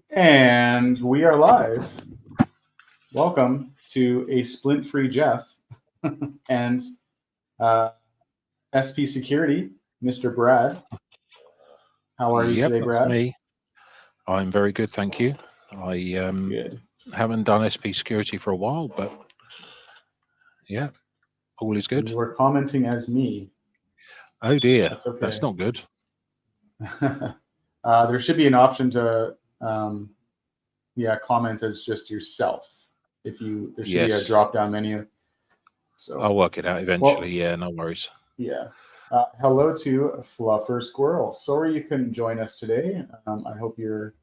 And we are live. Welcome to a splint-free Jeff and uh, SP Security, Mr. Brad. How are you Yep, today, that's Brad? me. I'm very good, thank you. I Good. haven't done SP security for a while, but yeah, all is And good. you were commenting as me. Oh dear, That's that's okay. not good. There should be an option to, um, yeah, comment as just yourself. There should be a Yes, drop-down menu. So, I'll work it out eventually. well, Yeah, no worries. yeah. Hello to Fluffer Squirrel. Sorry you couldn't join us today. I hope you're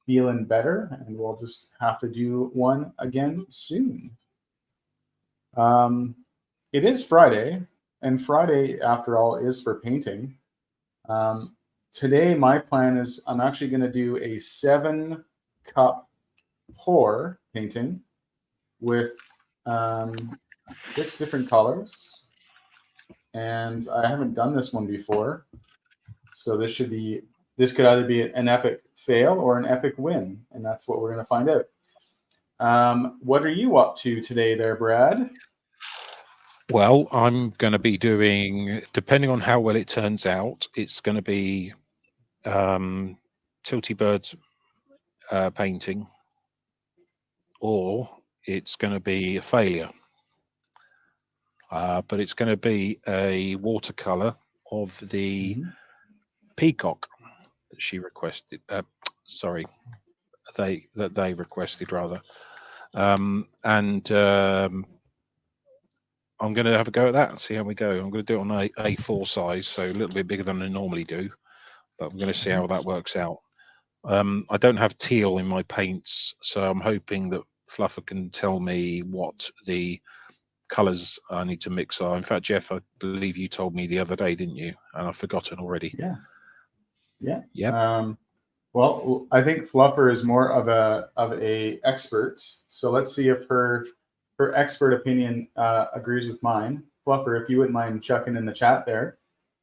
feeling better, and we'll just have to do one again soon. Um, it is Friday, and Friday, after all, is for painting. Um, Today, my plan is I'm actually going to do a 7 cup pour painting with 6 different colors. And I haven't done this one before. So this could either be an epic fail or an epic win. And that's what we're going to find out. What are you up to today, there, Brad? Well, I'm going to be doing, depending on how well it turns out, it's going to be um, Tilty Birds painting, or it's going to be a failure. But it's going to be a watercolor of the Mm-hmm. peacock that she requested. Sorry, they requested rather. And I'm going to have a go at that and see how we go. I'm going to do it on A4 size, so a little bit bigger than I normally do, but I'm going to see Mm-hmm. how that works out. I don't have teal in my paints, so I'm hoping that Fluffer can tell me what the colors I need to mix are. In fact, Jeff, I believe you told me the other day, didn't you? And I've forgotten already. Yeah, yeah. Yep. Well, I think Fluffer is more of a expert. So let's see if her expert opinion agrees with mine. Fluffer, if you wouldn't mind chucking in the chat there,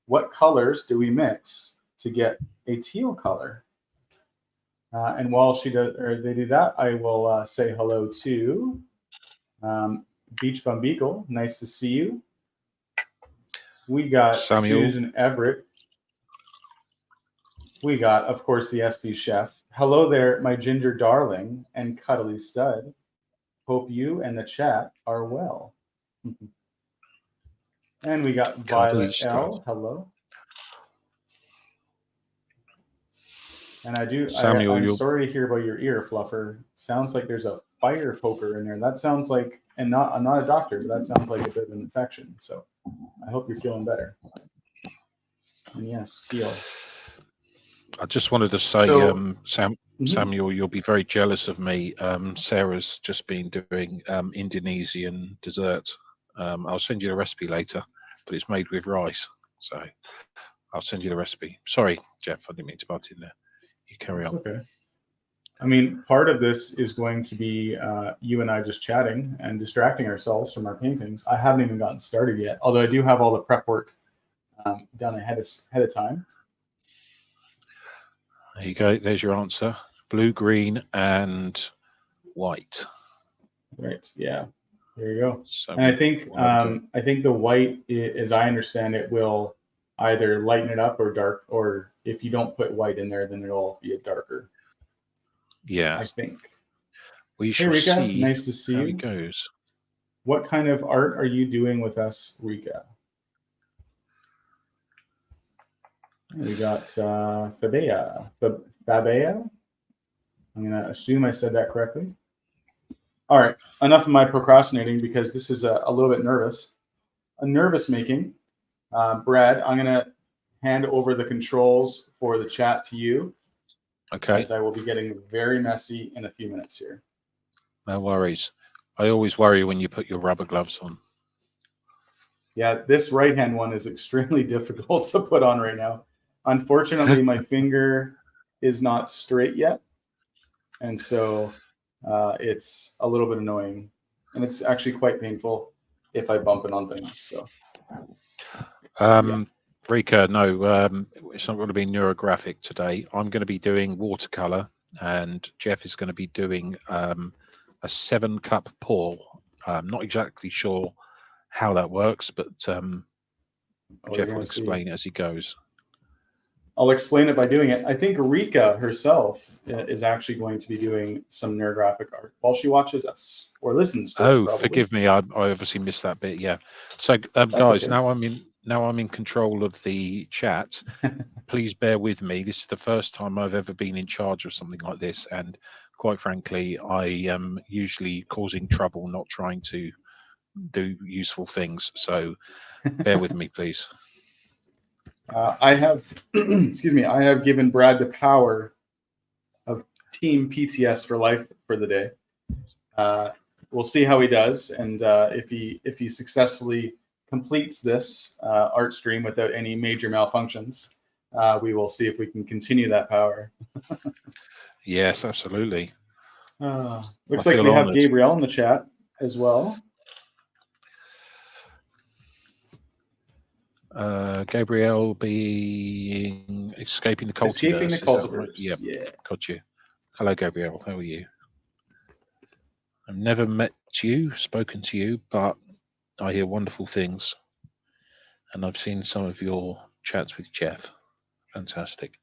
what colors do we mix to get a teal color? And while she does, or they do that, I will say hello to um, Beach Bum Beagle. Nice to see you. We got Samuel, Susan Everett. We got, of course, the SB chef. Hello there, my ginger darling and cuddly stud. Hope you and the chat are well. And we got cuddly Violet stud. L. Hello. And I do. Samuel, I'm you're sorry to hear about your ear, Fluffer. Sounds like there's a fire poker in there. That sounds like, and not. I'm not a doctor, but that sounds like a bit of an infection. So I hope you're feeling better. And yes, teal. I just wanted to say, So mhm. Samuel, you'll be very jealous of me. Sarah's just been doing Indonesian dessert. I'll send you the recipe later, but it's made with rice. So I'll send you the recipe. Sorry, Jeff, I didn't mean to butt in there. You carry That's on. okay. I mean, part of this is going to be you and I just chatting and distracting ourselves from our paintings. I haven't even gotten started yet, although I do have all the prep work done ahead of time. There you go. There's your answer. Blue, green, and white. Right? Yeah. There you go. So And we'll have a go. I think the white, as I understand it, will either lighten it up or dark. Or if you don't put white in there, then it'll be a darker. Yeah, I think. we Hey shall Rika, see nice to see how it you. goes. What kind of art are you doing with us, Rika? We got Fabea. I'm gonna assume I said that correctly. All right, enough of my procrastinating because this is a little bit nervous making. Brad, I'm gonna hand over the controls for the chat to you, Okay, as I will be getting very messy in a few minutes here. no worries. I always worry when you put your rubber gloves on. Yeah, this right hand one is extremely difficult to put on right now. Unfortunately, my finger is not straight yet, and so it's a little bit annoying, and it's actually quite painful if I bump it on things. So yeah, Um, Rika, no, it's not going to be neurographic today. I'm going to be doing watercolor. and Jeff is going to be doing a 7-cup pour. I'm not exactly sure how that works, but Jeff will explain it as he goes. I'll explain it by doing it. I think Rika herself is actually going to be doing some neurographic art while she watches us or listens to us. Probably. Forgive me, I obviously missed that bit. Yeah. So, guys, okay. now I'm in control of the chat. Please bear with me. This is the first time I've ever been in charge of something like this, and quite frankly, I am usually causing trouble, not trying to do useful things. So, bear with me, please. I have, excuse me, I have given Brad the power of Team PTS for life for the day. We'll see how he does, and if he successfully completes this art stream without any major malfunctions, we will see if we can continue that power. Yes, absolutely. Looks like we have Gabrielle in the chat as well. Gabrielle being escaping the cultiverse. Escaping the cultiverse. Right? Yep. Yeah. Got you. Hello, Gabrielle. How are you? I've never met you, spoken to you, but I hear wonderful things, and I've seen some of your chats with Jeff. Fantastic.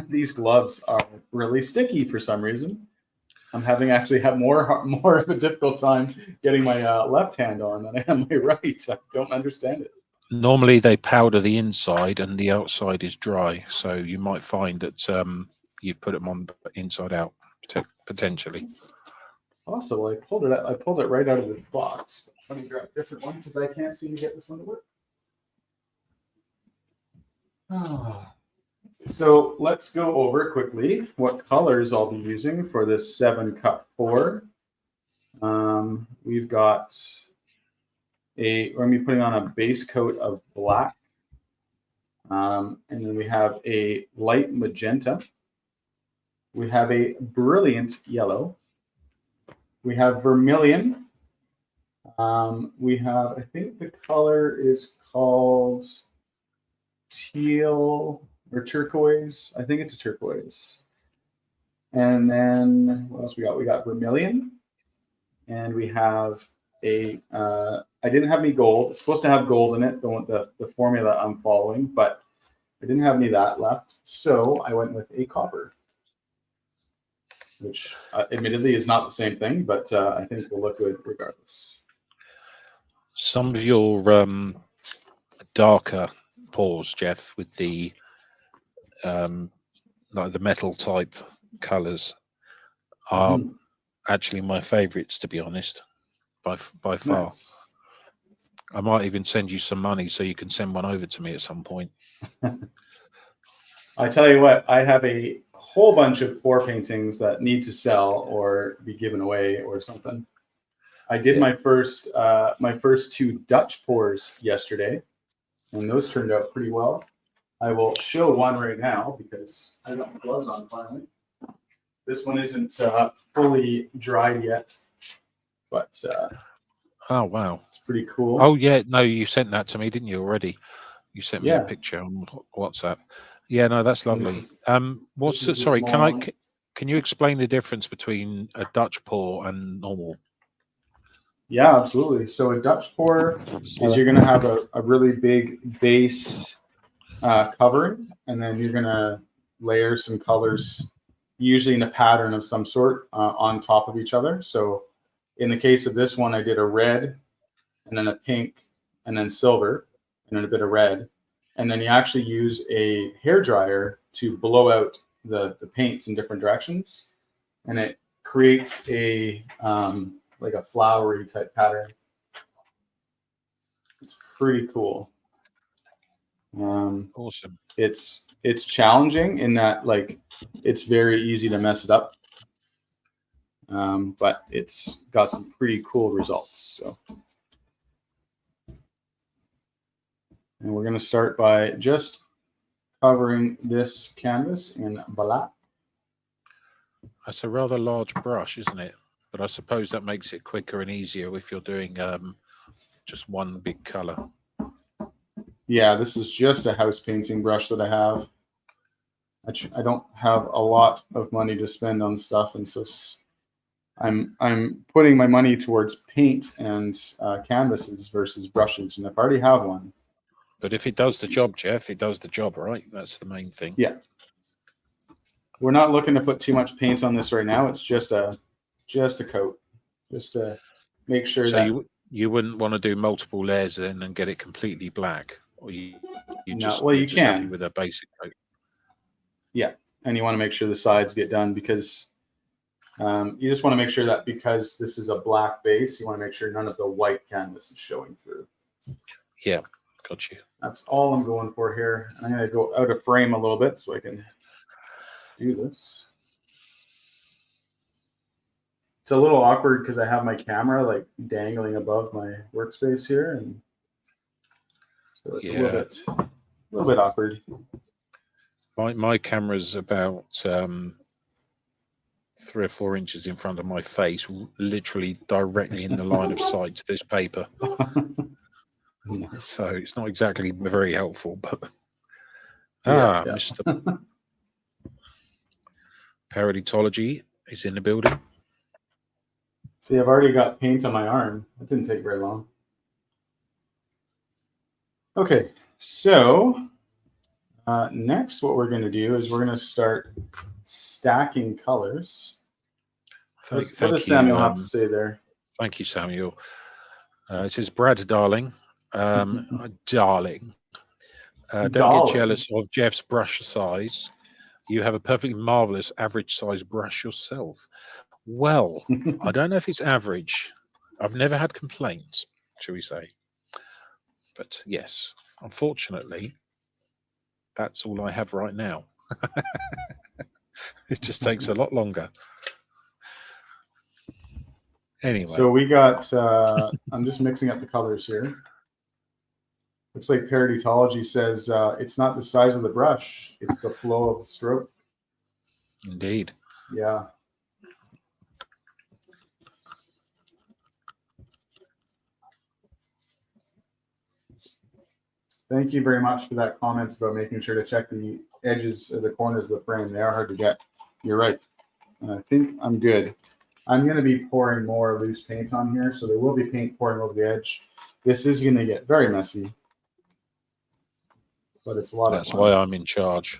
These gloves are really sticky for some reason. I'm actually have more of a difficult time getting my left hand on than I am my right. I don't understand it. Normally they powder the inside and the outside is dry, so you might find that you've put them on inside out potentially. Possible. I pulled it right out of the box. Let me grab a different one because I can't seem to get this one to work. So let's go over quickly what colors I'll be using for this 7-cup pour. We've got we're going to be putting on a base coat of black. And then we have a light magenta. We have a brilliant yellow. We have vermilion. We have, I think the color is called teal or turquoise. I think it's a turquoise. And then what else we got? We got vermilion. And we have a, I didn't have any gold. It's supposed to have gold in it, the formula I'm following, but I didn't have any of that left. So I went with a copper, which admittedly is not the same thing, but I think will look good regardless. Some of your darker pours, Jeff, with the like the metal type colors are actually my favorites, to be honest, by far. Nice. I might even send you some money so you can send one over to me at some point. I tell you what, I have a whole bunch of pour paintings that need to sell or be given away or something. I did my first 2 Dutch pours yesterday, and those turned out pretty well. I will show one right now because I got my gloves on finally. This one isn't fully dried yet, but oh wow, it's pretty cool. Oh yeah, no, you sent that to me, didn't you already? You sent me a picture on WhatsApp. Yeah, no, that's lovely. Sorry, can you explain the difference between a Dutch pour and normal? Yeah, absolutely. So a Dutch pour is you're going to have a really big base covering, and then you're going to layer some colors, usually in a pattern of some sort, on top of each other. So in the case of this one, I did a red, and then a pink, and then silver, and then a bit of red. And then you actually use a hairdryer to blow out the paints in different directions. And it creates a like a flowery type pattern. It's pretty cool. Awesome. It's challenging in that like it's very easy to mess it up. But it's got some pretty cool results. So. And we're going to start by just covering this canvas in black. That's a rather large brush, isn't it? But I suppose that makes it quicker and easier if you're doing just one big color. Yeah, this is just a house painting brush that I have. I don't have a lot of money to spend on stuff, and so I'm putting my money towards paint and canvases versus brushes. And if I already have one, But if it does the job, Jeff, it does the job, right? That's the main thing. yeah. We're not looking to put too much paint on this right now. It's just a coat, just to make sure So that you wouldn't want to do multiple layers in and get it completely black, or you're you just happy can. with a basic coat. Yeah, and you want to make sure the sides get done because you just want to make sure that because this is a black base, you want to make sure none of the white canvas is showing through. Yeah, got you. That's all I'm going for here. I'm going to go out of frame a little bit so I can do this. It's a little awkward because I have my camera like dangling above my workspace here, and so it's a little bit awkward. My camera's about 3 or 4 inches in front of my face, literally directly in the line of sight to this paper. Nice. So it's not exactly very helpful, but Yeah. Mr. Paraditology is in the building. See, I've already got paint on my arm. That didn't take very long. Okay, so next what we're going to do is we're going to start stacking colors. What does Samuel have to say there? Thank you, Samuel. It says, Brad, darling. Darling. Don't get jealous of Jeff's brush size. You have a perfectly marvelous average size brush yourself. Well, I don't know if it's average. I've never had complaints, shall we say. But yes, unfortunately, that's all I have right now. It just takes a lot longer. Anyway. So we got, I'm just mixing up the colors here. Looks like Paraditology says it's not the size of the brush, it's the flow of the stroke. Indeed. Yeah. Thank you very much for that comments about making sure to check the edges or the corners of the frame. They are hard to get. You're right. And I think I'm good. I'm going to be pouring more loose paint on here, so there will be paint pouring over the edge. This is going to get very messy, but it's a lot of fun. That's why I'm in charge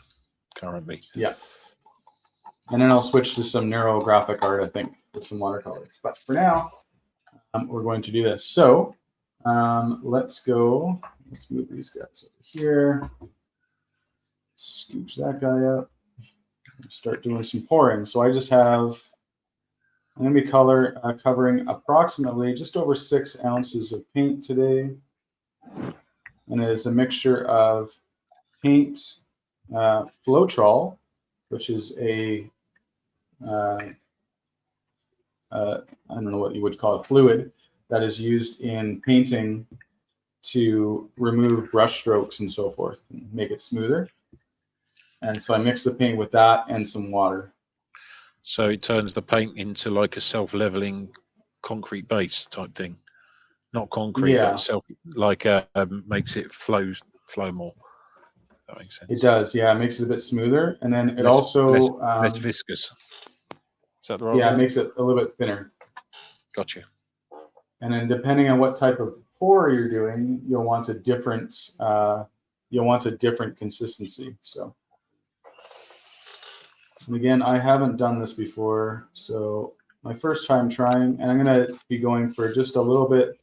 currently. Yeah. And then I'll switch to some neurographic art, I think, with some watercolors. But for now, we're going to do this. So let's go. Let's move these guys over here. Scooch that guy up. Start doing some pouring. So I just have, I'm going to be covering approximately just over 6 ounces of paint today. And it is a mixture of paint, Floetrol, which is a, I don't know what you would call it, fluid that is used in painting to remove brush strokes and so forth and make it smoother. And so I mix the paint with that and some water. So it turns the paint into like a self-leveling concrete base type thing. Not concrete, but makes it flow more. That makes sense. It does, yeah. It makes it a bit smoother, and then it less viscous. Is that the right word? Yeah, it makes it a little bit thinner. Gotcha. And then depending on what type of pour you're doing, you'll want a different consistency. So, and again, I haven't done this before, so my first time trying, and I'm going to be going for just a little bit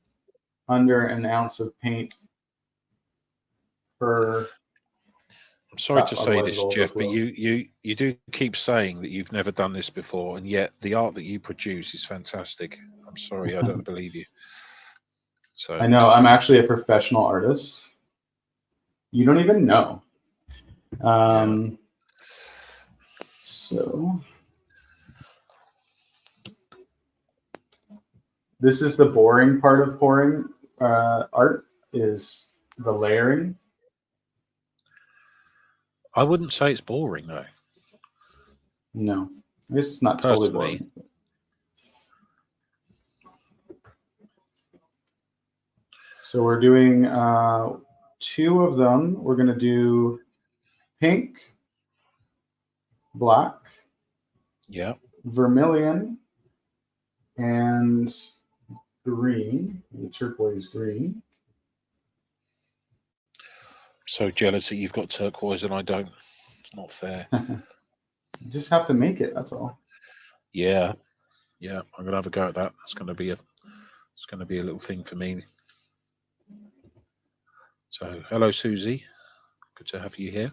under an ounce of paint per. I'm sorry to say this, Jeff, but you do keep saying that you've never done this before, and yet the art that you produce is fantastic. I'm sorry, I don't believe you. So I know, I'm actually a professional artist. You don't even know. So this is the boring part of pouring art, is the layering. I wouldn't say it's boring, though. No, I guess it's not totally boring. So we're doing 2 of them. We're going to do pink, black, Yeah. vermilion, and green, the turquoise green. So jealous that you've got turquoise and I don't. It's not fair. You just have to make it. That's all. Yeah. Yeah. I'm gonna have a go at that. It's gonna be a little thing for me. So hello Susie. Good to have you here.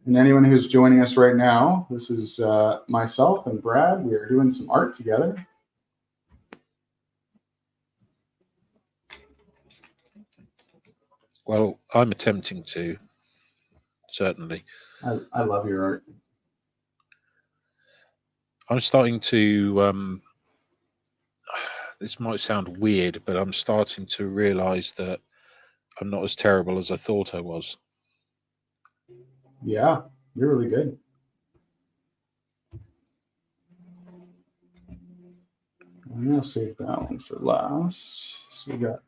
And anyone who's joining us right now, this is myself and Brad. We are doing some art together. Well, I'm attempting to, certainly. I love your art. I'm starting to this might sound weird, but I'm starting to realize that I'm not as terrible as I thought I was. Yeah, you're really good. I'm gonna save that one for last. So we got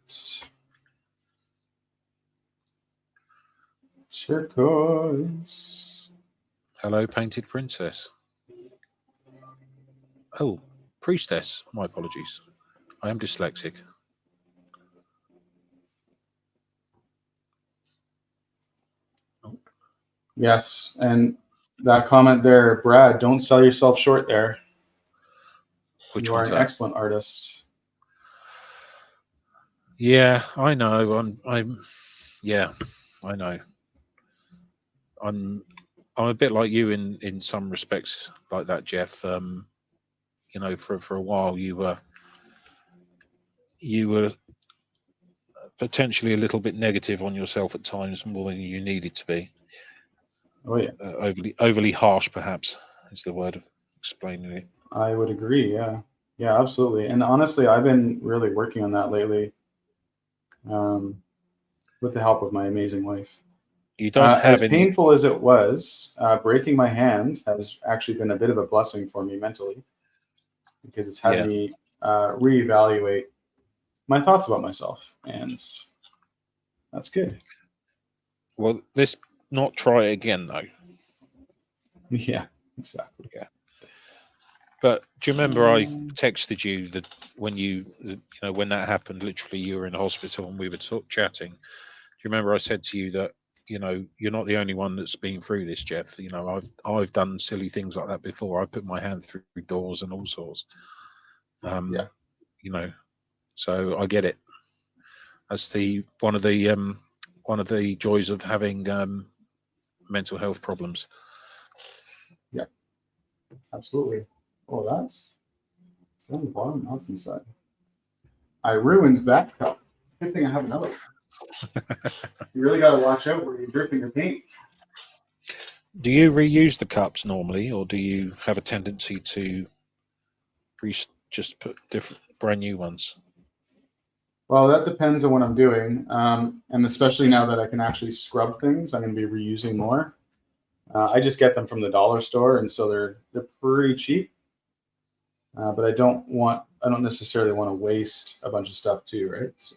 turquoise. Hello, Painted Princess. Oh, Priestess. My apologies. I am dyslexic. Yes, and that comment there, Brad, don't sell yourself short there. Which You are one's an that? excellent artist. Yeah, I know. Yeah, I know. I'm a bit like you in some respects, like that, Jeff. You know, for a while you were potentially a little bit negative on yourself at times, more than you needed to be. Oh yeah, Overly harsh, perhaps, is the word of explaining it. I would agree. Yeah, yeah, absolutely. And honestly, I've been really working on that lately, with the help of my amazing wife. You don't As have any. painful as it was, breaking my hand has actually been a bit of a blessing for me mentally because it's had Yeah. me reevaluate my thoughts about myself, and that's good. Well, let's not try it again, though. Yeah, exactly. Yeah. But do you remember I texted you that when when that happened, literally you were in hospital and we were chatting. Do you remember I said to you that you're not the only one that's been through this, Jeff? I've done silly things like that before. I put my hand through doors and all sorts. Yeah. So I get it. That's one of the joys of having mental health problems. Yeah, absolutely. Oh, that's on the bottom. That's inside. I ruined that cup. Good thing I have another one. You really got to watch out where you're dripping your paint. Do you reuse the cups normally, or do you have a tendency to just put different brand new ones? Well, that depends on what I'm doing, and especially now that I can actually scrub things, I'm going to be reusing more. I just get them from the dollar store, and so they're pretty cheap. But I don't necessarily want to waste a bunch of stuff too, right? So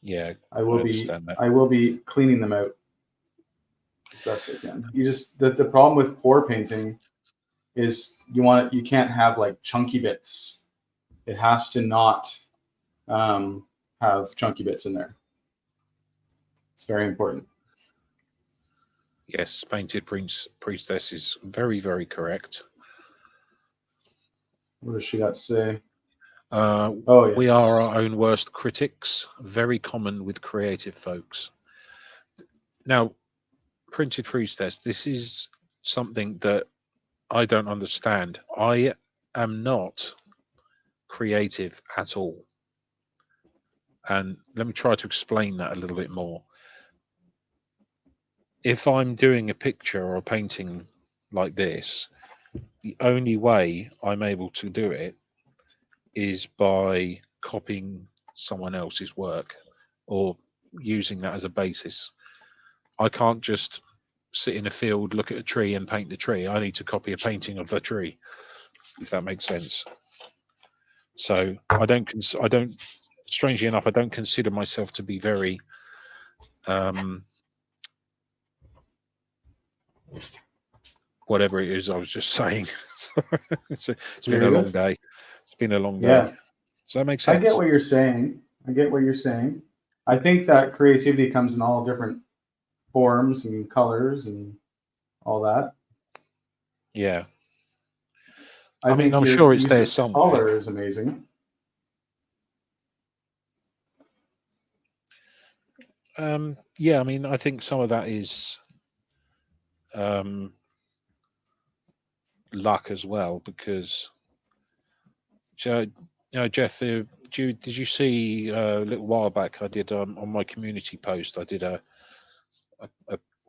Yeah, I I will understand that. I will be cleaning them out as best I can. You just the problem with pour painting is you can't have like chunky bits. It has to not have chunky bits in there. It's very important. Yes, Painted Priestess is very, very correct. What does she got to say? Oh, yes. We are our own worst critics, very common with creative folks. Now, Printed Priestess, this is something that I don't understand. I am not creative at all. And let me try to explain that a little bit more. If I'm doing a picture or a painting like this, the only way I'm able to do it is by copying someone else's work or using that as a basis. I can't just sit in a field, look at a tree and paint the tree. I need to copy a painting of the tree, if that makes sense. So I don't, strangely enough, I don't consider myself to be very whatever it is I was just saying. It's been a long Creative. day. It's been a long day. Yeah, Does that make I get sense? what you're saying. I get what you're saying. I think that creativity comes in all different forms and colors and all that. Yeah. I I mean, think I'm your sure it's use there of somewhere. color is amazing. Yeah, I mean, I think some of that is um, luck as well, because Jeff, did you see a little while back? I did on my community post. I did a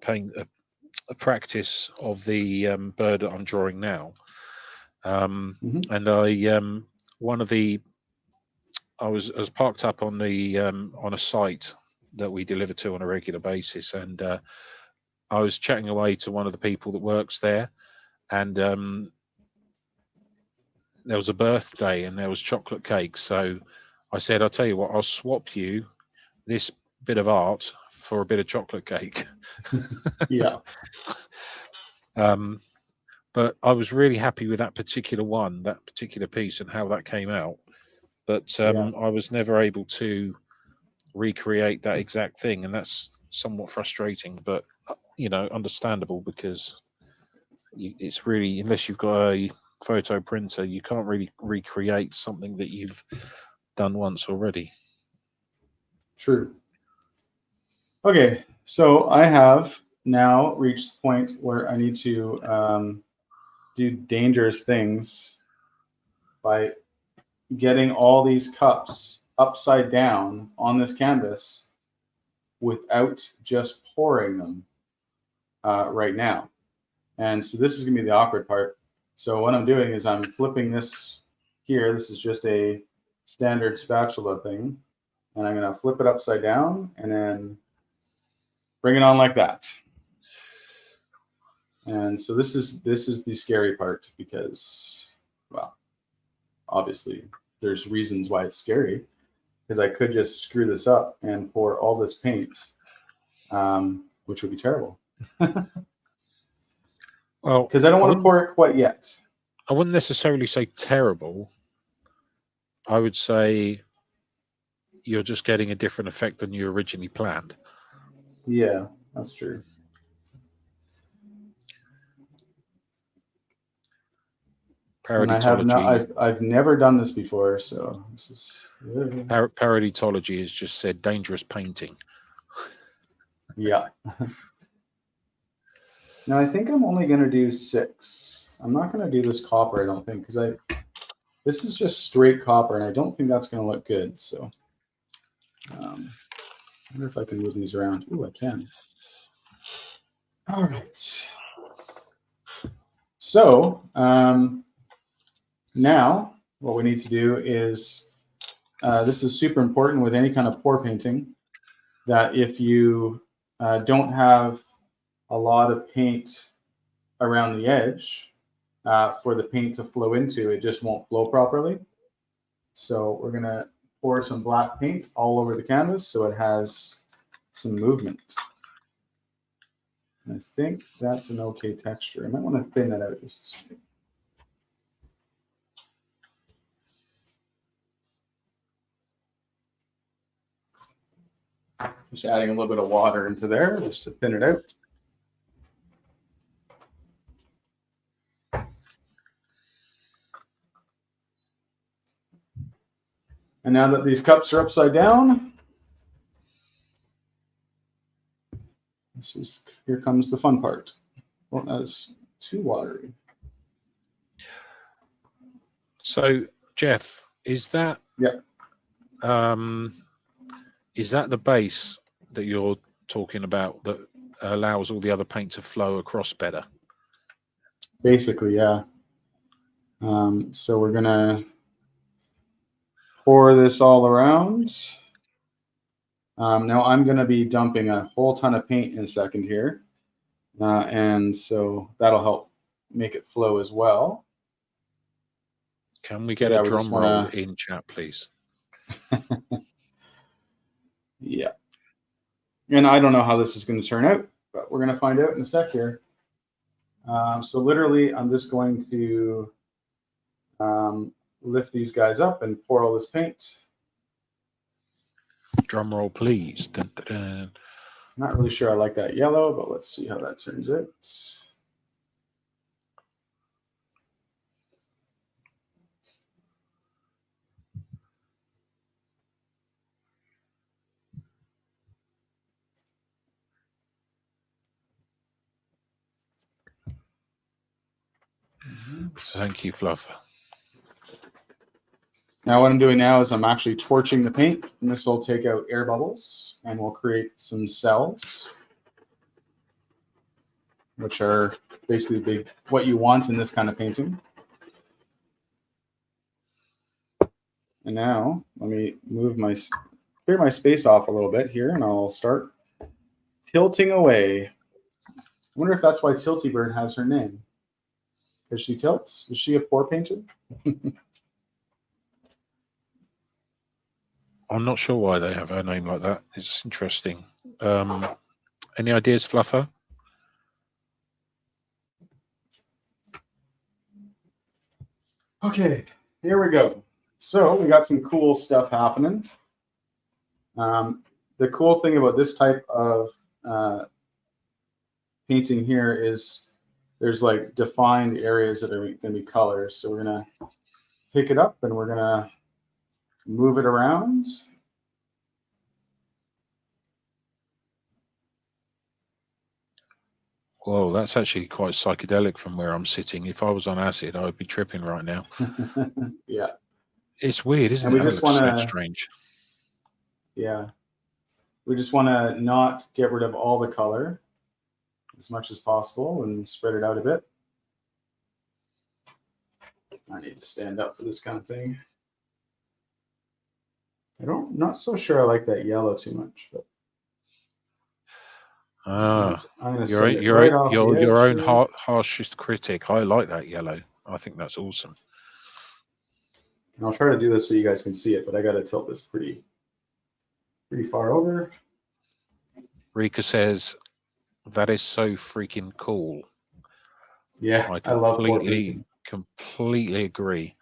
paint a practice of the bird that I'm drawing now, Mm-hmm. and one of the I was parked up on the on a site that we deliver to on a regular basis, and I was chatting away to one of the people that works there, and there was a birthday and there was chocolate cake. So I said, I'll tell you what, I'll swap you this bit of art for a bit of chocolate cake. Yeah, But I was really happy with that particular piece and how that came out. But yeah, I was never able to recreate that exact thing, and that's somewhat frustrating, but understandable, because it's really, unless you've got a photo printer, you can't really recreate something that you've done once already. true. Okay, so I have now reached the point where I need to do dangerous things by getting all these cups upside down on this canvas without just pouring them right now. And so this is going to be the awkward part. So what I'm doing is I'm flipping this here. This is just a standard spatula thing. And I'm going to flip it upside down and then bring it on like that. And so this is the scary part because, well, obviously there's reasons why it's scary, because I could just screw this up and pour all this paint, which would be terrible. Well, Because I don't I want to wouldn't, pour it quite yet. I wouldn't necessarily say terrible. I would say you're just getting a different effect than you originally planned. Yeah, that's true. And I have not. Parodytology, I've never done this before, so this is parodytology has just said dangerous painting. yeah. Now I think I'm only going to do 6. I'm not going to do this copper. I don't think, because this is just straight copper, and I don't think that's going to look good. So I wonder if I can move these around. Ooh, I can. All right. So now what we need to do is this is super important with any kind of pour painting, that if you don't have a lot of paint around the edge for the paint to flow into, it just won't flow properly. So we're going to pour some black paint all over the canvas so it has some movement. And I think that's an okay texture. I might want to thin that out just a bit. Just adding a little bit of water into there just to thin it out. And now that these cups are upside down, here comes the fun part. Well, that is too watery. So, Jeff, is that Yeah, the base that you're talking about that allows all the other paint to flow across better? basically, yeah. So we're gonna pour this all around. Now I'm gonna be dumping a whole ton of paint in a second here, and so that'll help make it flow as well. Can we But get a yeah, we just drum roll want to. in chat, please? Yeah. And I don't know how this is going to turn out, but we're going to find out in a sec here. So literally, I'm just going to lift these guys up and pour all this paint. Drum roll, please. Dun, dun, dun. Not really sure I like that yellow, but let's see how that turns out. Thank you, Fluff. Now what I'm doing now is I'm actually torching the paint, and this will take out air bubbles, and we'll create some cells, which are basically what you want in this kind of painting. And now let me clear my space off a little bit here, and I'll start tilting away. I wonder if that's why Tilty Bird has her name. Because she tilts? Is she a pour painter? I'm not sure why they have her name like that. It's interesting. Any ideas, Fluffer? Okay, here we go. So we got some cool stuff happening. The cool thing about this type of painting here is there's like defined areas that are going to be colors. So we're going to pick it up and we're going to move it around. Whoa, that's actually quite psychedelic from where I'm sitting. If I was on acid, I would be tripping right now. Yeah. It's weird, isn't and it? We just looks want so to, strange. Yeah. We just want to not get rid of all the color as much as possible and spread it out a bit. I need to stand up for this kind of thing. Not so sure I like that yellow too much, but I'm gonna set it right off the edge your own here. harshest critic. I like that yellow. I think that's awesome. And I'll try to do this so you guys can see it, but I got to tilt this pretty far over. Rika says that is so freaking cool. Yeah, I love completely agree.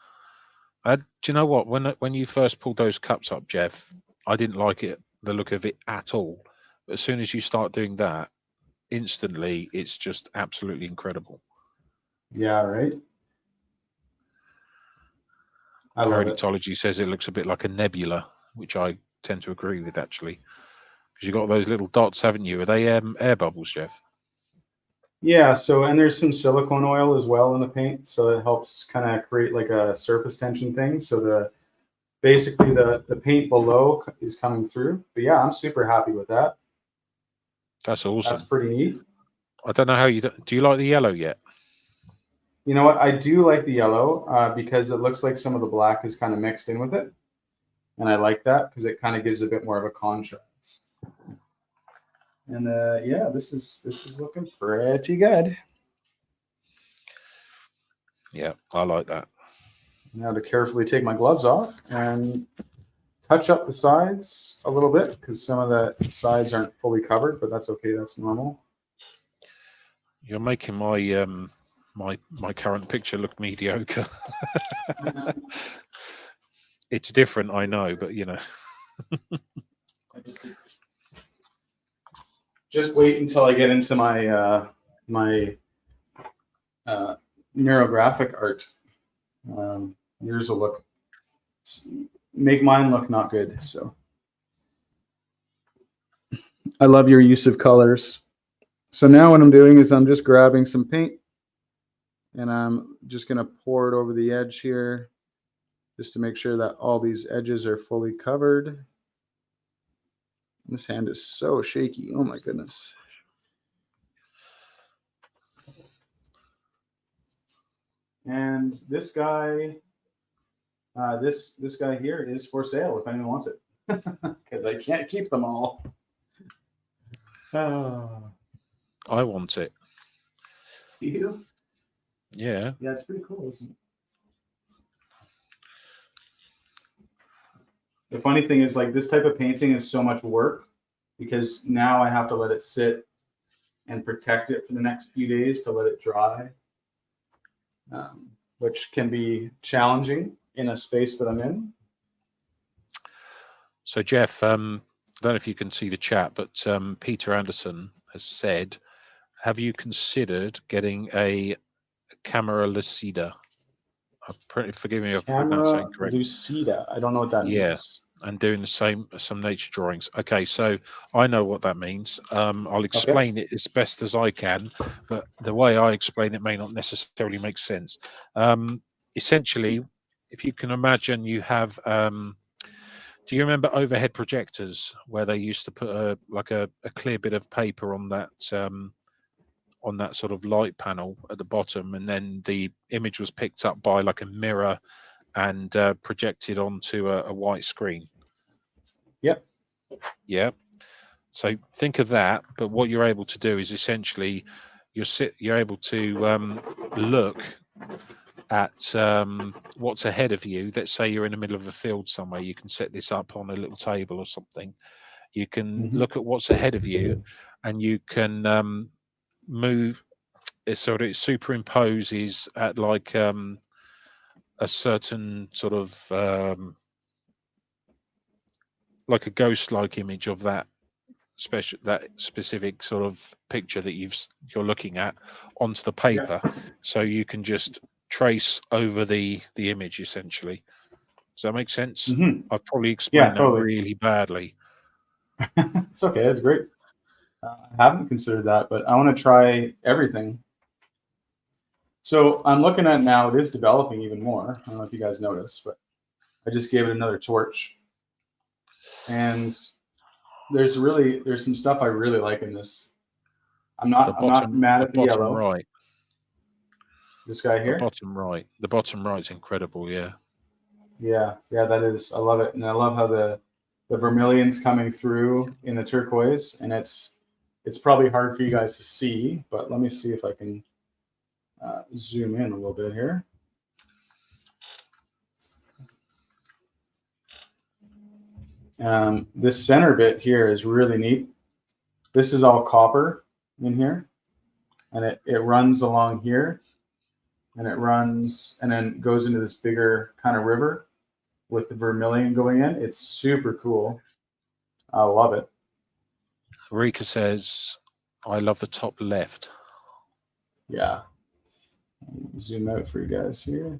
Do you know what? When you first pulled those cups up, Jeff, I didn't like the look of it at all. But as soon as you start doing that, instantly, it's just absolutely incredible. Yeah, right. Paradictology says it looks a bit like a nebula, which I tend to agree with actually, because you've got those little dots, haven't you? Are they air bubbles, Jeff? Yeah. So, and there's some silicone oil as well in the paint, so it helps kind of create like a surface tension thing. So basically the paint below is coming through. But yeah, I'm super happy with that. That's awesome. That's pretty neat. I don't know how do you like the yellow yet? You know what? I do like the yellow because it looks like some of the black is kind of mixed in with it. And I like that because it kind of gives a bit more of a contrast. And yeah, this is looking pretty good. Yeah, I like that. Now to carefully take my gloves off and touch up the sides a little bit because some of the sides aren't fully covered, but that's okay. That's normal. You're making my my current picture look mediocre. It's different, I know, but you know. Just wait until I get into my my neurographic art. Yours will make mine look not good. So I love your use of colors. So now what I'm doing is I'm just grabbing some paint and I'm just going to pour it over the edge here just to make sure that all these edges are fully covered. This hand is so shaky. Oh my goodness. And this guy, this guy here is for sale if anyone wants it, because I can't keep them all. I want it. You? Yeah. Yeah, it's pretty cool, isn't it? The funny thing is, like, this type of painting is so much work because now I have to let it sit and protect it for the next few days to let it dry, which can be challenging in a space that I'm in. So Jeff, I don't know if you can see the chat, but Peter Anderson has said, have you considered getting a camera lucida? Forgive me if I pronounce that Camera incorrect. lucida. I don't know what that Yeah, means. and doing some nature drawings. Okay, so I know what that means. I'll explain it as best as I can, but the way I explain it may not necessarily make sense. Essentially, if you can imagine, you have. Do you remember overhead projectors where they used to put a clear bit of paper on that sort of light panel at the bottom, and then the image was picked up by like a mirror and projected onto a white screen? Yep. Yeah. So think of that, but what you're able to do is essentially you're able to look at what's ahead of you. Let's say you're in the middle of a field somewhere. You can set this up on a little table or something. You can look at what's ahead of you, and you can move. It superimposes at like a certain sort of like a ghost-like image of that specific sort of picture that you're looking at onto the paper. So you can just trace over the image essentially. Does that make sense? I've probably explained that Totally. really badly. It's okay. That's great. I haven't considered that, but I want to try everything. So I'm looking at now, it is developing even more. I don't know if you guys noticed, but I just gave it another torch. And there's some stuff I really like in this. I'm not mad The at the bottom yellow. right. This guy The here. bottom right. The bottom right's incredible, yeah. Yeah, that is. I love it. And I love how the vermilion's coming through in the turquoise, and it's probably hard for you guys to see, but let me see if I can zoom in a little bit here. This center bit here is really neat. This is all copper in here, and it runs along here, and it runs and then goes into this bigger kind of river with the vermilion going in. It's super cool. I love it. Rika says, I love the top left. Yeah. Zoom out for you guys here.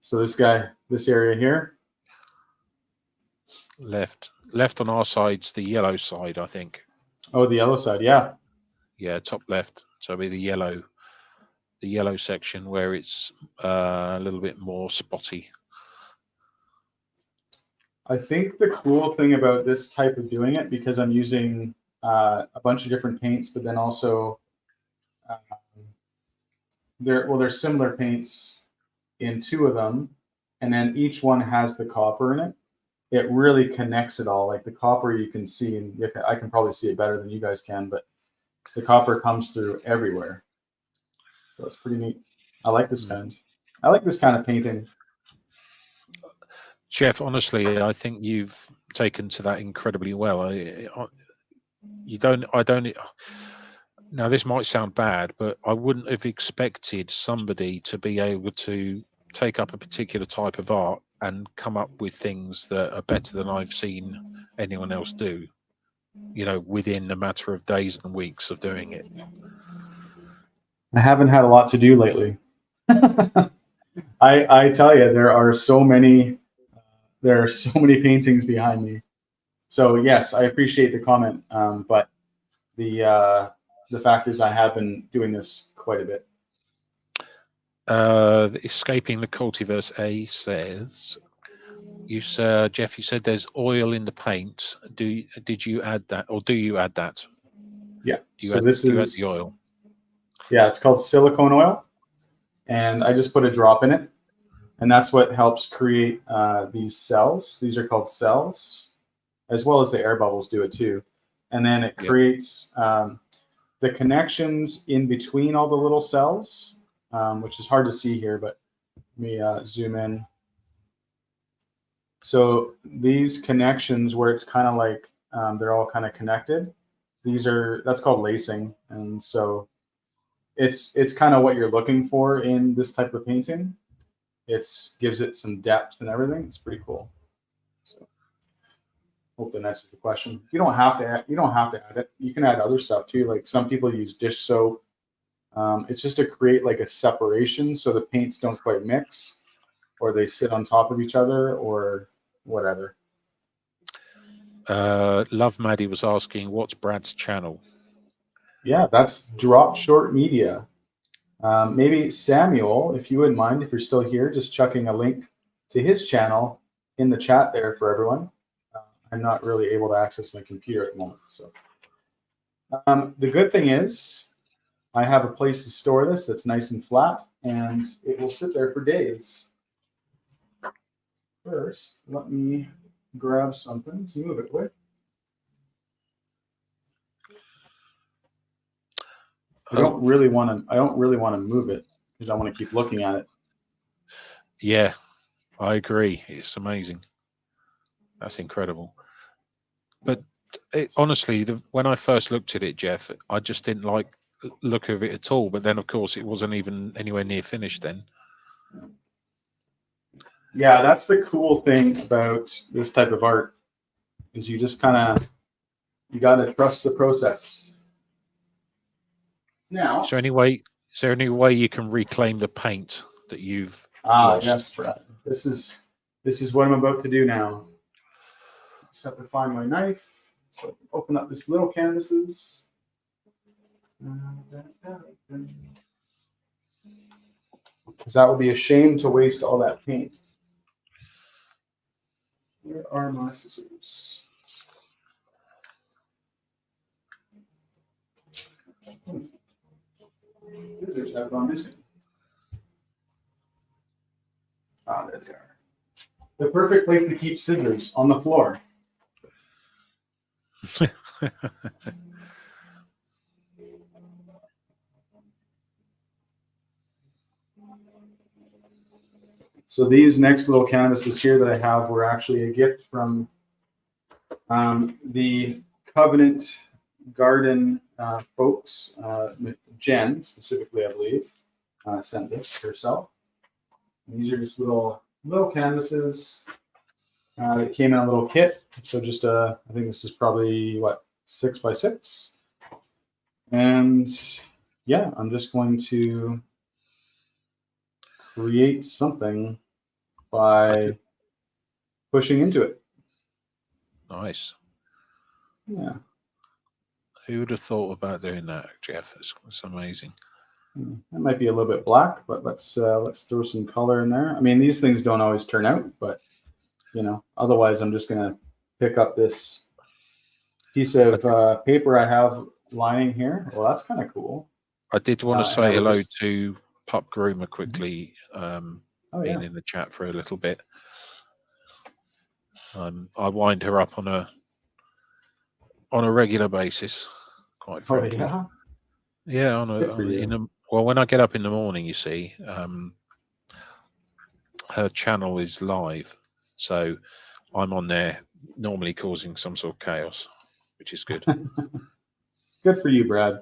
So this area here. Left on our side's the yellow side, I think. Oh, the yellow side, yeah. Yeah, top left. So it'll be the yellow section where it's a little bit more spotty. I think the cool thing about this type of doing it, because I'm using a bunch of different paints, but then also there's similar paints in two of them, and then each one has the copper in it. It really connects it all. Like the copper, you can see, and I can probably see it better than you guys can, but the copper comes through everywhere. So it's pretty neat. I like this kind. I like this kind of painting. Jeff, honestly, I think you've taken to that incredibly well. I don't. Now, this might sound bad, but I wouldn't have expected somebody to be able to take up a particular type of art and come up with things that are better than I've seen anyone else do, within a matter of days and weeks of doing it. I haven't had a lot to do lately. I tell you, there are so many paintings behind me. So yes, I appreciate the comment, but the fact is I have been doing this quite a bit. Escaping the Cultiverse A says, Jeff, you said there's oil in the paint. Did you add that, or do you add that? Yeah. Do you add the oil? Yeah, it's called silicone oil, and I just put a drop in it, and that's what helps create these cells. These are called cells, as well as the air bubbles do it too, and then it creates the connections in between all the little cells, which is hard to see here, but let me zoom in. So these connections where it's kind of like They're all kind of connected. That's called lacing, and so it's kind of what you're looking for in this type of painting. It's gives it some depth and everything. It's pretty cool. So hope that answers the question. You don't have to add it. You can add other stuff too. Like some people use dish soap. It's just to create like a separation so the paints don't quite mix, or they sit on top of each other, or whatever. Love Maddie was asking, what's Brad's channel? Yeah, that's Drop Short Media. Maybe Samuel, if you wouldn't mind, if you're still here, just chucking a link to his channel in the chat there for everyone. I'm not really able to access my computer at the moment. So the good thing is I have a place to store this that's nice and flat, and it will sit there for days. First, let me grab something to move it with. I don't really want to move it because I want to keep looking at it. Yeah, I agree. It's amazing. That's incredible. But honestly, when I first looked at it, Jeff, I just didn't like the look of it at all. But then, of course, it wasn't even anywhere near finished then. Yeah, that's the cool thing about this type of art is you just you got to trust the process. Now, Is there any way you can reclaim the paint that you've lost? Yes, Brad. This is what I'm about to do now. Just have to find my knife. So I can open up this little canvases. Because that would be a shame to waste all that paint. Where are my scissors? Scissors have gone missing. There they are. The perfect place to keep scissors, on the floor. So these next little canvases here that I have were actually a gift from the Covenant Garden folks. Jen, specifically, I believe, sent this herself. And these are just little canvases that came in a little kit. So just I think this is probably what, 6 by 6. And yeah, I'm just going to create something by pushing into it. Nice. Yeah. Who would have thought about doing that, Jeff? It's amazing. That might be a little bit black, but let's throw some color in there. I mean, these things don't always turn out, but you know, otherwise I'm just gonna pick up this piece of paper I have lying here. Well, that's kind of cool. I did want to say hello to Pup Groomer quickly, being in the chat for a little bit. I wind her up on a regular basis, quite frankly. Oh, yeah? Yeah, well, when I get up in the morning, you see, her channel is live, so I'm on there normally causing some sort of chaos, which is good. Good for you, Brad.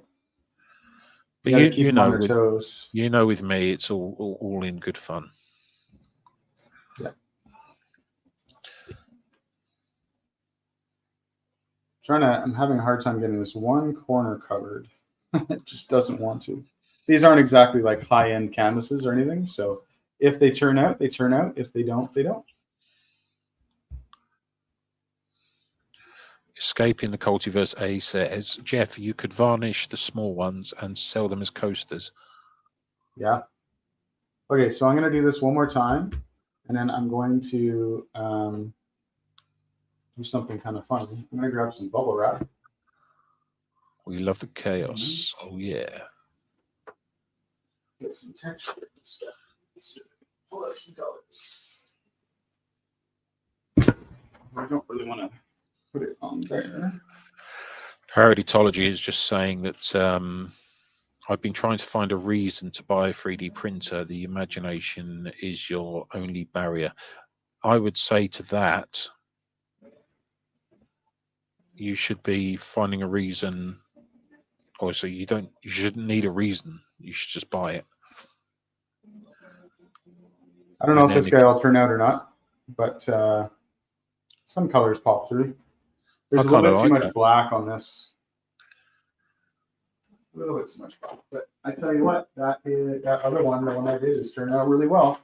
But you know, on their toes. You know, with me, it's all in good fun. Yeah. I'm having a hard time getting this one corner covered. It just doesn't want to. These aren't exactly like high-end canvases or anything, so if they turn out, they turn out. If they don't, they don't. Escaping the Cultiverse A says, Jeff, you could varnish the small ones and sell them as coasters. Yeah. Okay, so I'm going to do this one more time, and then I'm going to do something kind of funny. I'm going to grab some bubble wrap. We love the chaos. Oh, yeah. Get some texture and stuff. Let's pull out some colors. I don't really want to put it on there. Hereditology is just saying that I've been trying to find a reason to buy a 3D printer. The imagination is your only barrier. I would say to that, you should be finding a reason. Obviously, you shouldn't need a reason. You should just buy it. I don't know And if then this guy will turn out or not, but some colors pop through. There's a little bit too much black on this. A little bit too much black. But I tell you what, that other one, the one I did, has turned out really well.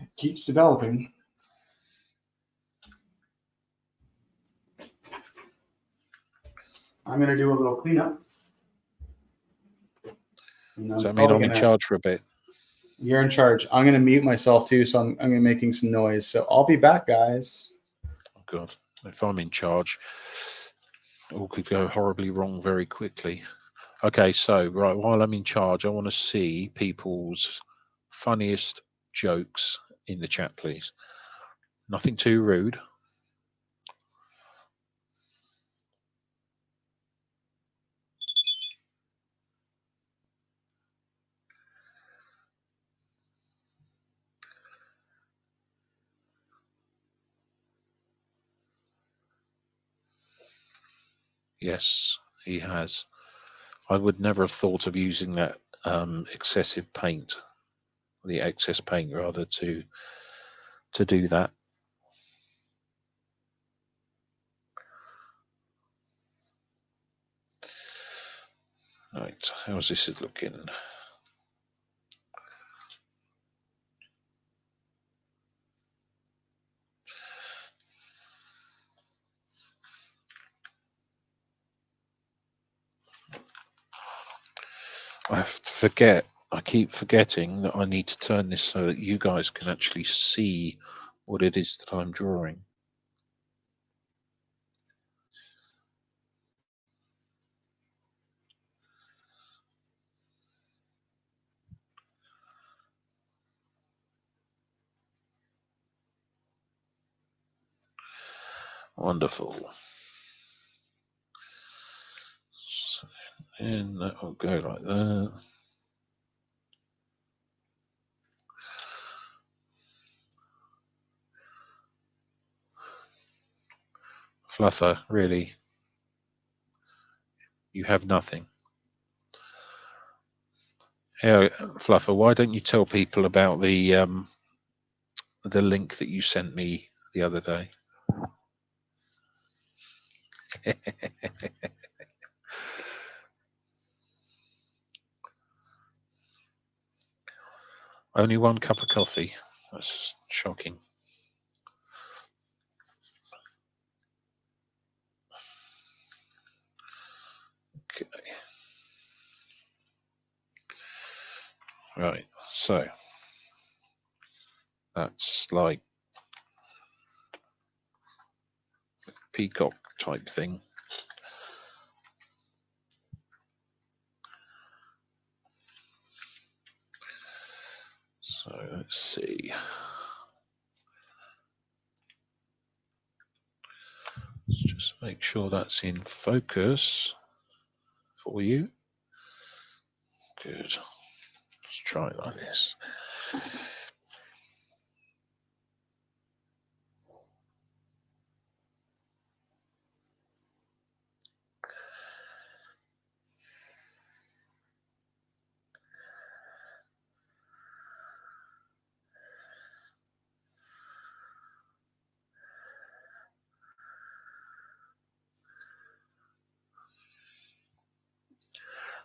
It keeps developing. I'm going to do a little cleanup. Does that mean I'm in charge for a bit? You're in charge. I'm going to mute myself too, so I'm going to be making some noise. So I'll be back, guys. Oh, God. If I'm in charge, it all could go horribly wrong very quickly. Okay, so, right, while I'm in charge, I want to see people's funniest jokes in the chat, please. Nothing too rude. Yes, he has. I would never have thought of using that excessive paint, the excess paint rather, to do that. Right, how's this looking? I keep forgetting that I need to turn this so that you guys can actually see what it is that I'm drawing. Wonderful. So, and that will go like that. Fluffer, really? You have nothing. Hey, Fluffer, why don't you tell people about the link that you sent me the other day? Only one cup of coffee. That's shocking. Okay. Right, so that's like peacock type thing. So let's see. Let's just make sure that's in focus for you. Good. Let's try it like this.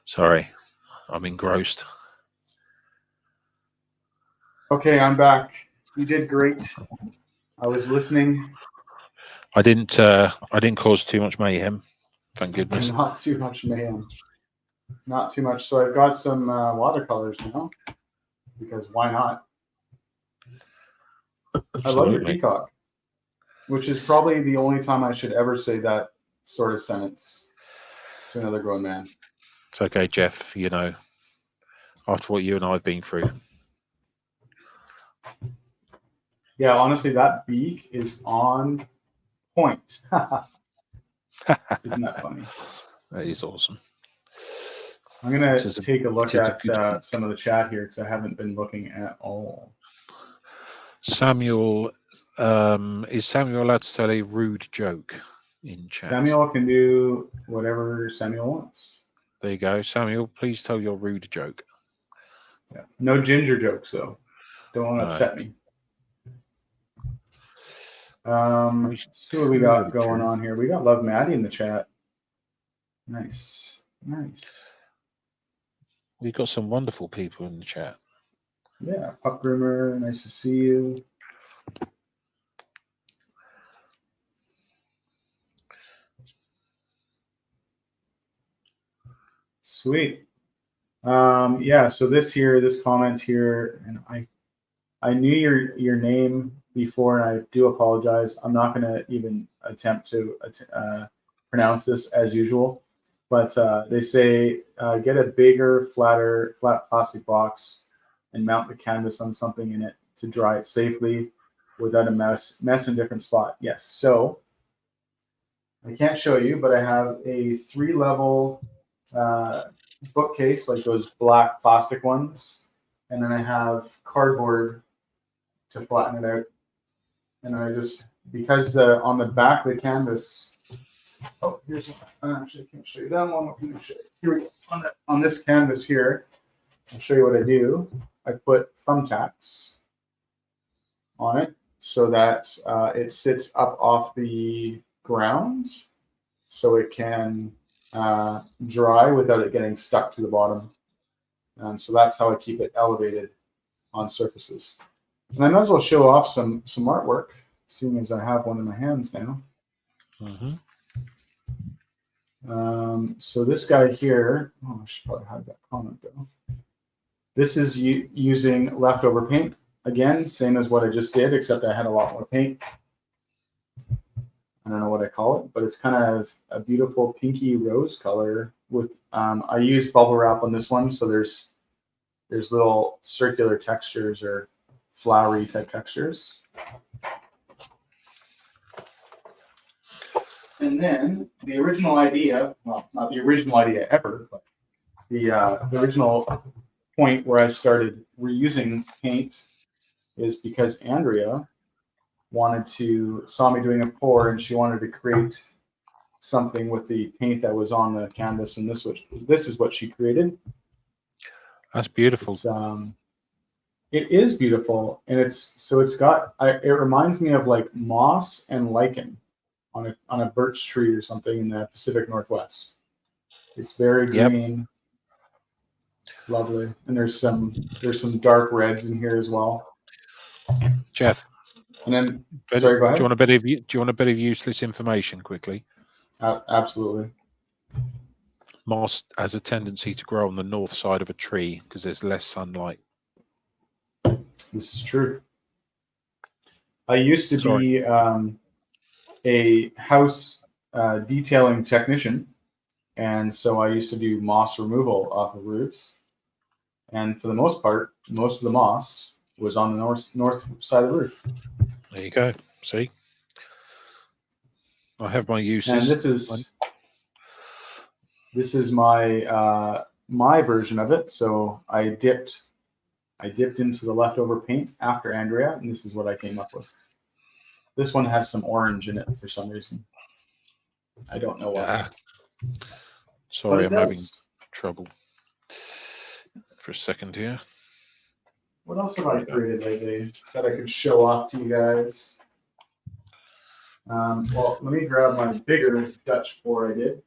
Sorry, I'm engrossed. Okay, I'm back. You did great. I was listening. I didn't cause too much mayhem. Thank goodness. Not too much mayhem. Not too much. So I've got some watercolors now, because why not? Absolutely. I love your peacock, which is probably the only time I should ever say that sort of sentence to another grown man. It's okay, Jeff. You know, after what you and I have been through. Yeah, honestly, that beak is on point. Isn't that funny? That is awesome. I'm going to take a look at some of the chat here because I haven't been looking at all. Samuel, is Samuel allowed to tell a rude joke? in chat. Samuel can do whatever Samuel wants. There you go. Samuel, please tell your rude joke. Yeah. No ginger jokes, though. Don't want to upset me. See what we got going on here. We got Love Maddie in the chat. Nice. Nice. We've got some wonderful people in the chat. Yeah. Pup Groomer, nice to see you. Sweet. Yeah, so this comment here, and I knew your name before, and I do apologize. I'm not going to even attempt to pronounce this as usual, but they say get a bigger, flat plastic box and mount the canvas on something in it to dry it safely without a mess in different spot. Yes, so I can't show you, but I have a 3-level bookcase, like those black plastic ones, and then I have cardboard to flatten it out. And I just, because on the back of the canvas, oh, here's one. Actually, I can't show you that one. What can I show you? Here we go. On this canvas here, I'll show you what I do. I put thumbtacks on it so that it sits up off the ground, so it can dry without it getting stuck to the bottom. And so that's how I keep it elevated on surfaces. And I might as well show off some artwork, seeing as I have one in my hands now. So this guy here, I should probably hide that comment though. This is using leftover paint. Again, same as what I just did, except I had a lot more paint. I don't know what I call it, but it's kind of a beautiful pinky rose color with, I use bubble wrap on this one. So there's little circular textures or flowery type textures. And then the original idea, well, not the original idea ever, but the original point where I started reusing paint is because Andrea saw me doing a pour, and she wanted to create something with the paint that was on the canvas, and this is what she created. That's beautiful. It is beautiful, and it reminds me of like moss and lichen on a birch tree or something in the Pacific Northwest. It's very green. Yep. It's lovely, and there's some dark reds in here as well. Jeff. And then, sorry, go ahead. Do you want a bit of useless information quickly? Absolutely. Moss has a tendency to grow on the north side of a tree because there's less sunlight. This is true. I used to be a house detailing technician, and so I used to do moss removal off of roofs. And for the most part, most of the moss was on the north side of the roof. There you go. See, I have my uses. And this is my my version of it. So I dipped into the leftover paint after Andrea, and this is what I came up with. This one has some orange in it for some reason. I don't know why. Sorry, I'm having trouble for a second here. What else have I created lately that I could show off to you guys? Well, let me grab my bigger Dutch pour I did.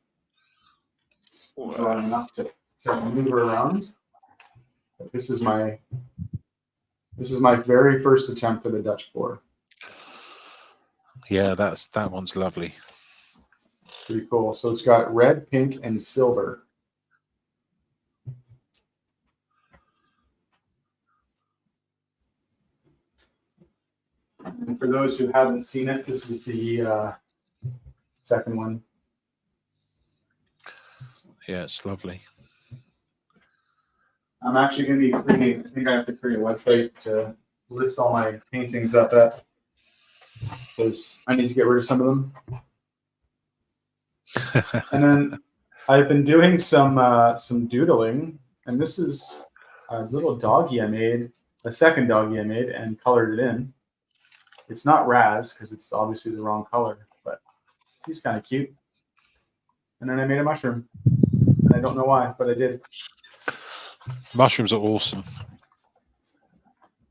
Dry enough to maneuver around. But this is my very first attempt at a Dutch pour. Yeah, that one's lovely. Pretty cool. So it's got red, pink, and silver. And for those who haven't seen it, this is the second one. Yeah, it's lovely. I'm actually going to be creating, I think I have to create a website to list all my paintings up at, because I need to get rid of some of them. And then I've been doing some doodling, and this is a little doggy I made, a second doggy I made, and colored it in. It's not Raz because it's obviously the wrong color, but he's kind of cute. And then I made a mushroom. And I don't know why, but I did. Mushrooms are awesome.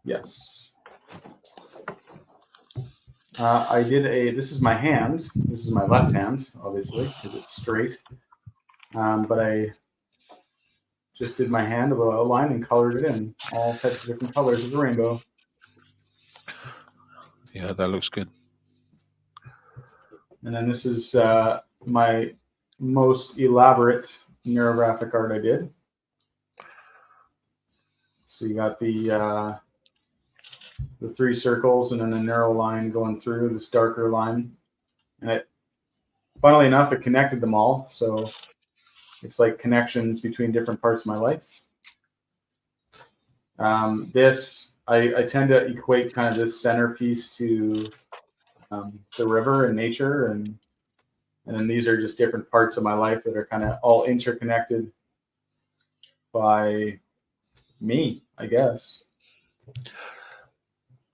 Yes. I did this is my hand. This is my left hand, obviously, because it's straight. But I just did my hand, a little outline, and colored it in all types of different colors of the rainbow. Yeah, that looks good. And then this is my most elaborate neurographic art I did. So you got the 3 circles and then a narrow line going through this darker line. And it, funnily enough, it connected them all. So it's like connections between different parts of my life. This, I tend to equate kind of this centerpiece to the river and nature. And then these are just different parts of my life that are kind of all interconnected by me, I guess.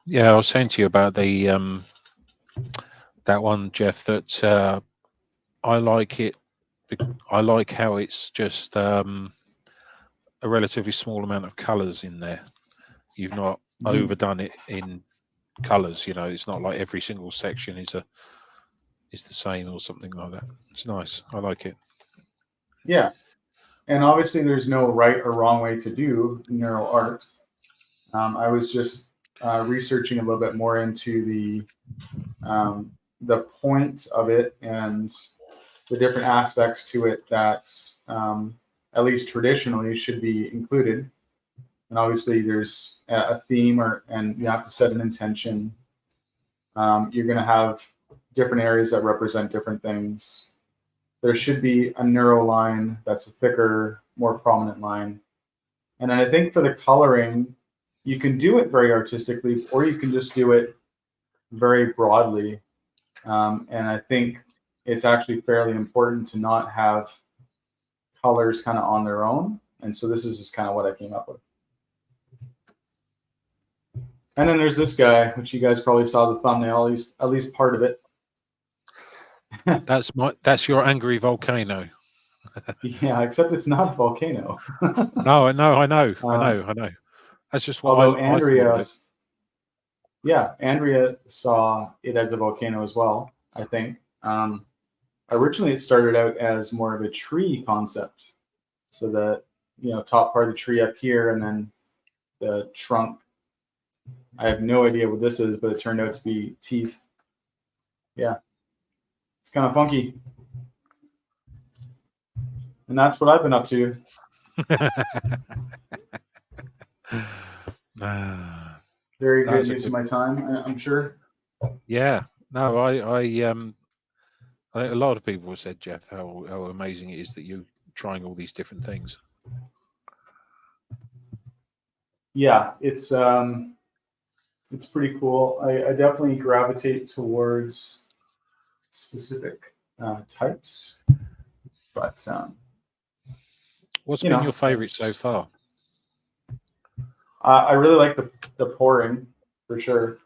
Yeah, I was saying to you about the that one, Jeff, that I like it. I like how it's just a relatively small amount of colours in there. You've not overdone it in colours. You know, it's not like every single section is the same or something like that. It's nice. I like it. Yeah. And obviously there's no right or wrong way to do neural art. I was just researching a little bit more into the point of it and the different aspects to it that at least traditionally should be included. And obviously there's a theme and you have to set an intention. You're going to have different areas that represent different things. There should be a neural line that's a thicker, more prominent line. And then I think for the coloring, you can do it very artistically, or you can just do it very broadly. And I think it's actually fairly important to not have colors kind of on their own. And so this is just kind of what I came up with. And then there's this guy, which you guys probably saw the thumbnail, at least part of it. That's your angry volcano. Yeah, except it's not a volcano. No, I know. That's just what although I thought of it. Yeah, Andrea saw it as a volcano as well, I think. Originally, it started out as more of a tree concept. So the top part of the tree up here, and then the trunk. I have no idea what this is, but it turned out to be teeth. Yeah, it's kind of funky. And that's what I've been up to. Very good use of my time, I'm sure. Yeah, no, I a lot of people have said, Jeff, how amazing it is that you're trying all these different things. Yeah, it's pretty cool. I definitely gravitate towards specific types, but what's been your favorite so far? I really like the pouring for sure.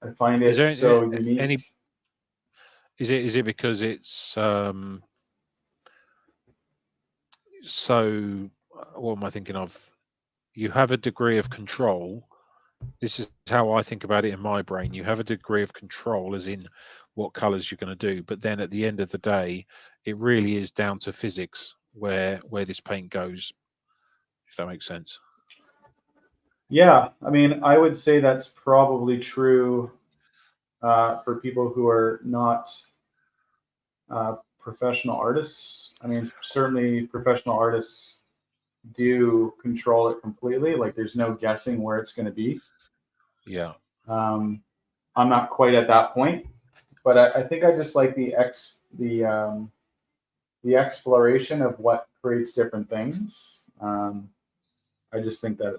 I find it so unique. Is it because it's so? What am I thinking of? You have a degree of control. This is how I think about it in my brain. You have a degree of control, as in what colors you're going to do, but then at the end of the day, it really is down to physics where this paint goes. If that makes sense. Yeah, I mean, I would say that's probably true for people who are not professional artists. I mean, certainly professional artists do control it completely. Like, there's no guessing where it's going to be. Yeah. I'm not quite at that point, but I think I just like the exploration of what creates different things. I just think that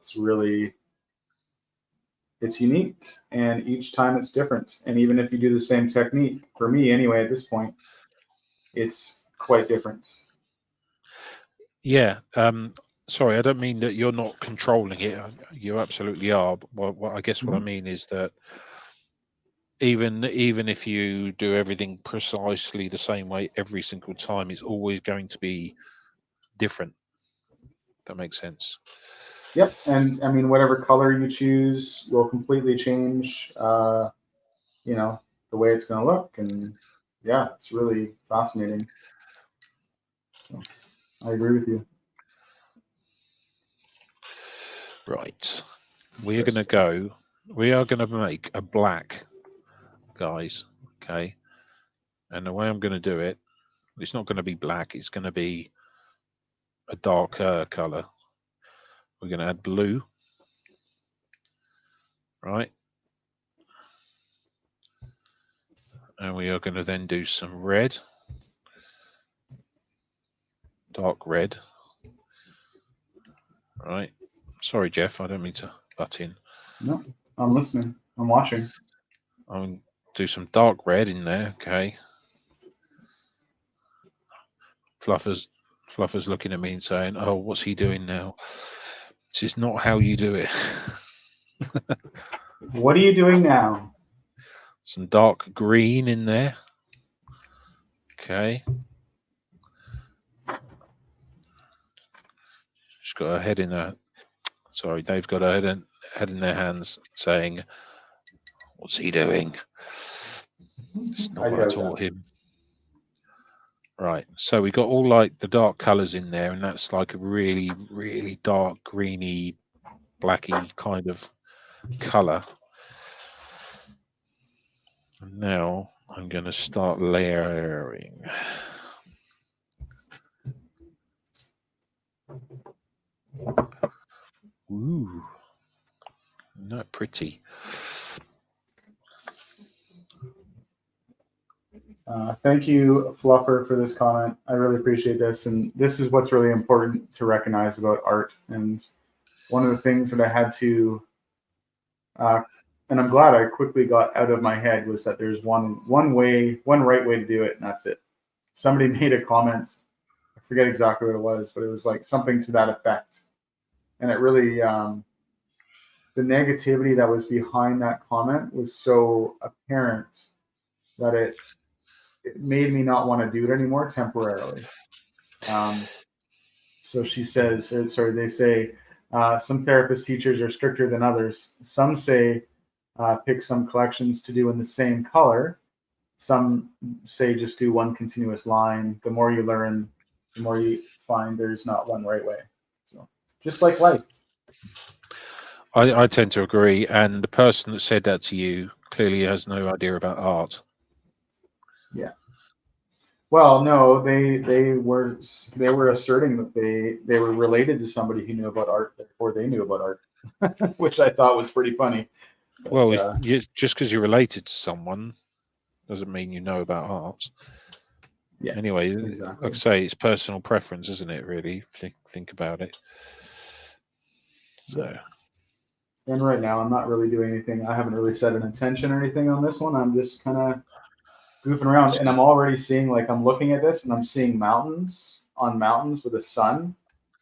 it's unique, and each time it's different. And even if you do the same technique, for me anyway, at this point, it's quite different. Yeah. Sorry, I don't mean that you're not controlling it. You absolutely are. But I guess what I mean is that even if you do everything precisely the same way every single time, it's always going to be different. That makes sense. Yep, and I mean whatever color you choose will completely change, the way it's going to look, and yeah, it's really fascinating. So I agree with you. Right. We are going to go. We are going to make a black, guys. Okay. And the way I'm going to do it, it's not going to be black. It's going to be a darker color. We're going to add blue. Right. And we are going to then do some red. Dark red. Right. Sorry, Jeff. I don't mean to butt in. No, I'm listening. I'm watching. I'm going to do some dark red in there. Okay. Fluffer's looking at me and saying, "Oh, what's he doing now? This is not how you do it." What are you doing now? Some dark green in there. Okay. She's got her head in her. Sorry, they've got her head in their hands, saying, "What's he doing? It's not I what I doubt taught that. him." Right. So we got all like the dark colours in there, and that's like a really, really dark, greeny, blacky kind of colour. And now I'm going to start layering. Ooh, not pretty. Thank you, Fluffer, for this comment. I really appreciate this. And this is what's really important to recognize about art. And one of the things that I had to, and I'm glad I quickly got out of my head, was that there's one right way to do it, and that's it. Somebody made a comment. I forget exactly what it was, but it was like something to that effect. And it really, the negativity that was behind that comment was so apparent that it made me not want to do it anymore temporarily. So she says, sorry, they say some therapist teachers are stricter than others. Some say pick some collections to do in the same color. Some say just do one continuous line. The more you learn, the more you find there's not one right way. So just like life. I tend to agree, and the person that said that to you clearly has no idea about art. Yeah. Well, no, they were asserting that they were related to somebody who knew about art, therefore they knew about art, which I thought was pretty funny. But, Well, just because you're related to someone doesn't mean you know about art. yeah, Anyway, exactly. like I say, it's personal preference, isn't it? Really, think about it. So. Yeah. And right now, I'm not really doing anything. I haven't really set an intention or anything on this one. I'm just kind of goofing around, and I'm already seeing, like, I'm looking at this and I'm seeing mountains on mountains with a sun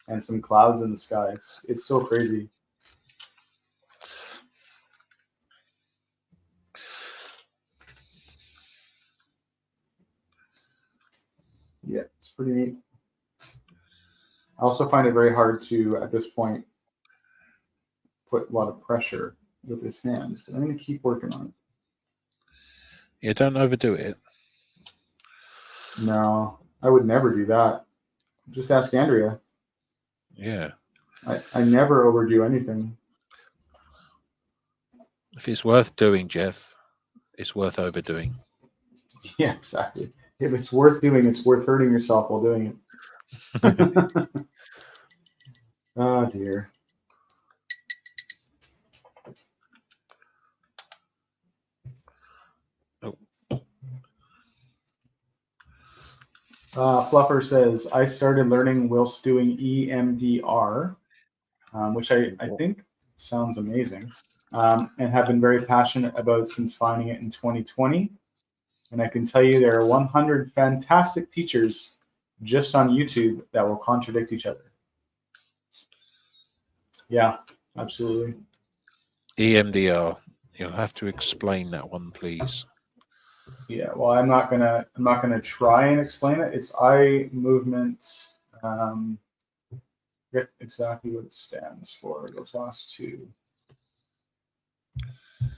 and some clouds in the sky. It's so crazy. Yeah, it's pretty neat. I also find it very hard to, at this point, put a lot of pressure with his hands, but I'm going to keep working on it. Yeah, don't overdo it. No, I would never do that. Just ask Andrea. Yeah. I never overdo anything. If it's worth doing, Jeff, it's worth overdoing. Yeah, exactly. If it's worth doing, it's worth hurting yourself while doing it. Oh dear. Oh. Fluffer says, I started learning whilst doing EMDR, which I think sounds amazing, and have been very passionate about since finding it in 2020. And I can tell you there are 100 fantastic teachers just on YouTube that will contradict each other. Yeah, absolutely. EMDR. You'll have to explain that one, please. Yeah, well, I'm not gonna try and explain it. It's eye movement. Um, Forget exactly what it stands for. Those last two.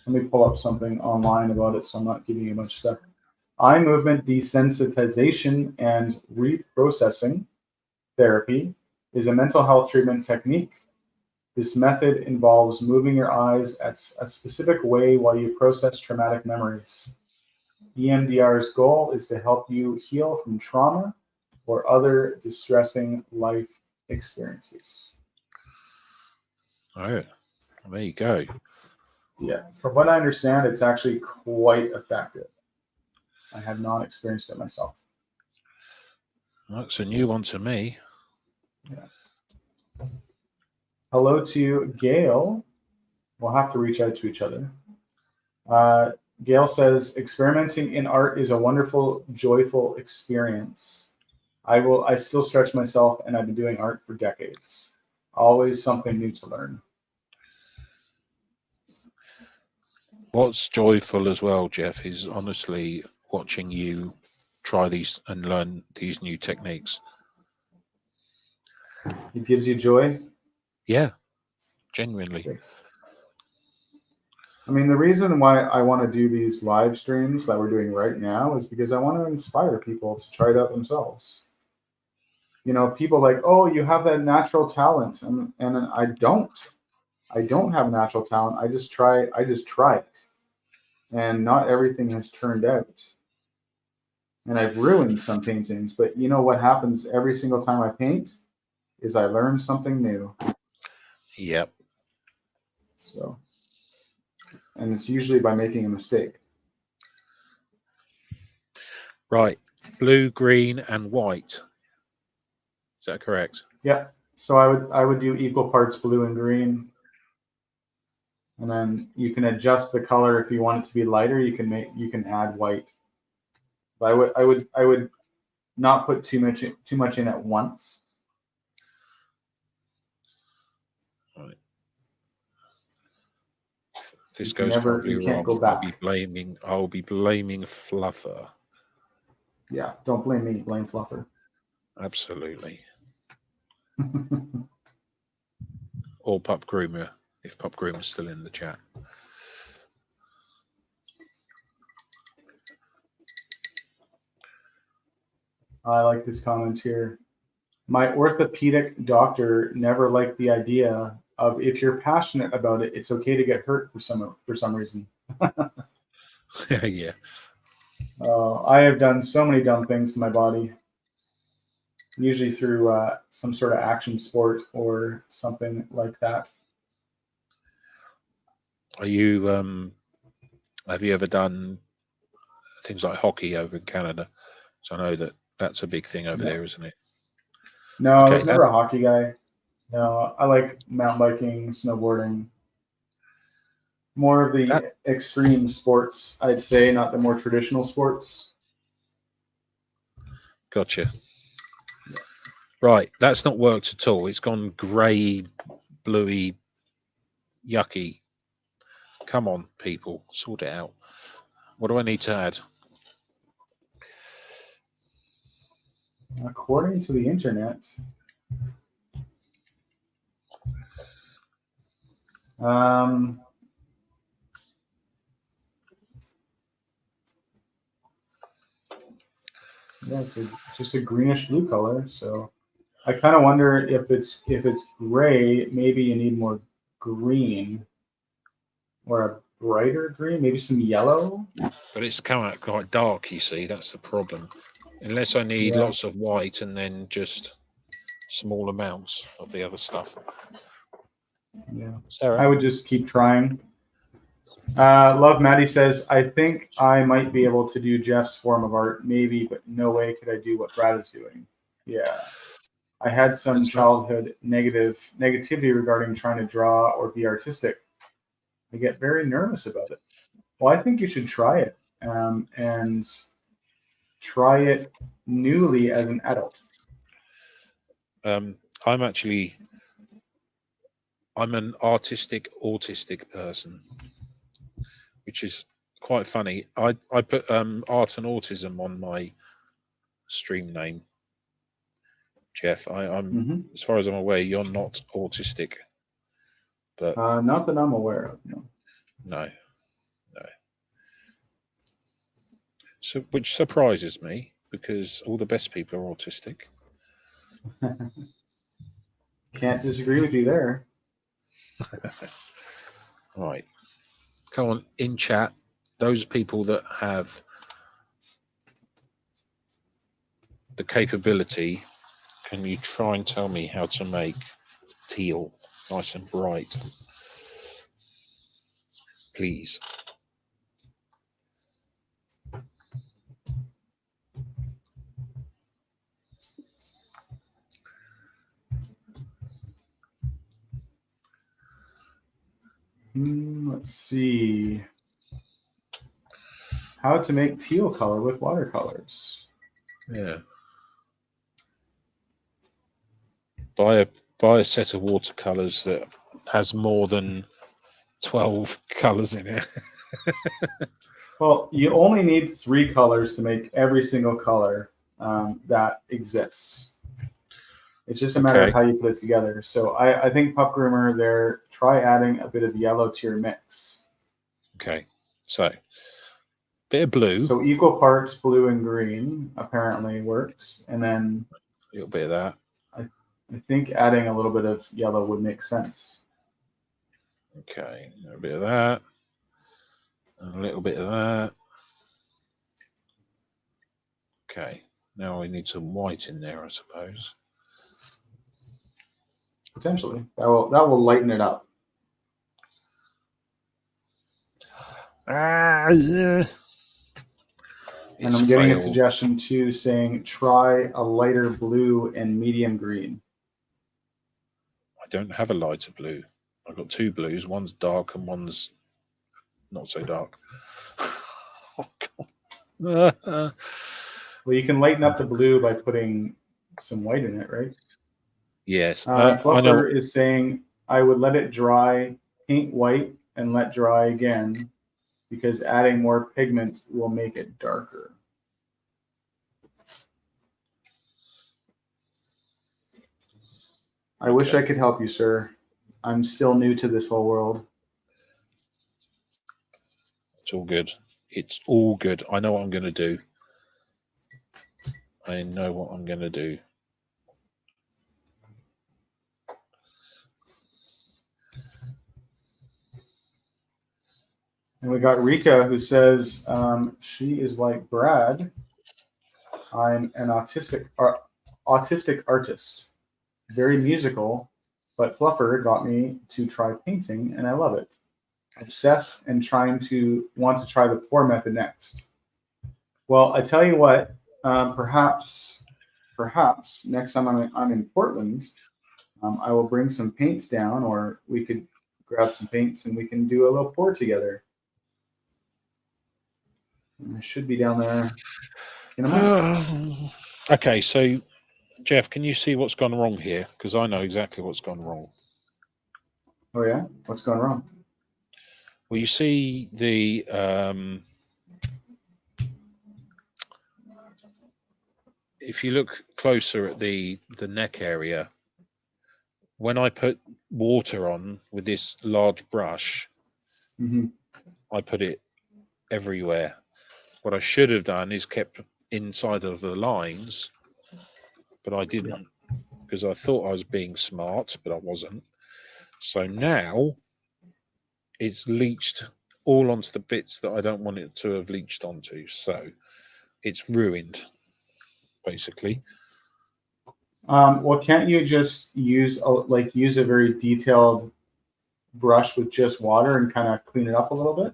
Let me pull up something online about it, so I'm not giving you a bunch of stuff. Eye movement desensitization and reprocessing therapy is a mental health treatment technique. This method involves moving your eyes at a specific way while you process traumatic memories. EMDR's goal is to help you heal from trauma or other distressing life experiences. Oh, there you go. Yeah, from what I understand, it's actually quite effective. I have not experienced it myself. That's a new one to me. Yeah. Hello to Gail. We'll have to reach out to each other. Gail says, experimenting in art is a wonderful, joyful experience. I still stretch myself, and I've been doing art for decades. Always something new to learn. What's joyful as well, Jeff, is honestly watching you try these and learn these new techniques. It gives you joy. Yeah, genuinely. I mean, the reason why I want to do these live streams that we're doing right now is because I want to inspire people to try it out themselves. You know, people like, oh, you have that natural talent, and I don't. I don't have a natural talent. I just try it. And not everything has turned out. And I've ruined some paintings, but you know what happens every single time I paint is I learn something new. Yep. So, and it's usually by making a mistake. Right. Blue, green, and white. Is that correct? Yeah. So I would do equal parts blue and green. And then you can adjust the color if you want it to be lighter, you can add white. But I would not put too much in at once. Right. If this goes horribly You can't wrong, go I'll back. be blaming Fluffer. Yeah, don't blame me, blame Fluffer. Absolutely. Or Pup Groomer, if Pup Groomer's still in the chat. I like this comment here. My orthopedic doctor never liked the idea of if you're passionate about it, it's okay to get hurt for some reason. Yeah. I have done so many dumb things to my body, usually through some sort of action sport or something like that. Are you have you ever done things like hockey over in Canada? So I know that's a big thing over No, there, isn't it? no, I Okay, was never a hockey guy. No, I like mountain biking, snowboarding, more of that the extreme sports, I'd say, not the more traditional sports. gotcha. Right, that's not worked at all. It's gone grey, bluey, yucky. Come on, people, sort it out. What do I need to add? According to the internet, um, yeah, just a greenish blue color. So I kind of wonder if it's gray, maybe you need more green or a brighter green, maybe some yellow. But it's come out quite dark, you see, that's the problem. Unless I need Yeah, lots of white and then just small amounts of the other stuff. yeah. Sarah? I would just keep trying. Love Maddie says, I think I might be able to do Jeff's form of art, maybe, but no way could I do what Brad is doing. Yeah. I had some That's right. childhood negativity regarding trying to draw or be artistic. I get very nervous about it. Well, I think you should try it, and try it newly as an adult. I'm an autistic person. which is quite funny. I put art and autism on my stream name, Jeff. I'm as far as I'm aware, you're not autistic, but Not that I'm aware of. No. no. So, which surprises me because all the best people are autistic. Can't disagree with you there. Right. Come on, in chat, those people that have the capability, can you try and tell me how to make teal nice and bright? Please. Let's see. How to make teal color with watercolors. Yeah. Buy a set of watercolors that has more than 12 colors in it. Well, you only need 3 colors to make every single color that exists. It's just a matter of how you put it together. So I think Pup Groomer there, try adding a bit of yellow to your mix. Okay, so bit of blue. So equal parts blue and green apparently works. And then a little bit of that. I think adding a little bit of yellow would make sense. Okay, a bit of that. A little bit of that. Okay, now we need some white in there, I suppose. Potentially. That will lighten it up. Yeah. And I'm getting a suggestion too saying try a lighter blue and medium green. I don't have a lighter blue. I've got 2 blues. One's dark and one's not so dark. Oh, God. Well, you can lighten up the blue by putting some white in it, right? Yes. Fluffer is saying I would let it dry, paint white, and let dry again because adding more pigment will make it darker. I wish I could help you, sir. I'm still new to this whole world. It's all good. It's all good. I know what I'm going to do. I know what I'm going to do. And we got Rika who says she is like Brad. I'm an autistic artist, very musical, but Fluffer got me to try painting, and I love it. Obsessed and want to try the pour method next. Well, I tell you what, perhaps next time I'm in Portland, I will bring some paints down, or we could grab some paints and we can do a little pour together. I should be down there in a month. Okay, so Jeff, can you see what's gone wrong here? Because I know exactly what's gone wrong. Oh yeah, what's gone wrong? Well, you see the if you look closer at the neck area, when I put water on with this large brush, I put it everywhere. What I should have done is kept inside of the lines, but I didn't because I thought I was being smart, but I wasn't. So now it's leached all onto the bits that I don't want it to have leached onto. So it's ruined, basically. Well, can't you just use a very detailed brush with just water and kind of clean it up a little bit?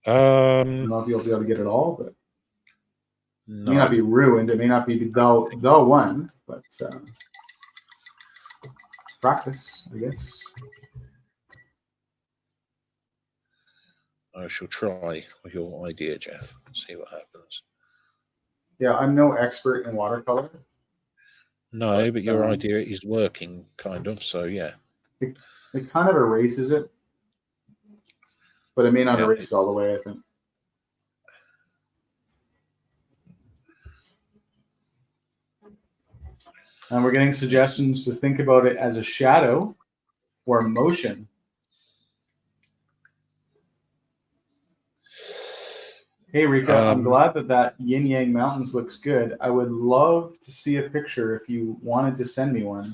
I don't know if you'll be able to get it all, but no. It may not be ruined. It may not be the one, but practice, I guess. I shall try with your idea, Jeff. See what happens. Yeah, I'm no expert in watercolor. No, but your idea is working, kind of. So yeah, it kind of erases it. but it may not Yeah. erase it all the way, I think. And we're getting suggestions to think about it as a shadow or motion. Hey, Rika, I'm glad that Yin Yang Mountains looks good. I would love to see a picture if you wanted to send me one.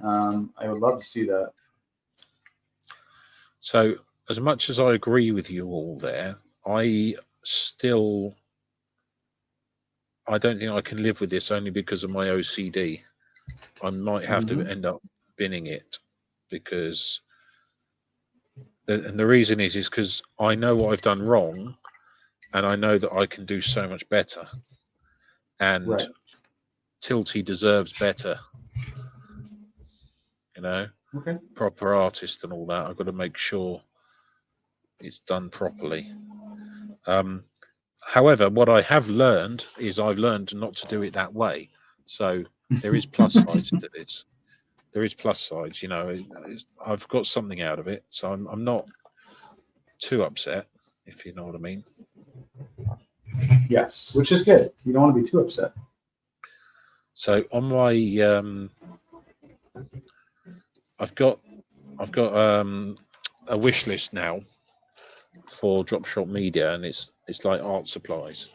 I would love to see that. So, as much as I agree with you all there, I don't think I can live with this only because of my OCD. I might have to end up binning it because, and the reason is because I know what I've done wrong, and I know that I can do so much better, and Right. Tilty deserves better. You know, Okay. proper artist and all that. I've got to make sure it's done properly. However, what I have learned is I've learned not to do it that way. So there is plus sides to this. There is plus sides, you know. I've got something out of it, so I'm not too upset, if you know what I mean. Yes, which is good. You don't want to be too upset. So on my, I've got a wish list now for Drop Shot Media, and it's like art supplies.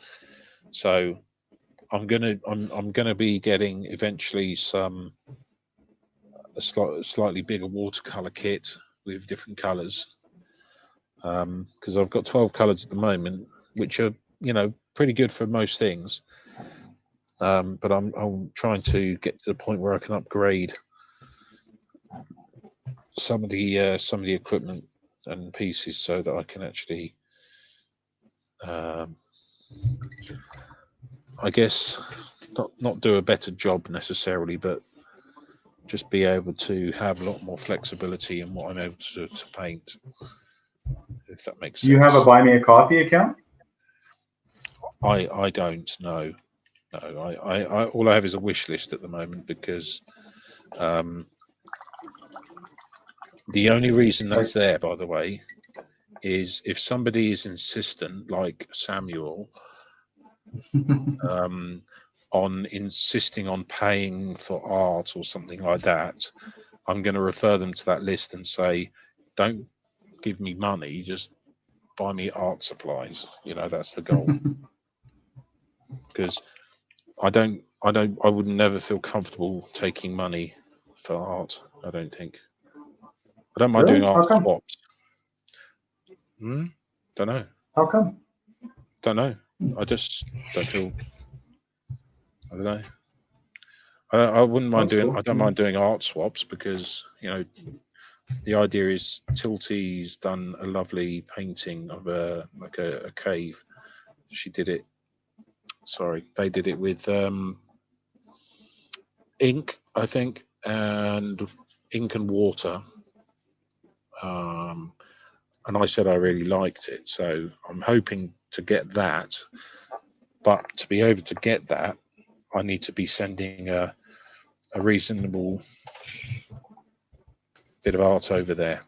So I'm gonna be getting eventually a slightly bigger watercolor kit with different colors, because I've got 12 colors at the moment, which are, you know, pretty good for most things. But I'm trying to get to the point where I can upgrade some of the equipment and pieces so that I can actually, I guess, not do a better job necessarily, but just be able to have a lot more flexibility in what I'm able to paint, if that makes sense. Do you have a Buy Me a Coffee account? I don't know. No, I all I have is a wish list at the moment because the only reason that's there, by the way, is if somebody is insistent, like Samuel, on insisting on paying for art or something like that, I'm going to refer them to that list and say, don't give me money, just buy me art supplies. You know, that's the goal. Because I would never feel comfortable taking money for art. I don't think. I don't mind doing art swaps. Don't know. How come? Don't know. I just don't feel. I don't know. I wouldn't mind doing. Cool. I don't mind doing art swaps because, you know, the idea is Tilty's done a lovely painting of a cave. She did it. Sorry, they did it with ink, I think, and ink and water. And I said I really liked it, so I'm hoping to get that. But to be able to get that, I need to be sending a reasonable bit of art over there.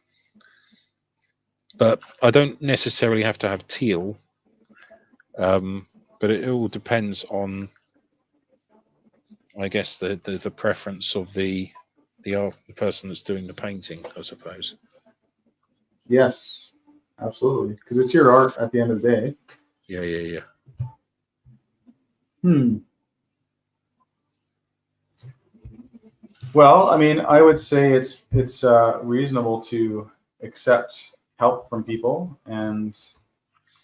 But I don't necessarily have to have teal. But it all depends on, I guess, the preference of the person that's doing the painting, I suppose. Yes, absolutely, because it's your art at the end of the day. Yeah. Well, I mean, I would say it's reasonable to accept help from people, and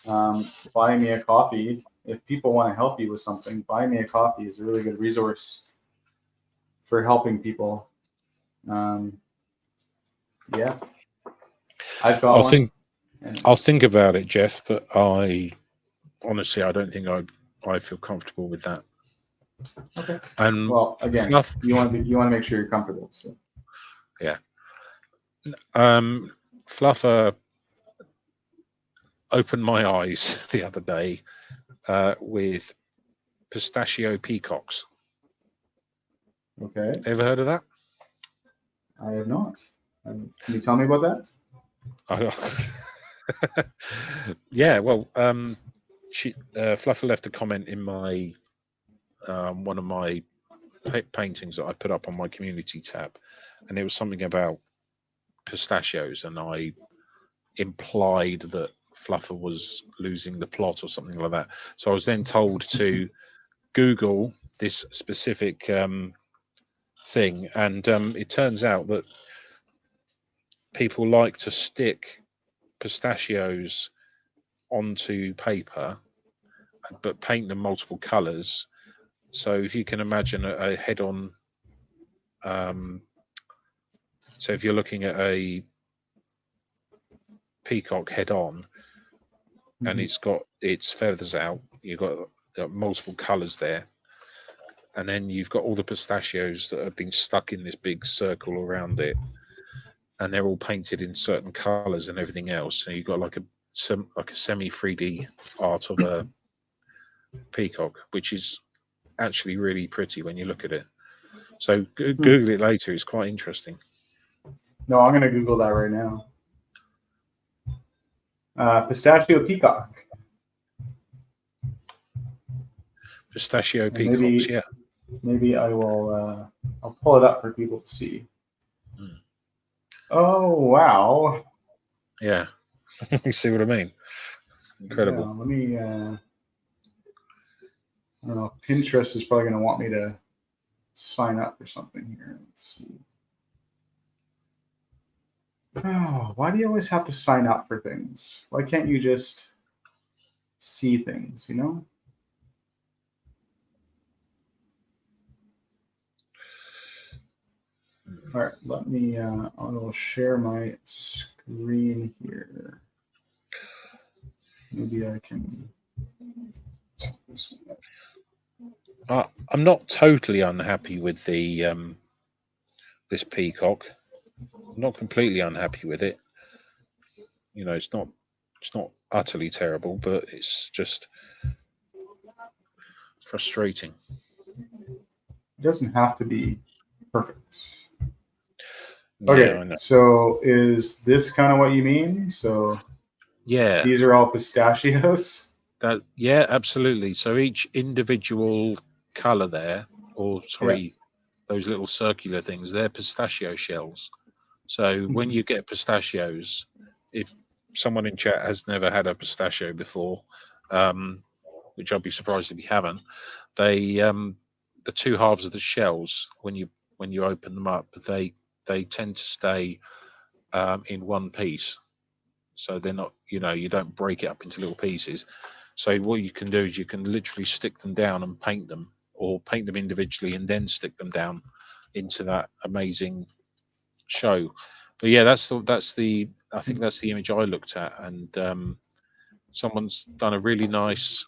Buy Me a Coffee. If people want to help you with something, Buy Me a Coffee is a really good resource for helping people. Yeah, I've got one. I'll think about it, Jeff, but I honestly don't think I feel comfortable with that. Okay. And well, again, you want to make sure you're comfortable. So yeah. Fluffer opened my eyes the other day with pistachio peacocks. Okay. Ever heard of that? I have not. Can you tell me about that? Yeah, well, Fluffer left a comment in my one of my paintings that I put up on my community tab, and it was something about pistachios, and I implied that Fluffer was losing the plot or something like that. So I was then told to Google this specific thing, and it turns out that people like to stick pistachios onto paper but paint them multiple colors. So if you can imagine a head-on, so if you're looking at a peacock head-on and it's got its feathers out, you've got multiple colors there, and then you've got all the pistachios that have been stuck in this big circle around it, and they're all painted in certain colors and everything else. So you've got like a semi 3D art of a peacock, which is actually really pretty when you look at it. So Google it later; it's quite interesting. No, I'm gonna Google that right now. Pistachio peacock. Pistachio peacocks, yeah. Maybe I will. I'll pull it up for people to see. Oh wow! Yeah, you see what I mean? Incredible. Yeah, let me. I don't know. Pinterest is probably going to want me to sign up for something here. Let's see. Oh, why do you always have to sign up for things? Why can't you just see things? You know. All right, let me. I will share my screen here. Maybe I can. I'm not totally unhappy with the this peacock. I'm not completely unhappy with it. You know, it's not utterly terrible, but it's just frustrating. It doesn't have to be perfect. Yeah, Okay, I know. so is this kind of what you mean? So Yeah, these are all pistachios? yeah, absolutely. So each individual color there, or sorry, Yeah. those little circular things, they're pistachio shells. So when you get pistachios, if someone in chat has never had a pistachio before, which I'd be surprised if you haven't, they the two halves of the shells when you open them up, they tend to stay in one piece. So they're not, you don't break it up into little pieces. So what you can do is you can literally stick them down and paint them, or paint them individually and then stick them down into that amazing show. But yeah, that's the I think that's the image I looked at, and someone's done a really nice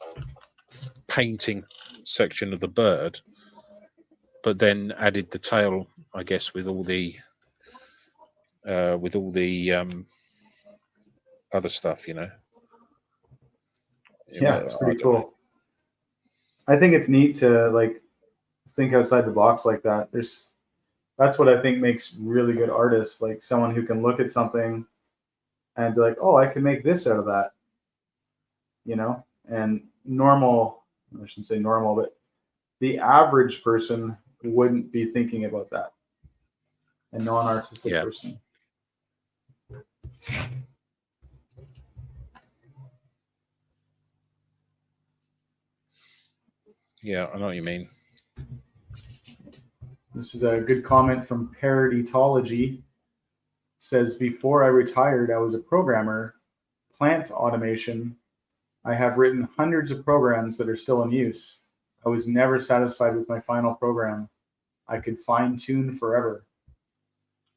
painting section of the bird, but then added the tail, I guess, with all the other stuff, Yeah, I it's pretty don't know. cool. I think it's neat to like think outside the box like that. That's what I think makes really good artists, like someone who can look at something and be like, "Oh, I can make this out of that," you know? And I shouldn't say normal, but the average person wouldn't be thinking about that. A non-artistic Yeah, person. yeah, I know what you mean. This is a good comment from Parodytology. Says before I retired, I was a programmer, plant automation. I have written hundreds of programs that are still in use. I was never satisfied with my final program. I could fine tune forever.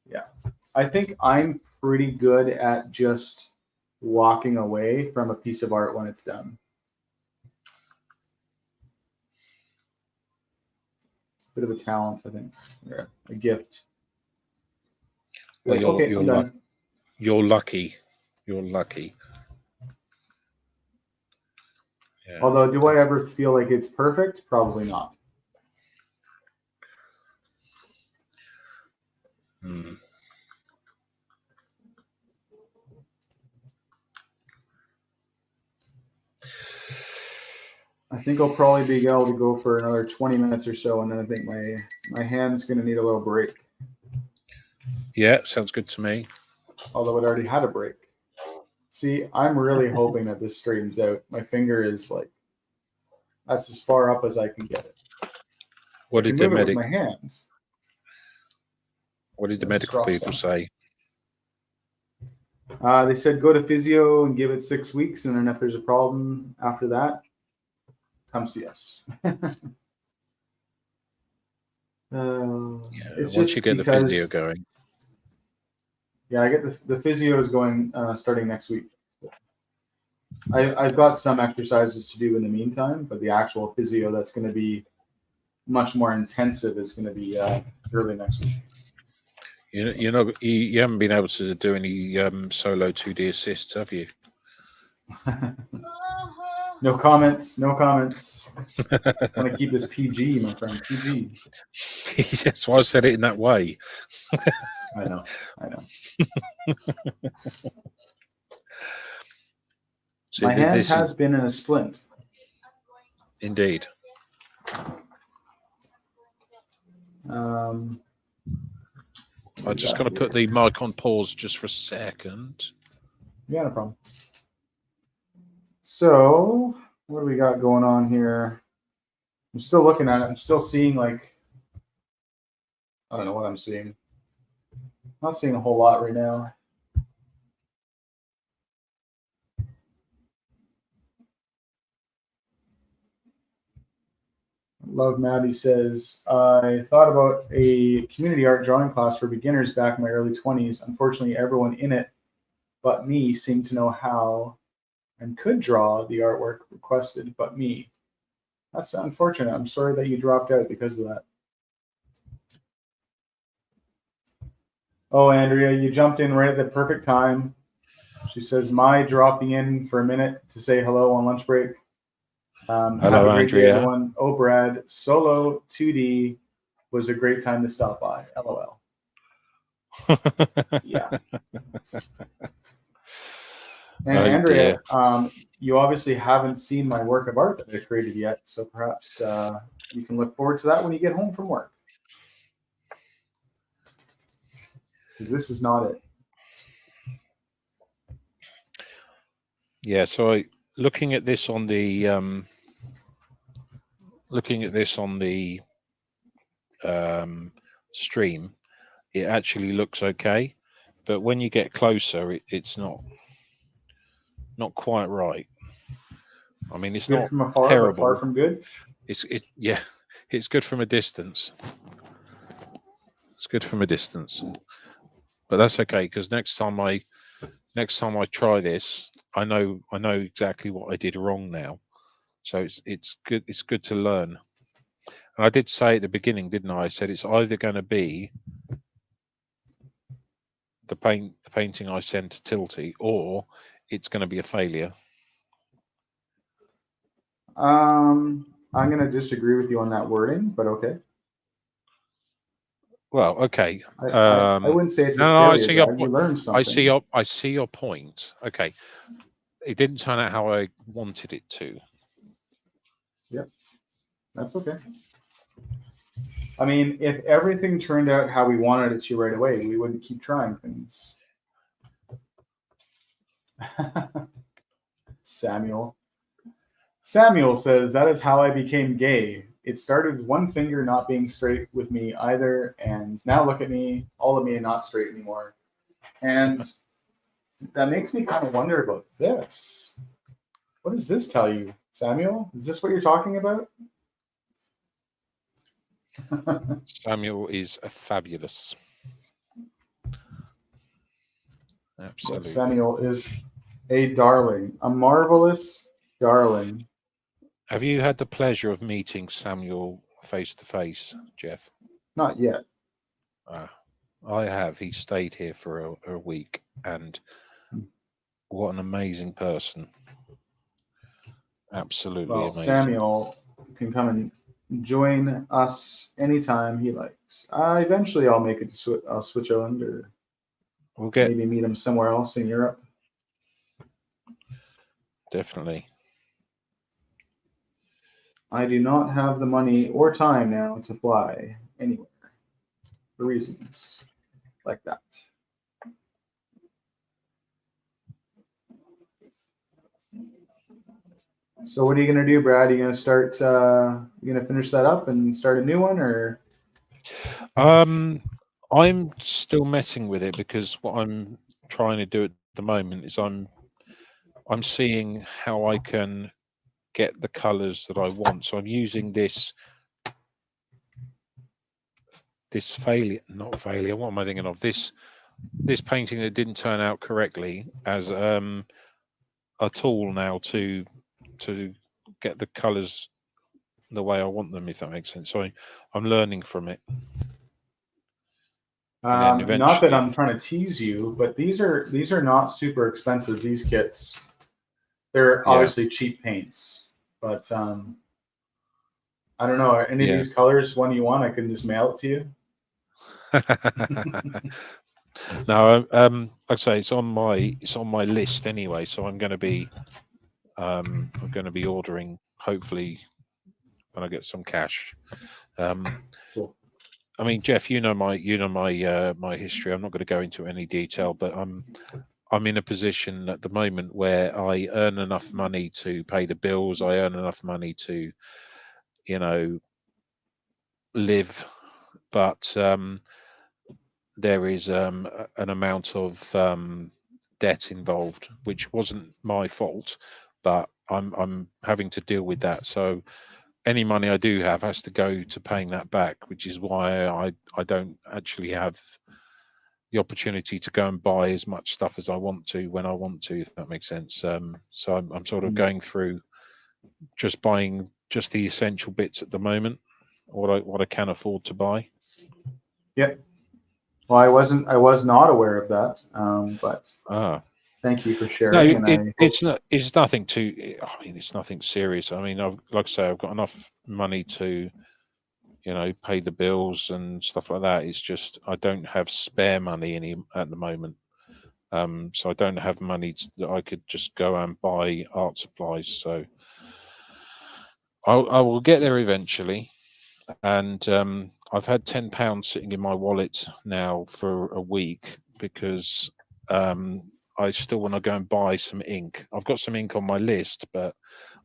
Yeah. I think I'm pretty good at just walking away from a piece of art when it's done. It's a bit of a talent, I think, or a gift. Well, Like, okay, I'm done. you're lucky. You're lucky. Yeah. Although, do I ever feel like it's perfect? Probably not. Hmm. I think I'll probably be able to go for another 20 minutes or so, and then I think my hand's going to need a little break. Yeah, sounds good to me. Although it already had a break. See, I'm really hoping that this straightens out. My finger is like, that's as far up as I can get it. What I can did the move it with medic? my hands. What did the It just medical drops people down. say? They said go to physio and give it 6 weeks, and then if there's a problem after that, come see us. Yeah, It's once you just get the physio because, going. yeah, I get the physio is going starting next week. I've got some exercises to do in the meantime, but the actual physio that's going to be much more intensive is going to be early next week. You haven't been able to do any solo 2D assists, have you? No comments. No comments. I want to keep this PG, my friend. PG. That's why I said it in that way. I know. I know. So My hand this has is been in a splint. indeed. Um, I'm just going to put the mic on pause just for a second. Yeah, no problem. So, what do we got going on here? I'm still looking at it. I'm still seeing, like, I don't know what I'm seeing. I'm not seeing a whole lot right now. Love Maddie says, I thought about a community art drawing class for beginners back in my early 20s. Unfortunately, everyone in it but me seemed to know how and could draw the artwork requested, but me. That's unfortunate. I'm sorry that you dropped out because of that. Oh, Andrea, you jumped in right at the perfect time. She says, my dropping in for a minute to say hello on lunch break. Have Hello, a great day, Andrea. everyone. Oh, Brad, solo 2D was a great time to stop by. LOL. Yeah. And Oh, Andrea, dear. you obviously haven't seen my work of art that I created yet, so perhaps you can look forward to that when you get home from work. Because this is not it. Yeah, so looking at this on the stream, it actually looks okay, but when you get closer, it's not quite right. I mean, it's Good not from afar, but far terrible. from good. Yeah, it's good from a distance. It's good from a distance, but that's okay because next time I try this, I know exactly what I did wrong now. So it's good. It's good to learn. And I did say at the beginning, didn't I? I said it's either going to be the painting I send to Tilty, or it's going to be a failure. I'm going to disagree with you on that wording, but okay. Well, okay. I wouldn't say it's a No, I failure, see your Brad. You point. learned something. I see your point. Okay, it didn't turn out how I wanted it to. Yep, that's okay. I mean, if everything turned out how we wanted it to right away, we wouldn't keep trying things. Samuel. Samuel says, that is how I became gay. It started with one finger not being straight with me either, and now look at me, all of me not straight anymore. And that makes me kind of wonder about this. What does this tell you, Samuel? Is this what you're talking about? Samuel is a fabulous. Absolutely. Yes, Samuel is a darling, a marvelous darling. Have you had the pleasure of meeting Samuel face to face, Jeff? Not yet. I have. He stayed here for a week, and what an amazing person. Absolutely Well, amazing. Samuel can come and join us anytime he likes. Eventually, I'll make it to I'll switch on, or maybe meet him somewhere else in Europe. Definitely. I do not have the money or time now to fly anywhere for reasons like that. So what are you gonna do, Brad? Are you gonna start? You gonna finish that up and start a new one, or? I'm still messing with it because what I'm trying to do at the moment is I'm seeing how I can get the colors that I want. So I'm using this failure, not failure. What am I thinking of? This painting that didn't turn out correctly as a tool now to get the colors the way I want them, if that makes sense. So I'm learning from it. And then Not that eventually, I'm trying to tease you, but these are not super expensive. These kits, they're yeah, obviously cheap paints, but I don't know. Are any of yeah. these colors one you want? I can just mail it to you. No, like I say, it's on my list anyway. So I'm going to be ordering hopefully when I get some cash. Cool. I mean, Jeff, you know my my history. I'm not going to go into any detail, but I'm in a position at the moment where I earn enough money to pay the bills. I earn enough money to, you know, live, but there is an amount of debt involved, which wasn't my fault, but I'm having to deal with that. So any money I do have has to go to paying that back, which is why I don't actually have the opportunity to go and buy as much stuff as I want to when I want to, if that makes sense. So I'm sort of going through just buying just the essential bits at the moment, what I can afford to buy. Yep. Well, I was not aware of that, but Ah, thank you for no, sharing, and I hope. it's nothing too. I mean, it's nothing serious. I mean, like I say, I've got enough money to, you know, pay the bills and stuff like that. It's just I don't have spare money any at the moment. So I don't have money that I could just go and buy art supplies. So I will get there eventually. And I've had £10 sitting in my wallet now for a week because I still want to go and buy some ink. I've got some ink on my list, but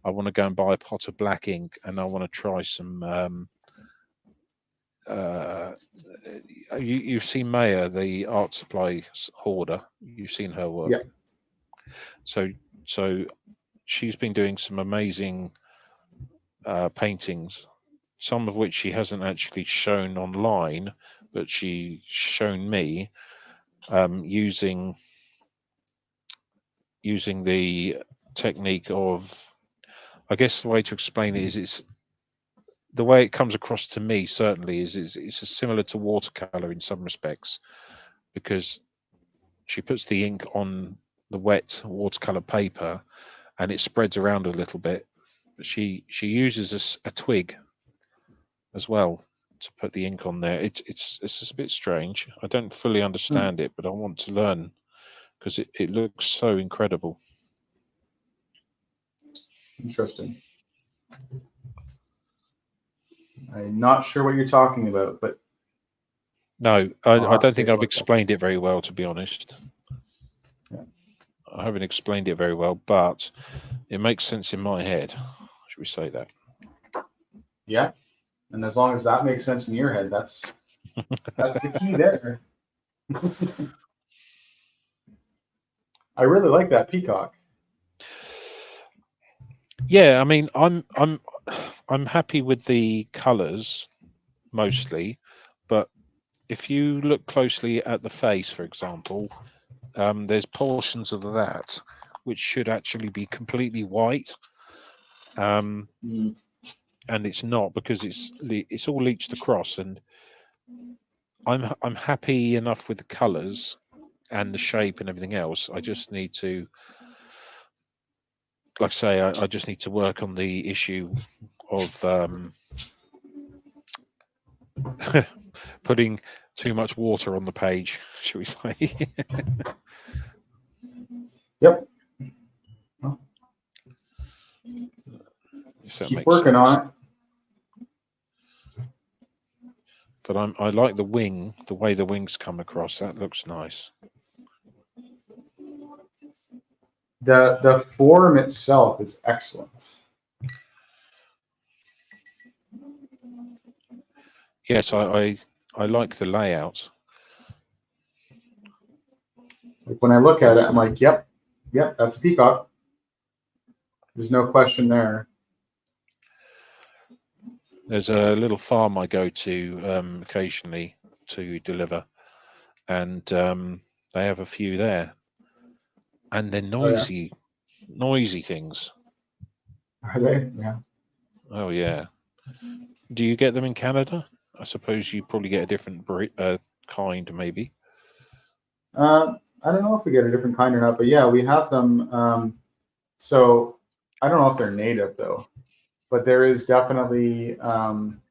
I want to go and buy a pot of black ink, and I want to try some. You've seen Maya, the art supply hoarder. You've seen her work. Yeah. So she's been doing some amazing paintings, some of which she hasn't actually shown online, but she's shown me using the technique of, I guess the way to explain it is it's the way it comes across to me certainly is it's similar to watercolor in some respects, because she puts the ink on the wet watercolor paper and it spreads around a little bit, but she uses a twig as well to put the ink on there. It's just a bit strange. I don't fully Hmm. understand it, but I want to learn because it looks so incredible. Interesting. I'm not sure what you're talking about, but No, I'll I have to don't think take a I've look at explained it very well, to be honest. it. I haven't explained it very well, but it makes sense in my head. Should we say that? Yeah. And as long as that makes sense in your head, that's the key there. I really like that peacock. Yeah, I mean, I'm happy with the colours mostly, but if you look closely at the face, for example, there's portions of that which should actually be completely white, and Mm. it's not, because it's all leached across. And I'm happy enough with the colours and the shape and everything else. I just need to, like I say, I just need to work on the issue of putting too much water on the page, should we say? Yep. Well, If just that keep makes working sense. on it. But I like the wing, the way the wings come across. That looks nice. The form itself is excellent. Yes, I like the layout. Like when I look at it, I'm like, yep, that's a peacock. There's no question there. There's a little farm I go to occasionally to deliver, and they have a few there, and they're noisy, noisy things. Are they? Yeah. Oh yeah. Do you get them in Canada? I suppose you probably get a different kind, maybe. I don't know if we get a different kind or not, but yeah, we have them. So I don't know if they're native though, but there is definitely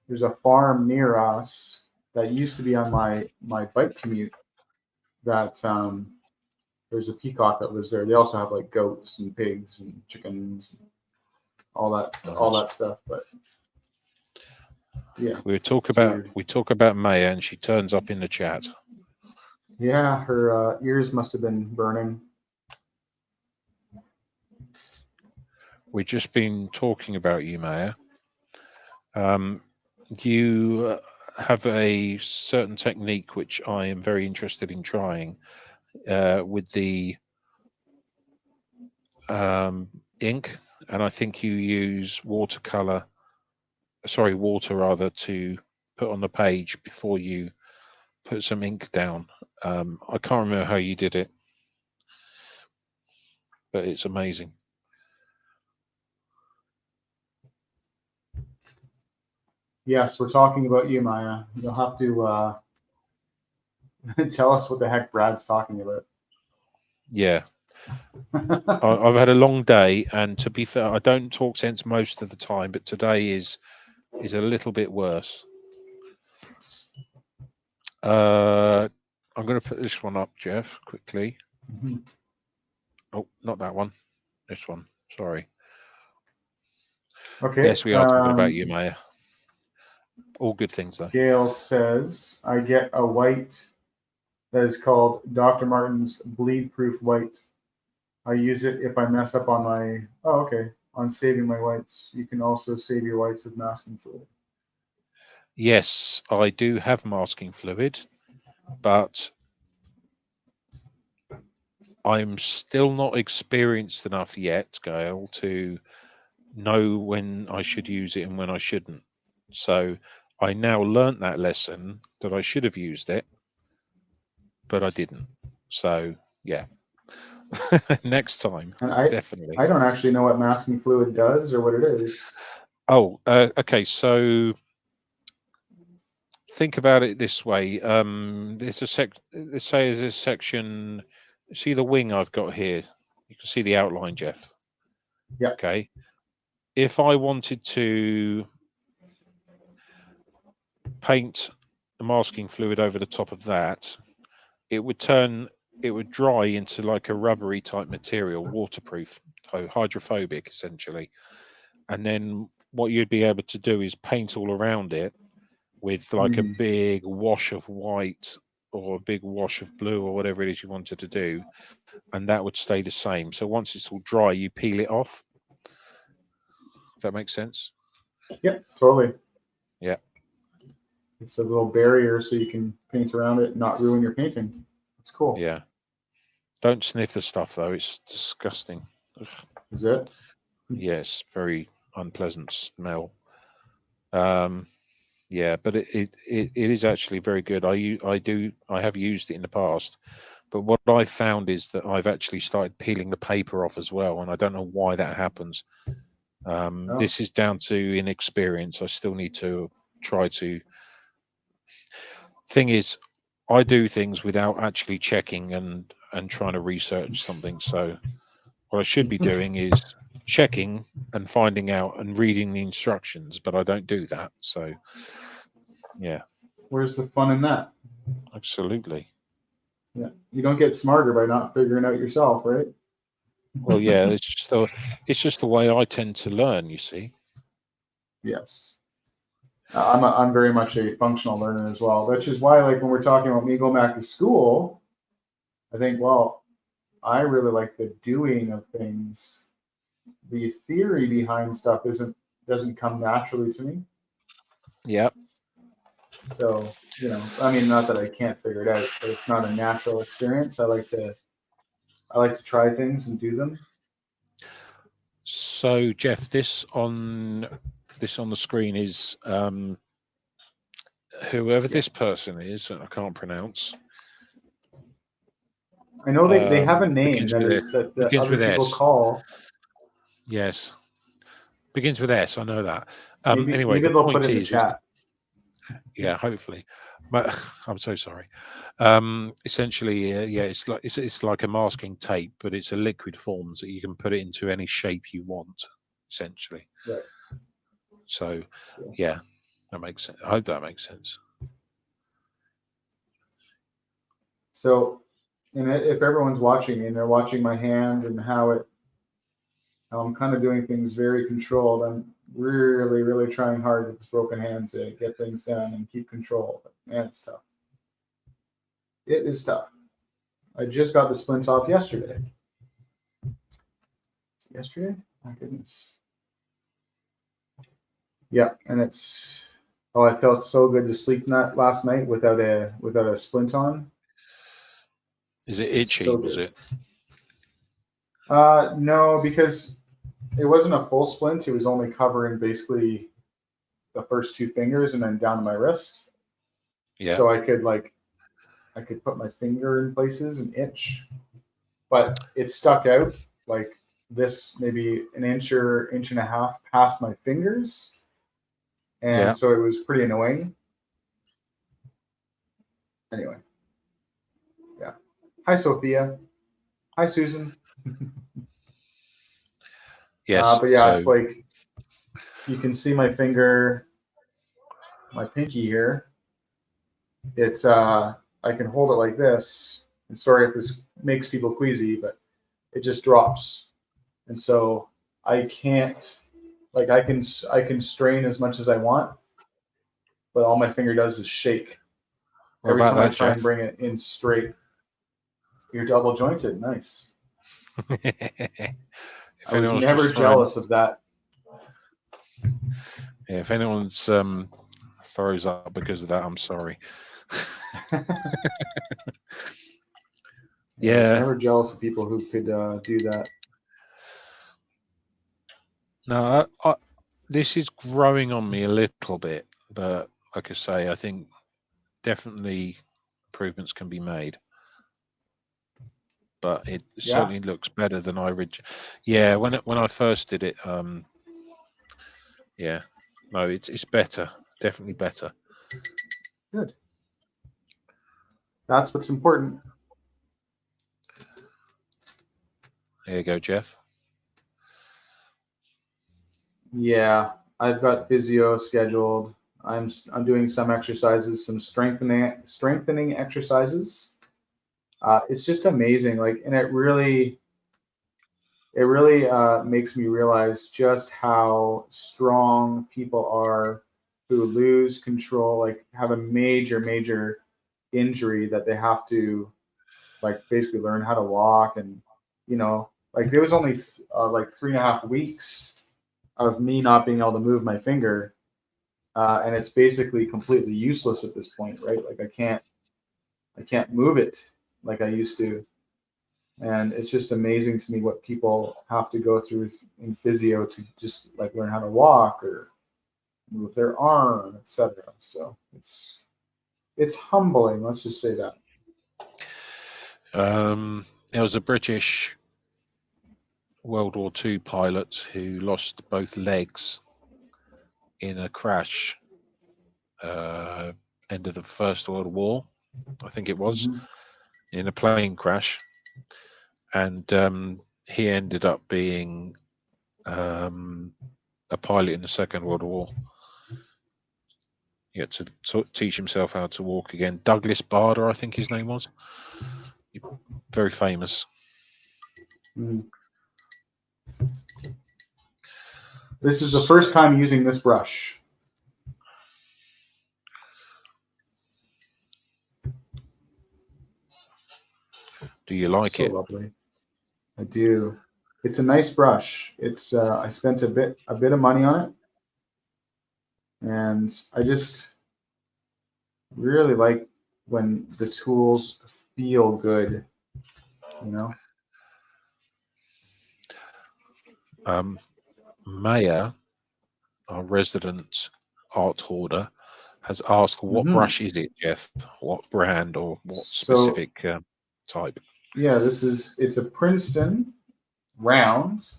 there's a farm near us that used to be on my bike commute. That there's a peacock that lives there. They also have like goats and pigs and chickens, and all that stuff. All that stuff, but yeah. We talk about Maya, and she turns up in the chat. Yeah, her ears must have been burning. We've just been talking about you, Maya. You have a certain technique which I am very interested in trying with the ink, and I think you use water rather, to put on the page before you put some ink down. I can't remember how you did it, but it's amazing. Yes, we're talking about you, Maya. You'll have to tell us what the heck Brad's talking about. Yeah. I've had a long day, and to be fair, I don't talk sense most of the time, but today is a little bit worse. I'm going to put this one up, Jeff, quickly. Mm-hmm. Oh, not that one. This one. Sorry. Okay. Yes, we are talking about you, Maya. All good things, though. Gail says, I get a white that is called Dr. Martin's Bleed Proof White. I use it if I mess up on my, on saving my whites. You can also save your whites with masking fluid. Yes, I do have masking fluid, but I'm still not experienced enough yet, Gail, to know when I should use it and when I shouldn't. So I now learnt that lesson, that I should have used it, but I didn't. So yeah. Next time, And definitely. I don't actually know what masking fluid does or what it is. Oh, okay. So think about it this way. There's let's say there's a section. See the wing I've got here. You can see the outline, Jeff. Yeah. Okay. If I wanted to paint the masking fluid over the top of that, it would dry into like a rubbery type material, waterproof, so hydrophobic essentially. And then what you'd be able to do is paint all around it with like a big wash of white or a big wash of blue or whatever it is you wanted to do, and that would stay the same. So once it's all dry, you peel it off. Does that make sense? Yep, totally. Yeah. It's a little barrier so you can paint around it and not ruin your painting. It's cool. Yeah. Don't sniff the stuff though. It's disgusting. Ugh. Is it? Yes, very unpleasant smell. Yeah, but it is actually very good. I have used it in the past, but what I found is that I've actually started peeling the paper off as well, and I don't know why that happens. This is down to inexperience. I still need to try to. Thing is, I do things without actually checking and trying to research something. So what I should be doing is checking and finding out and reading the instructions, but I don't do that. So yeah. Where's the fun in that? Absolutely. Yeah, you don't get smarter by not figuring out yourself, right? Well, yeah, it's just the way I tend to learn. You see. Yes. I'm very much a functional learner as well, which is why, like, when we're talking about me going back to school, I think, well, I really like the doing of things. The theory behind stuff doesn't come naturally to me. Yeah. So, I mean, not that I can't figure it out, but it's not a natural experience. I like to try things and do them. So Jeff, this on the screen is whoever Yeah. this person is, I can't pronounce. I know they have a name Begins with S. that Begins other with people S. call. Yes, begins with S. I know that. Maybe Anyway, maybe the they'll put point it in the is chat. yeah, hopefully. I'm so sorry. Essentially, yeah, it's like a masking tape, but it's a liquid form, so you can put it into any shape you want, essentially. Right. So, Yeah. yeah, that makes sense. I hope that makes sense. So, and if everyone's watching and they're watching my hand and how I'm kind of doing things very controlled. I'm really, really trying hard with this broken hand to get things done and keep control. But man, it's tough. It is tough. I just got the splint off yesterday. Yesterday? My goodness. Yeah, and I felt so good to sleep last night without a splint on. Is it It's itchy? so Was good. it? No, because it wasn't a full splint. It was only covering basically the first two fingers and then down to my wrist. Yeah. So I could put my finger in places and itch, but it stuck out like this, maybe an inch or inch and a half past my fingers, and Yeah. so it was pretty annoying. Anyway, yeah. Hi, Sophia. Hi, Susan. Yes. But yeah, So it's like you can see my finger, my pinky here. It's I can hold it like this. And sorry if this makes people queasy, but it just drops, and so I can't like I can strain as much as I want, but all my finger does is shake what every about time I that, try and Jeff? bring it in straight. You're double jointed, nice. If I was anyone's never just throwing, jealous of that. yeah, if anyone's throws up because of that, I'm sorry. Yeah, I was Yeah. never jealous of people who could do that. No, this is growing on me a little bit, but like I say, I think definitely improvements can be made. But it Yeah, certainly looks better than I Yeah, when I first did it, yeah, no, it's better, definitely better. good. That's what's important. There you go, Jeff. Yeah, I've got physio scheduled. I'm doing some exercises, some strengthening exercises. It's just amazing, like, and it really makes me realize just how strong people are who lose control, like have a major injury that they have to like basically learn how to walk, and like there was only like 3.5 weeks of me not being able to move my finger, and it's basically completely useless at this point, right? Like I can't move it like I used to, and it's just amazing to me what people have to go through in physio to just like learn how to walk or move their arm, etc. So it's humbling. Let's just say that. There was a British World War II pilot who lost both legs in a crash, end of the First World War, I think it was, Mm-hmm. in a plane crash, and he ended up being a pilot in the Second World War. He had to teach himself how to walk again. Douglas Bader, I think his name was. Very famous. Mm-hmm. This is the So, first time using this brush. Do you like So it? lovely. I do. It's a nice brush. It's I spent a bit of money on it, and I just really like when the tools feel good, you know? Maya, our resident art hoarder, has asked, "What Hmm. brush is it, Jeff? What brand or what So specific type?" yeah, it's a Princeton round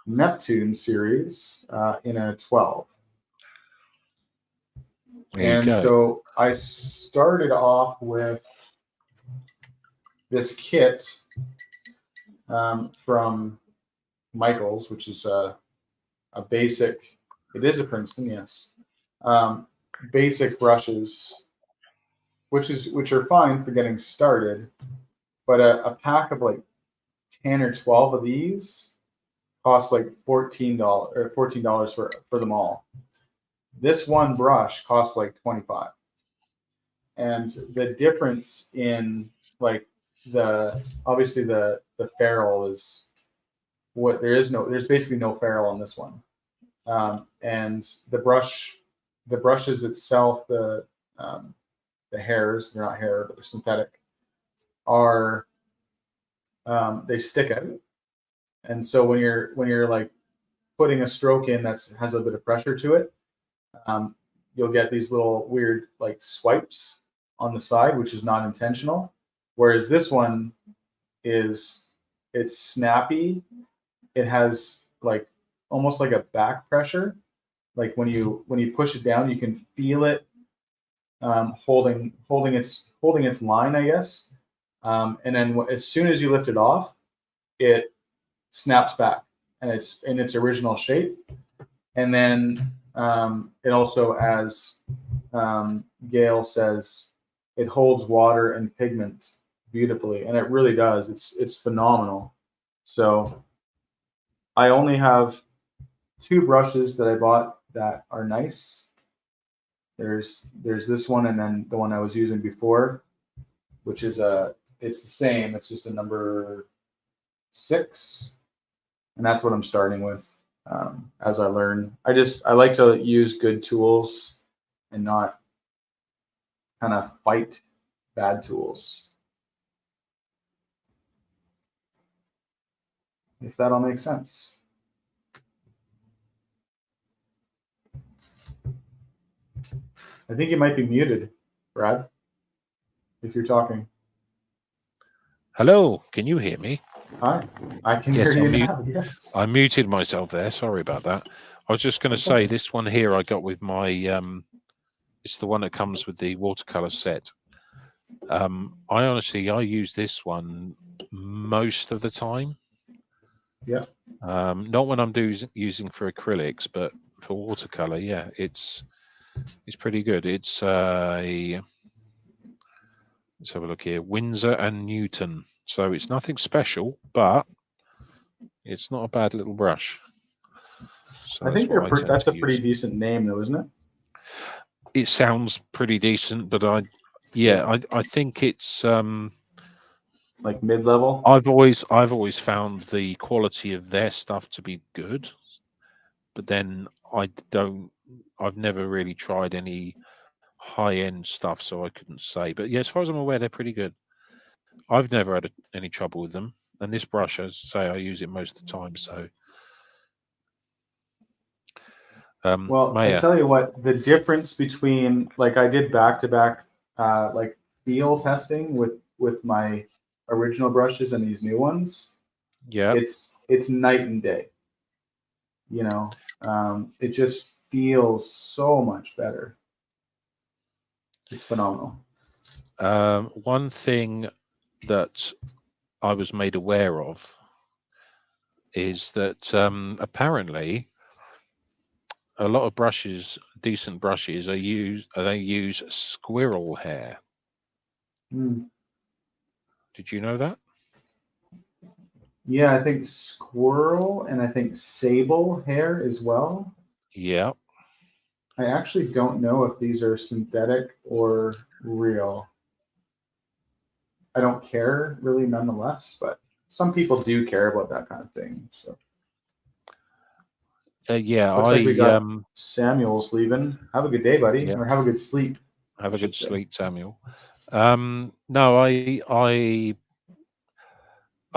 Neptune series in a 12. There you And go. so I started off with this kit from Michaels, which is a basic, it is a Princeton, yes. Basic brushes, which are fine for getting started, but a pack of like 10 or 12 of these costs like $14 for them all. This one brush costs like 25. And the difference in like obviously the ferrule is what there's basically no ferrule on this one. And the brushes itself, the hairs, they're not hair, but they're synthetic, are they stick out. And so when you're like putting a stroke in that has a bit of pressure to it, um, you'll get these little weird like swipes on the side, which is not intentional. Whereas this one is it's snappy. It has like almost like a back pressure. Like when you push it down, you can feel it holding its line, I guess. And then as soon as you lift it off, it snaps back and it's in its original shape. And then it also, as Gail says, it holds water and pigment beautifully, and it really does. It's phenomenal. So I only have two brushes that I bought that are nice. There's this one, and then the one I was using before, which is it's the same. It's just a number 6, and that's what I'm starting with as I learn. I like to use good tools and not kind of fight bad tools. If that all makes sense. I think you might be muted, Brad, if you're talking. Hello, can you hear me? Hi, I can hear Yes, you now. Yes, I muted myself there. Sorry about that. I was just going to that's say okay. this one here I got with my it's the one that comes with the watercolor set. I use this one most of the time. Yeah, Not when I'm using for acrylics, but for watercolor, yeah, it's pretty good. It's let's have a look here, Windsor and Newton. So it's nothing special, but it's not a bad little brush. So I that's think what I tend that's to a pretty use. decent name, though, isn't it? It sounds pretty decent, but Yeah, I think it's like mid-level. I've always found the quality of their stuff to be good, but then I've never really tried any high end stuff, so I couldn't say. But yeah, as far as I'm aware, they're pretty good. I've never had any trouble with them, and this brush, as I say, I use it most of the time. So, Well, I Maya, tell you what, the difference between like I did back-to-back like feel testing with my original brushes and these new ones. yeah, It's night and day. You know, it just feels so much better. It's phenomenal. one thing that I was made aware of is that apparently a lot of brushes, decent brushes, they use squirrel hair. Mm. Did you know that? Yeah, I think squirrel and I think sable hair as well. Yeah. I actually don't know if these are synthetic or real. I don't care really nonetheless, but some people do care about that kind of thing. So Yeah, looks like we got Samuel's leaving. Have a good day, buddy, yeah, or have a good sleep. have I a good should say. sleep, Samuel. No, I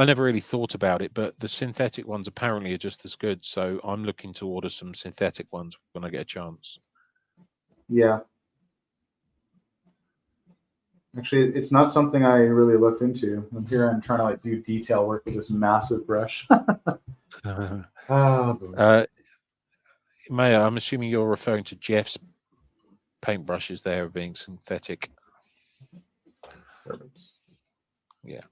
never really thought about it, but the synthetic ones apparently are just as good. So I'm looking to order some synthetic ones when I get a chance. Yeah, actually, it's not something I really looked into. I'm here. I'm trying to like do detail work with this massive brush. Oh, boy. uh, Maya, I'm assuming you're referring to Jeff's paintbrushes there being synthetic. Perfect. Yeah.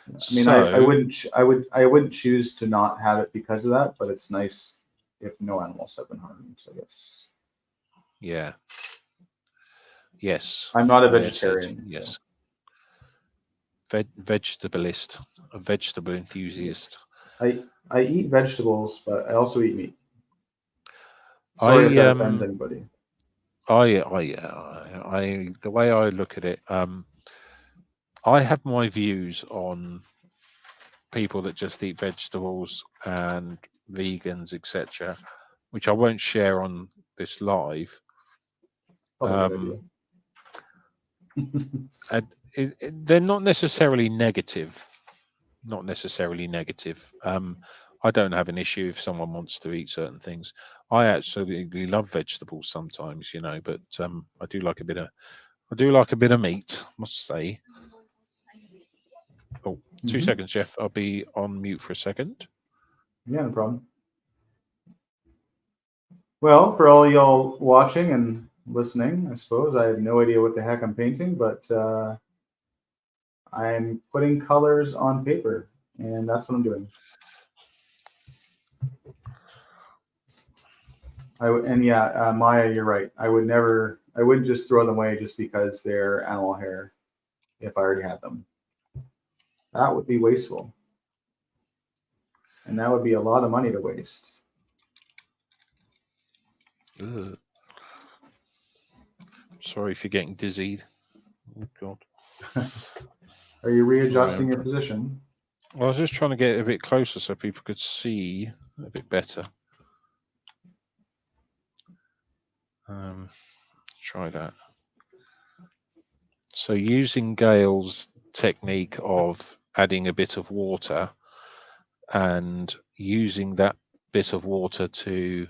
I mean, I So wouldn't I wouldn't choose to not have it because of that, but it's nice if no animals have been harmed. I guess yeah, yes. I'm not a Maya said vegetarian, so yes. Vegetableist, a vegetable enthusiast. I eat vegetables, but I also eat meat. Sorry if I that offends anybody. the way I look at it, I have my views on people that just eat vegetables and vegans, etc., which I won't share on this live. Probably a good Um, and they're not necessarily negative. Not necessarily negative. I don't have an issue if someone wants to eat certain things. I absolutely love vegetables sometimes, but I do like a bit of meat, must say. Oh, two idea. seconds, Jeff. I'll be on mute for a second. Yeah, no problem. Well, for all y'all watching and listening, I suppose I have no idea what the heck I'm painting, but I'm putting colors on paper, and that's what I'm doing. And yeah, Maya, you're right. I wouldn't just throw them away just because they're animal hair if I already had them. That would be wasteful, and that would be a lot of money to waste. Ugh. Sorry if you're getting dizzy. Oh, God. Are you Sorry, readjusting your position? I was just trying to get a bit closer so people could see a bit better. Try that. So using Gail's technique of adding a bit of water and using that bit of water to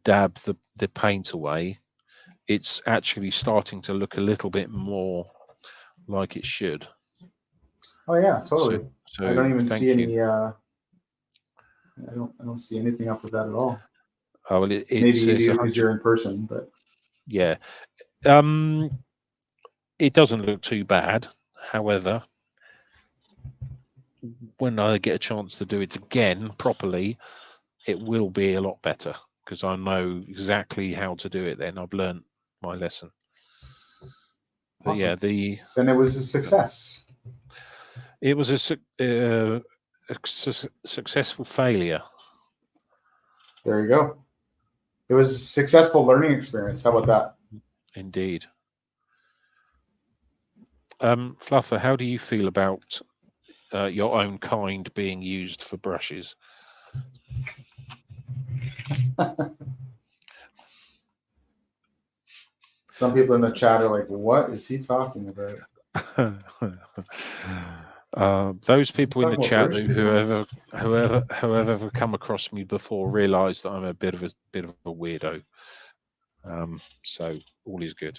dab the paint away, it's actually starting to look a little bit more like it should. Oh yeah, So, totally. I so don't even see thank you. any. I don't see anything up with that at all. Oh, well, Maybe you it's do because 100. you're in person, but Yeah. Um, it doesn't look too bad. However, when I get a chance to do it again properly, it will be a lot better because I know exactly how to do it. Then I've learned my lesson. But yeah, awesome. Then it was a success. it was a successful failure. There you go. It was a successful learning experience. How about that? Indeed. Fluffer, how do you feel about your own kind being used for brushes? Some people in the chat are like, "What is he talking about?" Those Is he people in the talking about chat British people? who have ever come across me before realise that I'm a bit of a weirdo. So all is good.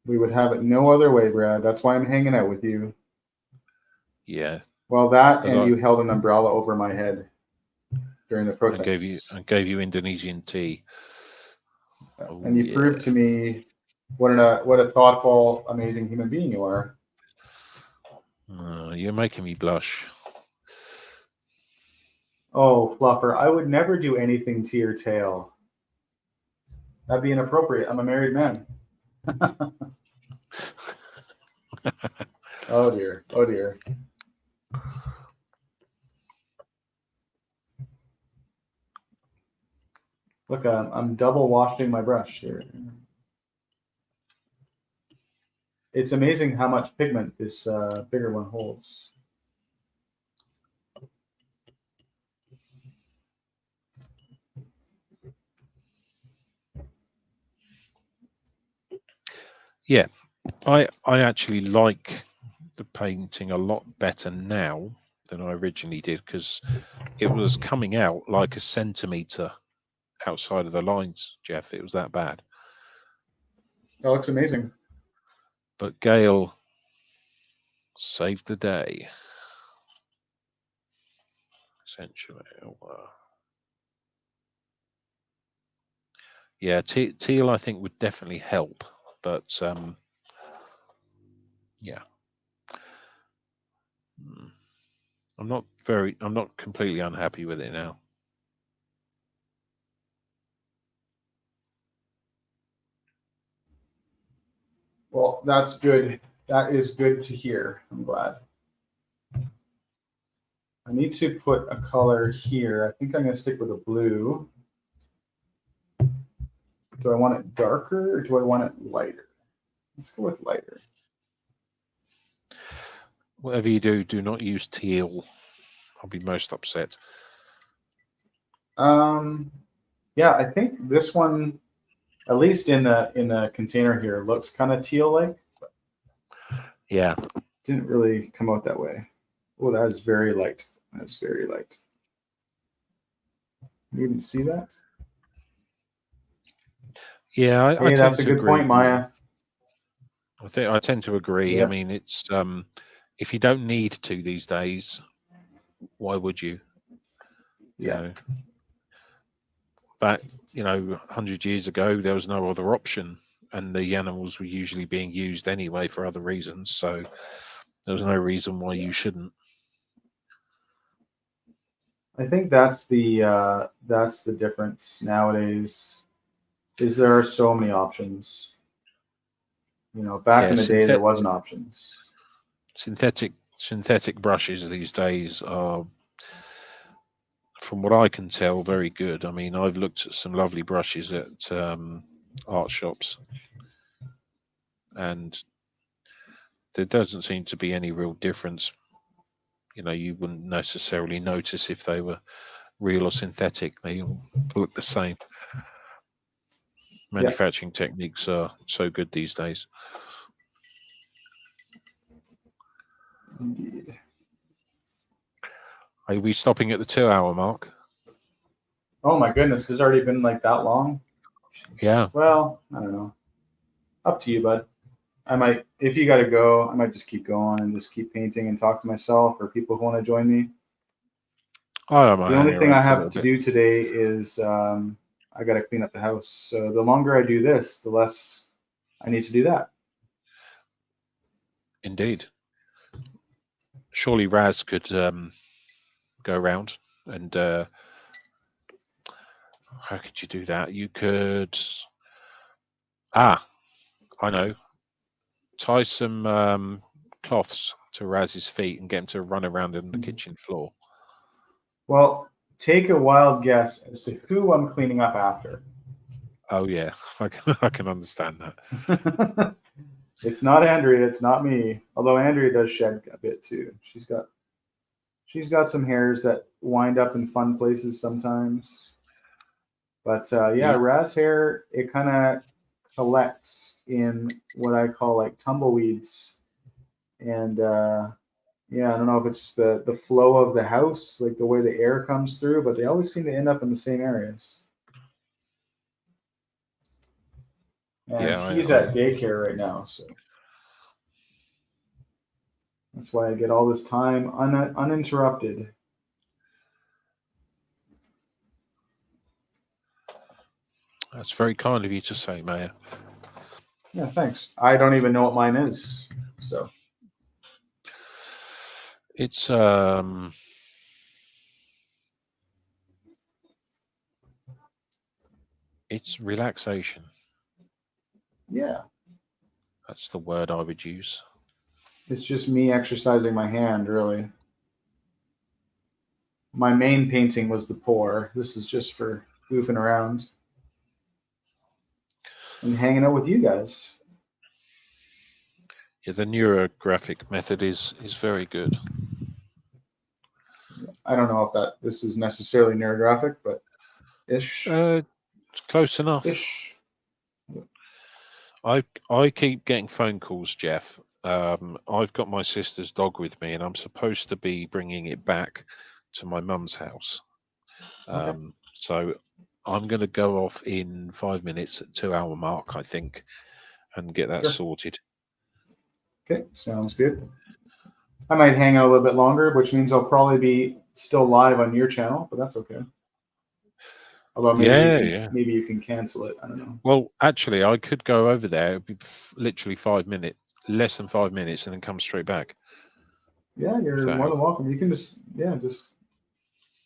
We would have it no other way, Brad. That's why I'm hanging out with you. Yeah, Well, that as and I you held an umbrella over my head during the protests, and gave you Indonesian tea. and Oh you proved yeah. to me what a thoughtful, amazing human being you are. You're making me blush. Oh, Fluffer, I would never do anything to your tail. That'd be inappropriate. I'm a married man. Oh dear. Oh dear. Look, I'm double washing my brush here. it's amazing how much pigment this bigger one holds. Yeah, I actually like the painting a lot better now than I originally did, because it was coming out like a centimetre outside of the lines, Jeff. It was that bad. That looks amazing. But Gail saved the day, essentially. Yeah, teal I think would definitely help, but yeah. I'm not completely unhappy with it now. Well, that's good. That is good to hear. I'm glad. I need to put a color here. I think I'm going to stick with a blue. Do I want it darker or do I want it lighter? Let's go with lighter. Whatever you do, do not use teal. I'll be most upset. Yeah, I think this one, at least in the container here, looks kind of teal-like. Yeah. Didn't really come out that way. Oh, that is very light. That's very light. You even see that? Yeah, I Hey, tend that's a to good agree. point, Maya. I tend to agree. Yeah. I mean, it's if you don't need to these days, why would you? You Yeah. know, back 100 years ago, there was no other option, and the animals were usually being used anyway for other reasons. So there was no reason why you shouldn't. I think that's the difference nowadays. Is there are so many options. Back Yeah, in the day, there wasn't options. synthetic brushes these days are, from what I can tell, very good. I mean, I've looked at some lovely brushes at art shops, and there doesn't seem to be any real difference. You wouldn't necessarily notice if they were real or synthetic. They all look the same. Yeah. Manufacturing techniques are so good these days. Indeed. Are we stopping at the 2-hour mark? Oh my goodness, it's already been like that long. Yeah. Well, I don't know. Up to you, bud. I might, if you got to go, I might just keep going and just keep painting and talk to myself or people who want to join me. I don't mind The only hanging thing I around for a have little to bit. do today is I got to clean up the house. So the longer I do this, the less I need to do that. Indeed. Surely Raz could go around and how could you do that? You could. I know. Tie some cloths to Raz's feet and get him to run around on the kitchen floor. Well, take a wild guess as to who I'm cleaning up after. Oh yeah, I can understand that. It's not Andrea, it's not me. Although Andrea does shed a bit too. She's got some hairs that wind up in fun places sometimes. But yeah, You, Raz hair, it kind of collects in what I call like tumbleweeds. And yeah, I don't know if it's just the flow of the house, like the way the air comes through, but they always seem to end up in the same areas. And yeah, he's at daycare right now, so that's why I get all this time uninterrupted. that's very kind of you to say, Mayor. Yeah, thanks. I don't even know what mine is, so It's relaxation. yeah, That's the word I would use. it's just me exercising my hand, really. My main painting was the pour. This is just for goofing around and hanging out with you guys. Yeah, the neurographic method is very good. I don't know if this is necessarily neurographic, but ish. It's close enough. Ish. I keep getting phone calls, Jeff. I've got my sister's dog with me, and I'm supposed to be bringing it back to my mum's house. Okay. So I'm going to go off in 5 minutes at 2-hour mark, I think, and get that Sure. sorted. Okay, sounds good. I might hang out a little bit longer, which means I'll probably be still live on your channel, but that's okay. Although maybe you can cancel it. I don't know. Well, actually, I could go over there. It'd be literally 5 minutes, less than 5 minutes, and then come straight back. Yeah, you're more than welcome. You can just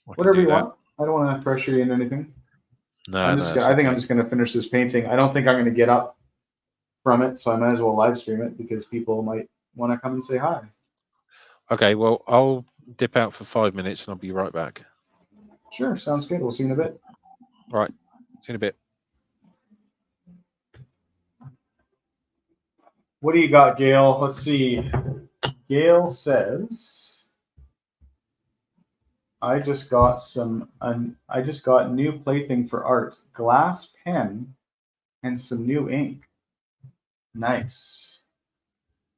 whatever you want. I don't want to pressure you into anything. No, I think I'm just gonna finish this painting. I don't think I'm gonna get up from it, so I might as well live stream it because people might want to come and say hi. Okay, well, I'll dip out for 5 minutes and I'll be right back. Sure, sounds good. We'll see you in a bit. All right, see you in a bit. What do you got, Gail? Let's see. Gail says, I just got new plaything for art, glass pen, and some new ink. Nice.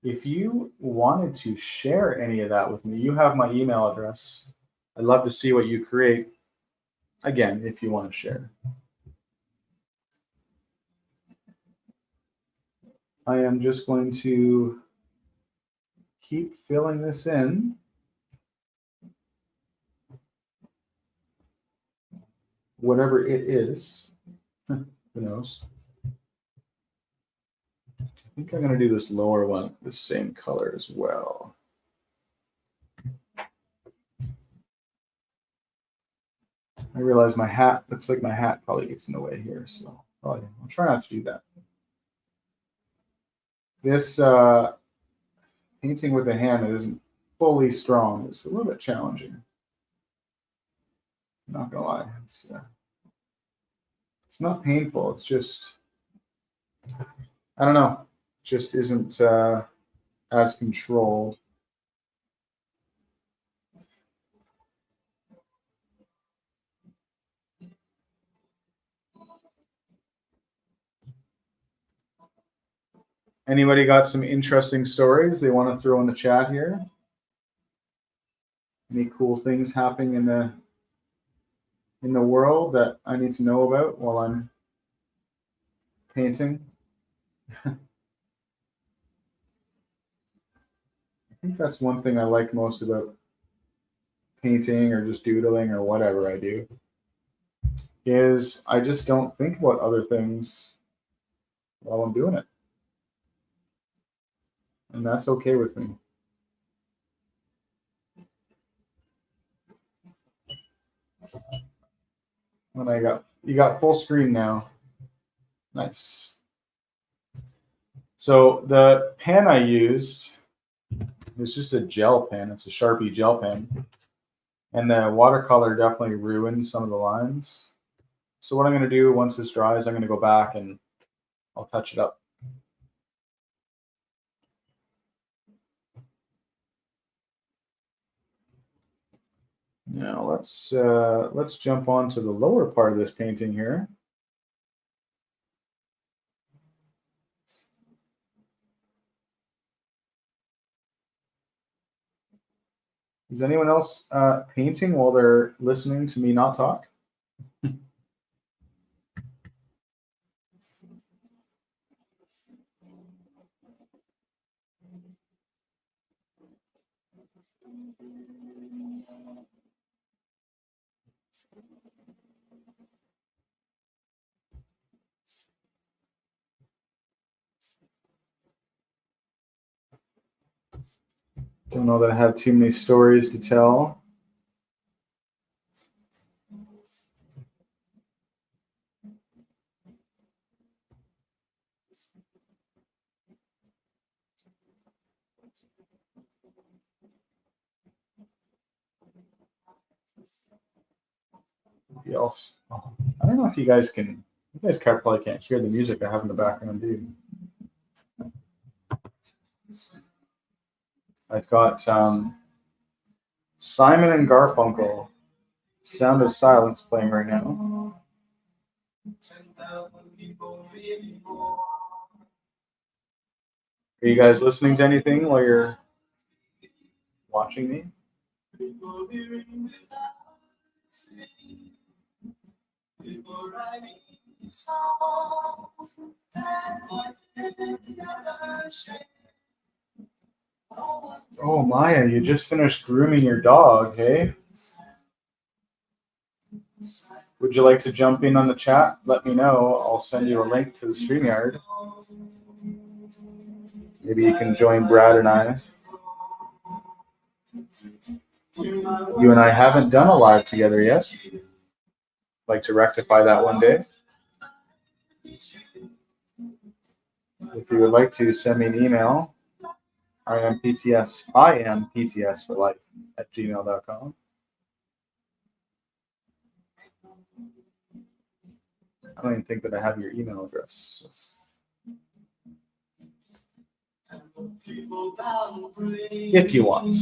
If you wanted to share any of that with me, you have my email address. I'd love to see what you create. Again, if you want to share. I am just going to keep filling this in. Whatever it is. Who knows? I think I'm going to do this lower one the same color as well. I realize my hat looks like my hat probably gets in the way here, so I'll try not to do that. This painting with a hand that isn't fully strong is a little bit challenging. I'm not gonna lie, it's not painful. It's just I don't know, it just isn't as controlled. Anybody got some interesting stories they want to throw in the chat here? Any cool things happening in the world that I need to know about while I'm painting? I think that's one thing I like most about painting or just doodling or whatever I do is I just don't think about other things while I'm doing it. And that's okay with me. When you got full screen now. Nice. So the pen I used is just a gel pen. It's a Sharpie gel pen. And the watercolor definitely ruined some of the lines. So what I'm going to do once this dries, I'm going to go back and I'll touch it up. Now let's jump on to the lower part of this painting here. Is anyone else painting while they're listening to me not talk? Don't know that I have too many stories to tell. Else. I don't know if you guys probably can't hear the music I have in the background, do you? I've got Simon and Garfunkel, Sound of Silence playing right now. Are you guys listening to anything while you're watching me? Oh, Maya, you just finished grooming your dog, hey? Would you like to jump in on the chat? Let me know. I'll send you a link to the StreamYard. Maybe you can join Brad and I. You and I haven't done a live together yet. I'd like to rectify that one day. If you would like to, send me an email. I am PTS for life at gmail.com. I don't even think that I have your email address. If you want.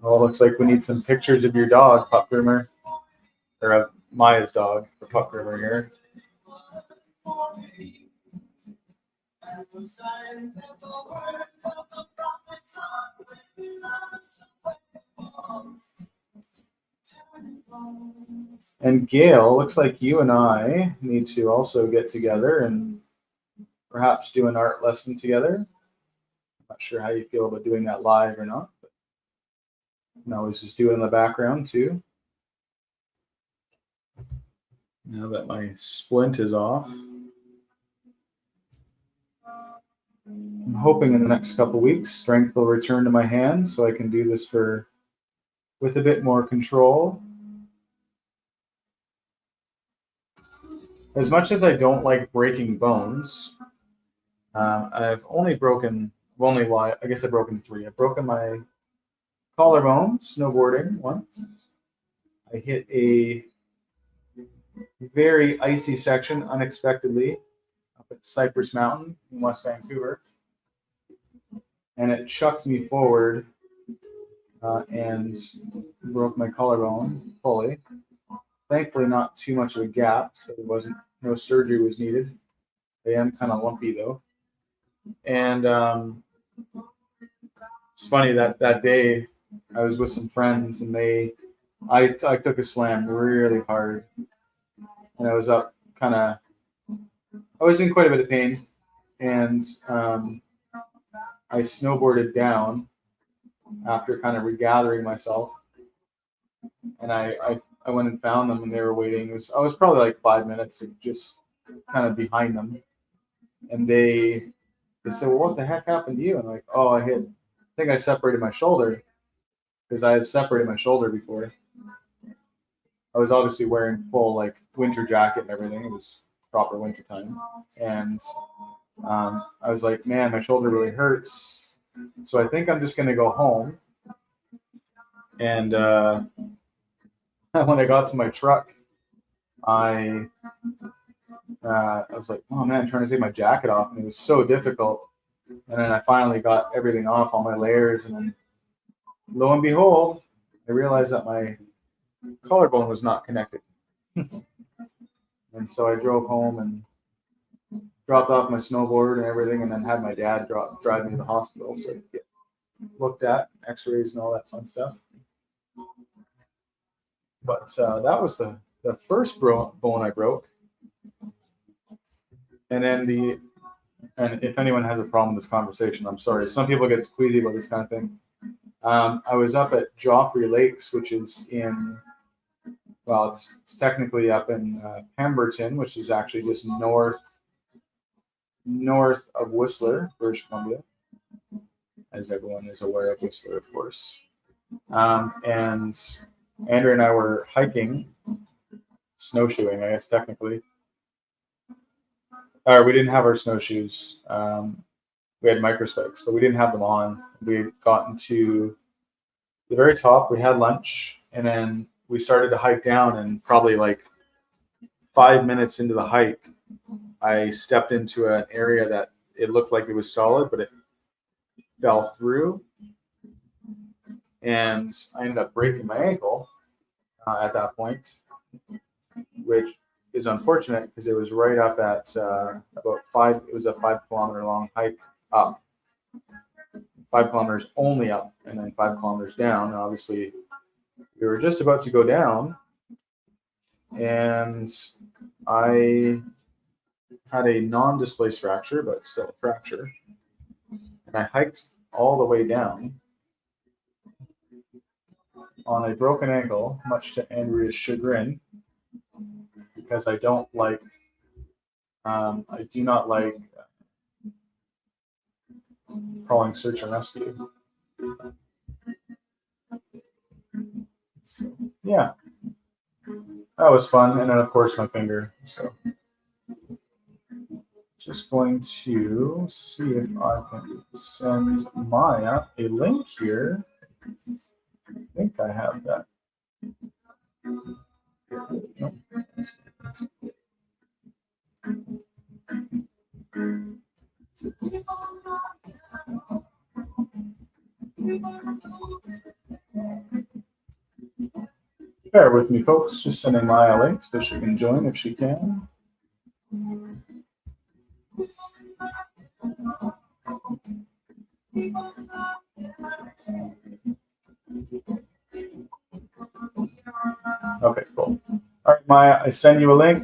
Oh, looks like we need some pictures of your dog, Pup Groomer. Or of Maya's dog for Pup Groomer here. And Gail, looks like you and I need to also get together and perhaps do an art lesson together. I'm not sure how you feel about doing that live or not, but you can always just do it in the background too. Now that my splint is off, I'm hoping in the next couple weeks strength will return to my hand so I can do this with a bit more control. As much as I don't like breaking bones, I've only broken, I guess I've broken 3. I've broken my collarbone snowboarding once. I hit a very icy section unexpectedly up at Cypress Mountain in West Vancouver. And it chucked me forward and broke my collarbone fully. Thankfully, not too much of a gap, so no surgery was needed. I am kind of lumpy though. And it's funny that day I was with some friends and I took a slam really hard, and I was up I was in quite a bit of pain, and I snowboarded down after kind of regathering myself, and I went and found them, and they were waiting. I was probably like 5 minutes just kind of behind them, and they said, "Well, what the heck happened to you?" And I'm like, "Oh, I think I separated my shoulder," because I had separated my shoulder before. I was obviously wearing full like winter jacket and everything. It was proper winter time, and I was like, "Man, my shoulder really hurts." So I think I'm just gonna go home. And when I got to my truck, I was like, "Oh man," trying to take my jacket off, and it was so difficult. And then I finally got everything off, all my layers, and then lo and behold, I realized that my collarbone was not connected. And so I drove home and dropped off my snowboard and everything, and then had my dad drive me to the hospital so I could get looked at, x-rays and all that fun stuff. But that was the first bone I broke. And then and if anyone has a problem with this conversation, I'm sorry. Some people get queasy about this kind of thing. I was up at Joffrey Lakes, which is it's technically up in Pemberton, which is actually just north of Whistler, British Columbia, as everyone is aware of Whistler, of course. And Andrew and I were hiking, snowshoeing, I guess technically. We didn't have our snowshoes. We had microspikes, but we didn't have them on. We had gotten to the very top. We had lunch, and then we started to hike down. And probably like 5 minutes into the hike, I stepped into an area that it looked like it was solid, but it fell through, and I ended up breaking my ankle at that point, which is unfortunate because it was right up at about 5. It was a 5 kilometer long hike up, 5 kilometers only up, and then 5 kilometers down. And obviously, we were just about to go down, and I had a non-displaced fracture, but still a fracture. And I hiked all the way down on a broken ankle, much to Andrea's chagrin, because I don't like, I do not like calling search and rescue. So, yeah, that was fun. And then, of course, my finger. So, just going to see if I can send Maya a link here. I think I have that. Nope. Bear with me, folks. Just sending Maya a link so she can join if she can. Okay, cool. All right, Maya, I send you a link.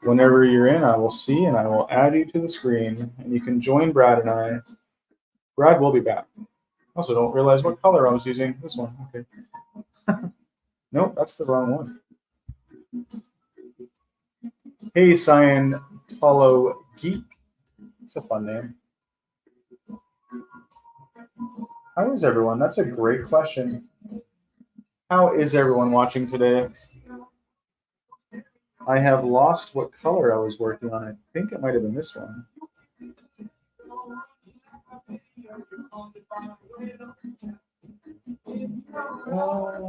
Whenever you're in, I will see and I will add you to the screen, and you can join Brad and I. Brad will be back. Also, don't realize what color I was using. This one. Okay. Nope, that's the wrong one. Hey, Scientolo Geek. It's a fun name. How is everyone? That's a great question. How is everyone watching today? I have lost what color I was working on. I think it might have been this one.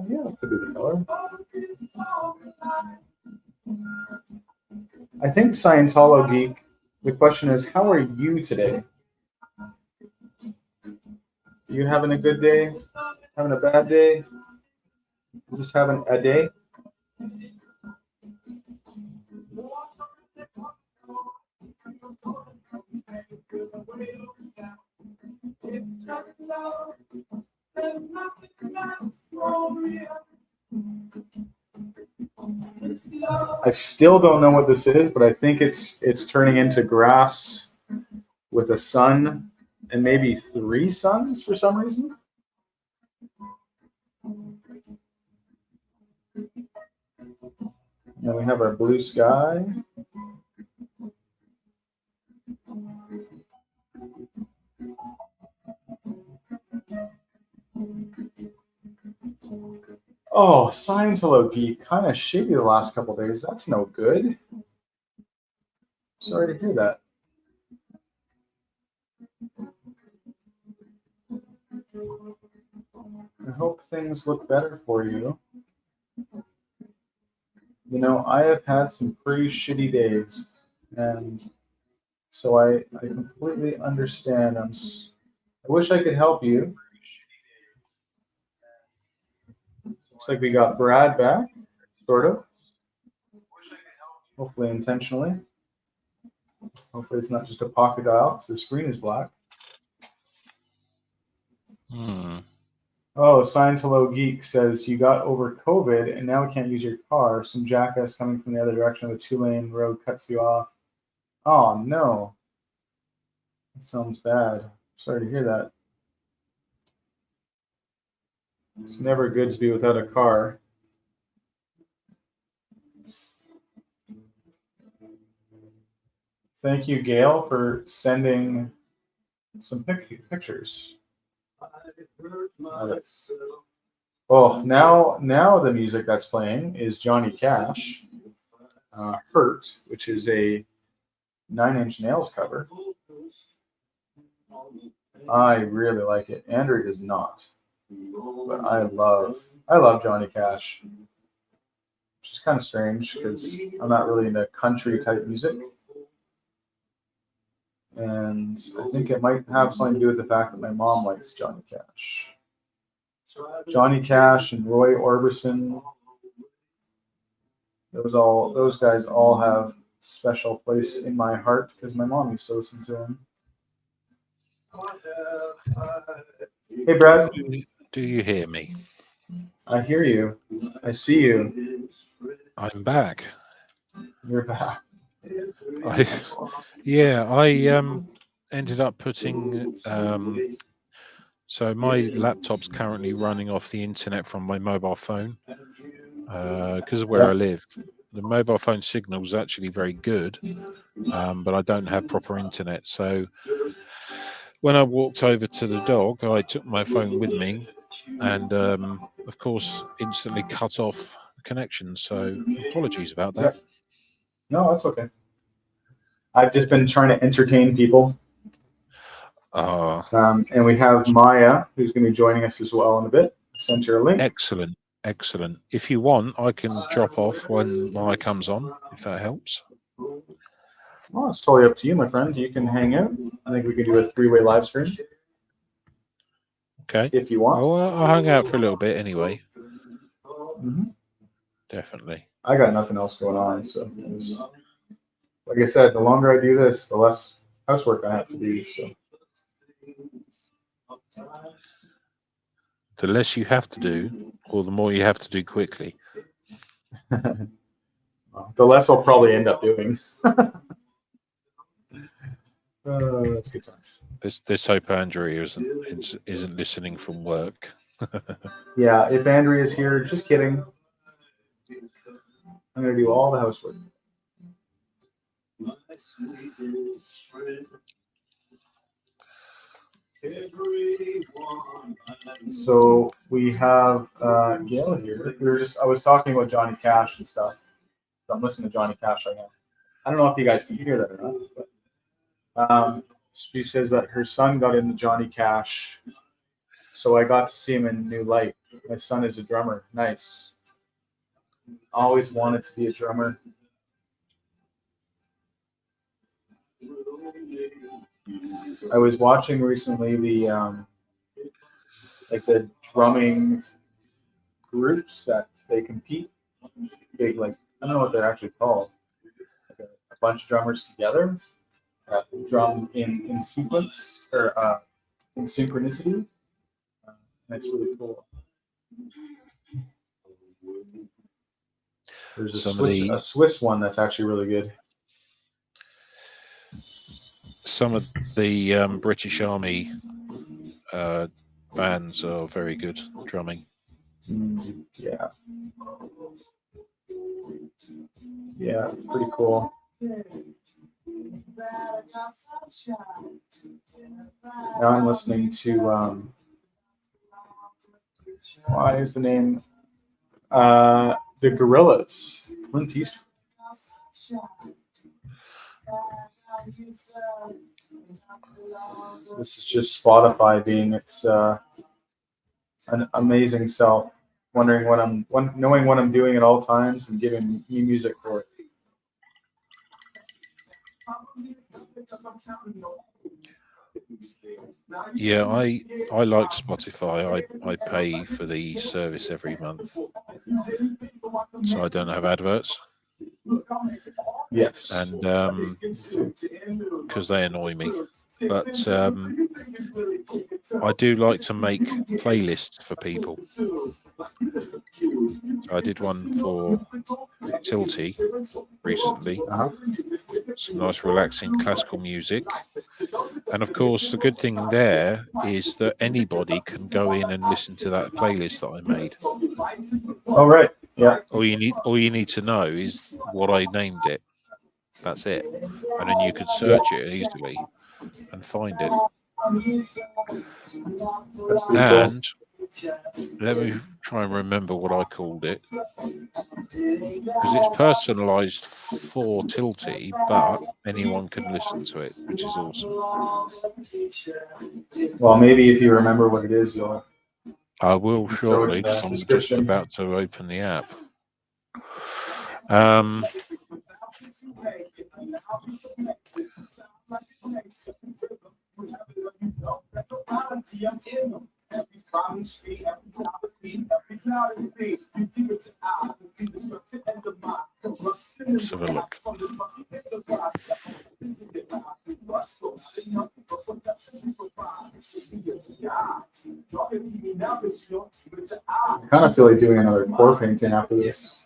Yeah, it could be the color. I think Scientolo Geek, the question is, how are you today? You having a good day? Having a bad day? Just having a day? I still don't know what this is, but I think it's turning into grass with a sun and maybe 3 suns for some reason. And we have our blue sky. Oh, Scientology, kind of shitty the last couple days. That's no good. Sorry to hear that. I hope things look better for you. You know, I have had some pretty shitty days, and so I completely understand. I wish I could help you. Looks like we got Brad back, sort of. Hopefully intentionally. Hopefully it's not just a pocket dial because the screen is black. Oh, Scientolo Geek says you got over COVID and now we can't use your car. Some jackass coming from the other direction of a 2-lane road cuts you off. Oh, no. That sounds bad. Sorry to hear that. It's never good to be without a car. Thank you, Gail, for sending some pictures. Oh, now the music that's playing is Johnny Cash, Hurt, which is a 9 Inch Nails cover. I really like it. Andrew does not, but I love Johnny Cash. which is kind of strange because I'm not really into country type music. And I think it might have something to do with the fact that my mom likes Johnny Cash. Johnny Cash and Roy Orbison, those guys all have special place in my heart because my mom used to listen to them. Hey, Brad. Do you hear me? I hear you. I see you. I'm back. You're back. I ended up putting so my laptop's currently running off the internet from my mobile phone because of where I live. The mobile phone signal is actually very good, but I don't have proper internet. So when I walked over to the dog, I took my phone with me, and of course, instantly cut off the connection. So apologies about that. No, that's okay. I've just been trying to entertain people. And we have Maya, who's going to be joining us as well in a bit. Send her a link. Excellent. Excellent. If you want, I can drop off when Maya comes on, if that helps. Well, it's totally up to you, my friend. You can hang out. I think we could do a 3-way live stream. Okay. If you want. Well, I'll hang out for a little bit anyway. Mm-hmm. Definitely. I got nothing else going on, so like I said, the longer I do this, the less housework I have to do. So the less you have to do, or the more you have to do quickly. The less I'll probably end up doing. That's good times. Let's hope Andrea isn't listening from work. Yeah, if Andrea's here, just kidding. I'm going to do all the housework. So we have Gail here. I was talking about Johnny Cash and stuff. So I'm listening to Johnny Cash right now. I don't know if you guys can hear that or not. But, she says that her son got into Johnny Cash, so I got to see him in a new light. My son is a drummer. Nice. Always wanted to be a drummer. I was watching recently the drumming groups that they compete. Big, like, I don't know what they're actually called. Like a bunch of drummers together drum in sequence or in synchronicity. That's really cool. There's a Swiss one that's actually really good. Some of the British Army bands are very good drumming. Yeah. Yeah, it's pretty cool. Now I'm listening to why is the name the Gorillaz, Clint Eastwood. This is just Spotify being its an amazing self, knowing what I'm doing at all times and giving me music for it. Yeah, I like Spotify. I pay for the service every month, so I don't have adverts. Yes, and because they annoy me. But I do like to make playlists for people. So I did one for Tilty recently. Some nice relaxing classical music. And of course, the good thing there is that anybody can go in and listen to that playlist that I made. All right. Yeah. All you need to know is what I named it. That's it. And then you could search it easily and find it. That's pretty cool. And let me try and remember what I called it, because it's personalized for Tilty, but anyone can listen to it, which is awesome. Well, maybe if you remember what it is, I will shortly, because I'm just about to open the app. Let's have a look. I kind of feel like doing another core painting after this.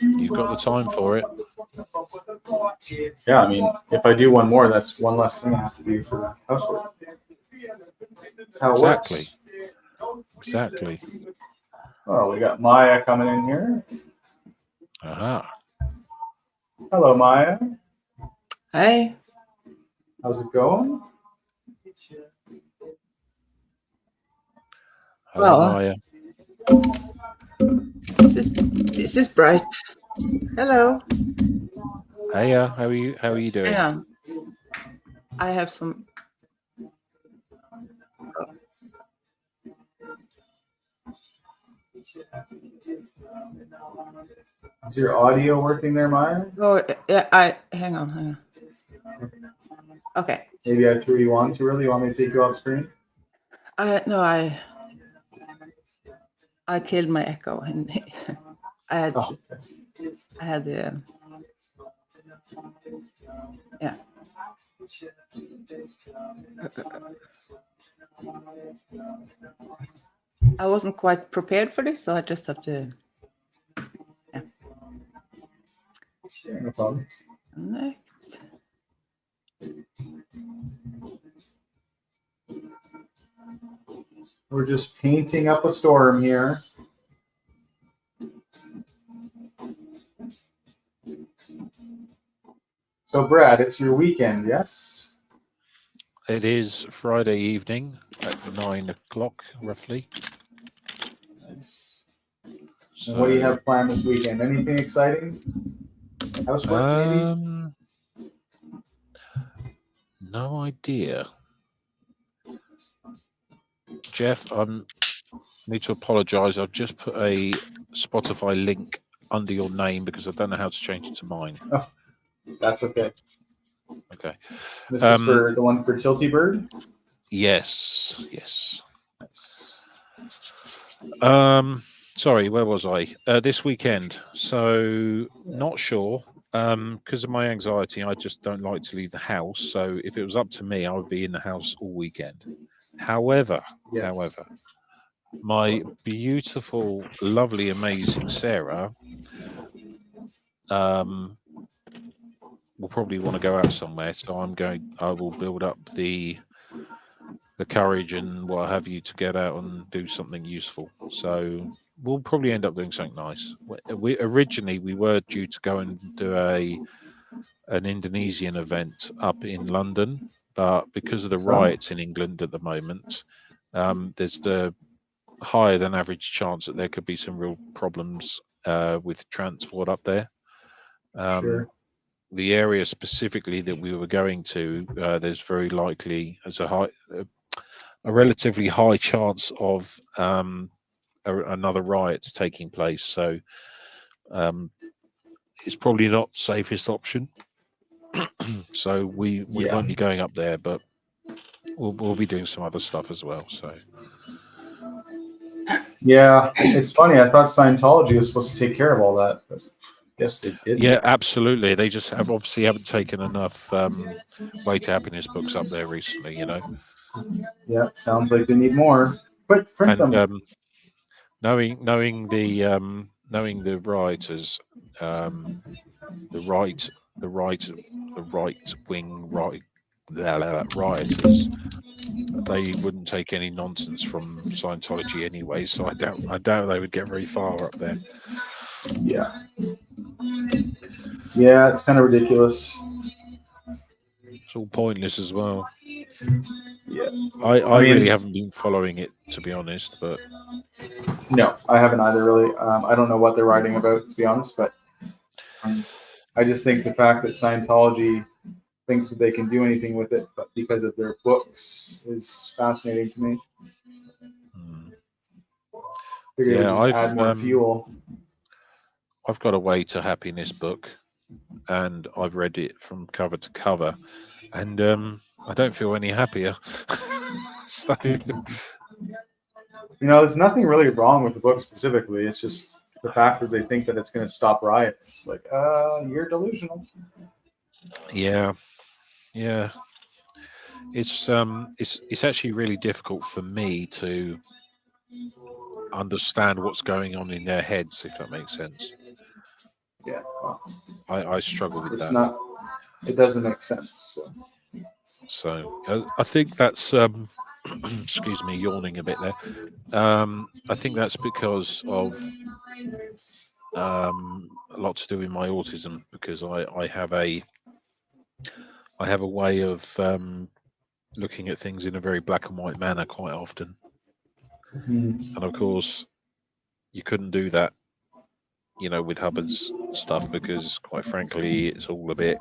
You've got the time for it. Yeah, I mean, if I do one more, that's one less thing I have to do for housework. That's how it Exactly. works. Exactly. Oh, we got Maya coming in here. Aha. Hello, Maya. Hey. How's it going? Hello, Well, Maya. this is bright. Hello. Hiya. How are you doing? Hang on. I have some. Is your audio working there, Maya? Oh, yeah. Hang on. Okay. Maybe I threw you on too early. You want me to take you off screen? No, I killed my echo, and I had yeah. I wasn't quite prepared for this, so I just have to. Yeah. No problem. Next. We're just painting up a storm here. So, Brad, it's your weekend, yes? It is Friday evening at 9 o'clock, roughly. Nice. So, And what do you have planned this weekend? Anything exciting? Housework, maybe? No idea. Jeff, I need to apologise. I've just put a Spotify link under your name because I don't know how to change it to mine. Oh, that's okay. Okay. This is for the one for Tilty Bird? Yes. Nice. Sorry, where was I? This weekend. So not sure. Because of my anxiety, I just don't like to leave the house. So if it was up to me, I would be in the house all weekend. However, my beautiful, lovely, amazing Sarah will probably want to go out somewhere. So I will build up the courage and what have you to get out and do something useful. So we'll probably end up doing something nice. We originally were due to go and do an Indonesian event up in London, but because of the riots in England at the moment, there's the higher than average chance that there could be some real problems with transport up there. Sure. The area specifically that we were going to, there's very likely a relatively high chance of another riot taking place. So it's probably not the safest option. So we won't be going up there, but we'll be doing some other stuff as well. So yeah, it's funny. I thought Scientology was supposed to take care of all that, but I guess they didn't. yeah, absolutely. They just obviously haven't taken enough Way to Happiness books up there recently, you know. Yeah, sounds like they need more. But print them. Knowing the rioters, the right wing rioters, they wouldn't take any nonsense from Scientology anyway. So I doubt they would get very far up there. Yeah, it's kind of ridiculous. It's all pointless as well. Yeah, I really haven't been following it, to be honest, but no, I haven't either. Really, I don't know what they're writing about, to be honest, but I just think the fact that Scientology thinks that they can do anything with it, but because of their books, is fascinating to me. Figured it Yeah, would just add more fuel. I've got a Way to Happiness book, and I've read it from cover to cover, and I don't feel any happier. So, There's nothing really wrong with the book specifically. It's just the fact that they think that it's going to stop riots. It's like, you're delusional. yeah. It's actually really difficult for me to understand what's going on in their heads, if that makes sense. Yeah, well, I struggle with that. not. It doesn't make sense. So I think that's excuse me, yawning a bit there. I think that's because of a lot to do with my autism, because I have a way of looking at things in a very black and white manner quite often, and of course you couldn't do that, with Hubbard's stuff, because quite frankly it's all a bit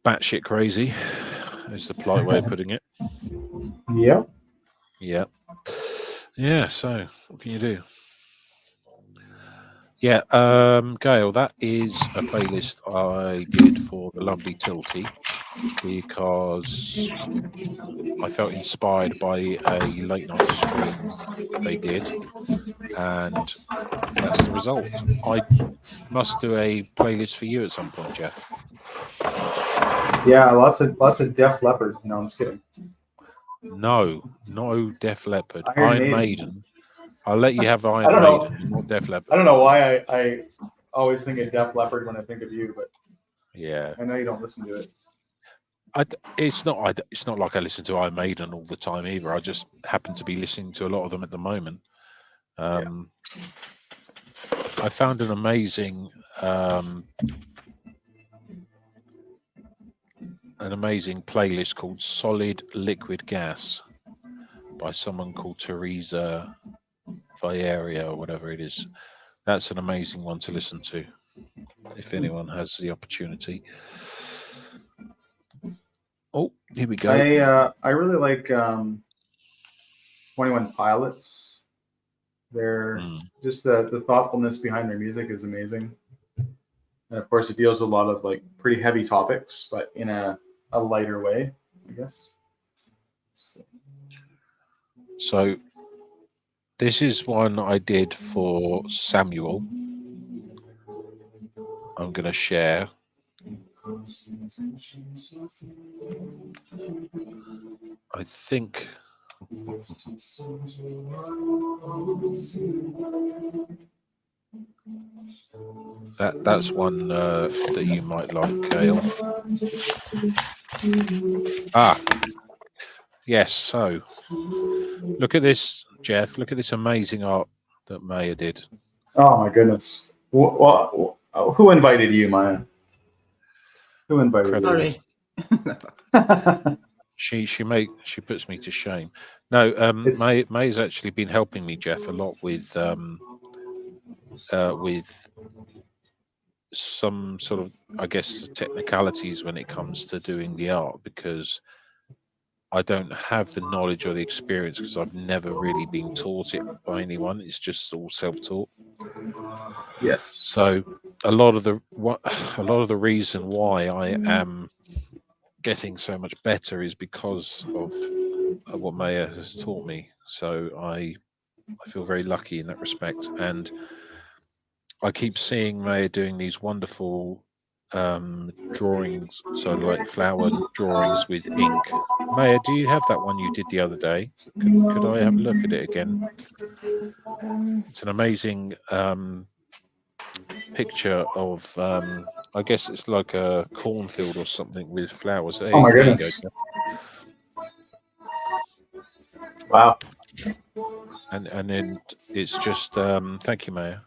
batshit crazy, is the polite way of putting it. Yep. Yeah. So what can you do? Yeah, Gail, that is a playlist I did for the lovely Tilty, because I felt inspired by a late night stream they did, and that's the result. I must do a playlist for you at some point, Jeff. Yeah, lots of Def Leppard. No, I'm just kidding. No Def Leppard. Iron Maiden. I'll let you have Iron Maiden, not Def Leppard. I don't know why I always think of Def Leppard when I think of you, but yeah, I know you don't listen to it. It's not like I listen to Iron Maiden all the time either. I just happen to be listening to a lot of them at the moment. I found an amazing playlist called Solid Liquid Gas by someone called Teresa Vieira or whatever it is. That's an amazing one to listen to if anyone has the opportunity. Oh, here we go. I really like 21 Pilots. They're just the thoughtfulness behind their music is amazing. And of course it deals with a lot of like pretty heavy topics, but in a lighter way, I guess. So this is one I did for Samuel. I'm going to share. I think that's one that you might like, Gail. Yes. So look at this, Jeff. Look at this amazing art that Maya did. Oh my goodness! Who invited you, Maya? Who invited Sorry. you? She puts me to shame. No, May's actually been helping me, Jeff, a lot with some sort of, I guess, technicalities when it comes to doing the art, because I don't have the knowledge or the experience, because I've never really been taught it by anyone. It's just all self-taught. Yes. So a lot of the reason why I am getting so much better is because of what Maya has taught me. So I feel very lucky in that respect, and I keep seeing Maya doing these wonderful drawings, so like flower drawings with ink. Maya, do you have that one you did the other day? Could I have a look at it again? It's an amazing picture of I guess it's like a cornfield or something with flowers. Hey, Oh my there goodness! You go. Wow. And then it's just thank you, Maya.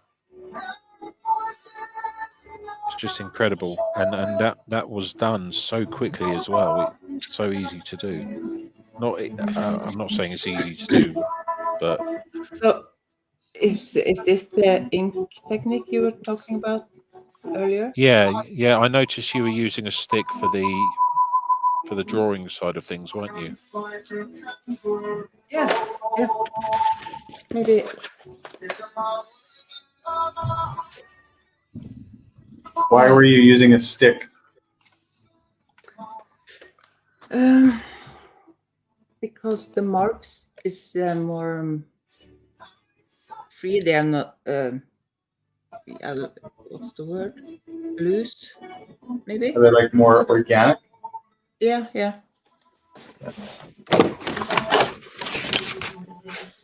It's just incredible, and that was done so quickly as well. It's so easy to do. I'm not saying it's easy to do, but So is this the ink technique you were talking about earlier? Yeah. I noticed you were using a stick for the drawing side of things, weren't you? Yeah. Yeah. Maybe. Why were you using a stick? Because the marks is more free. They are not. What's the word? Loose, maybe. Are they like more organic? Yeah, yeah.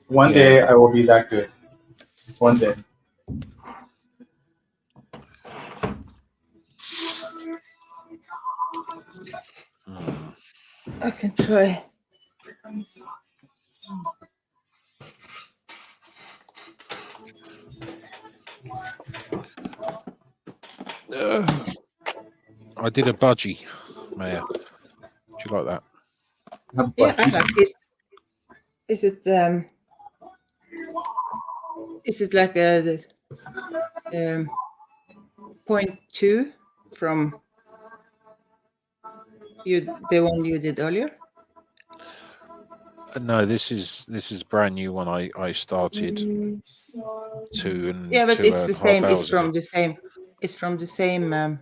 One day I will be that good. One day. I can try. I did a budgie, Maya. Do you like that? Yeah, I like this. Is it like a 0.2 from the one you did earlier? No, this is brand new one. I started 2 and Yeah, but 2 it's and the a half same. hours ago. It's from the same.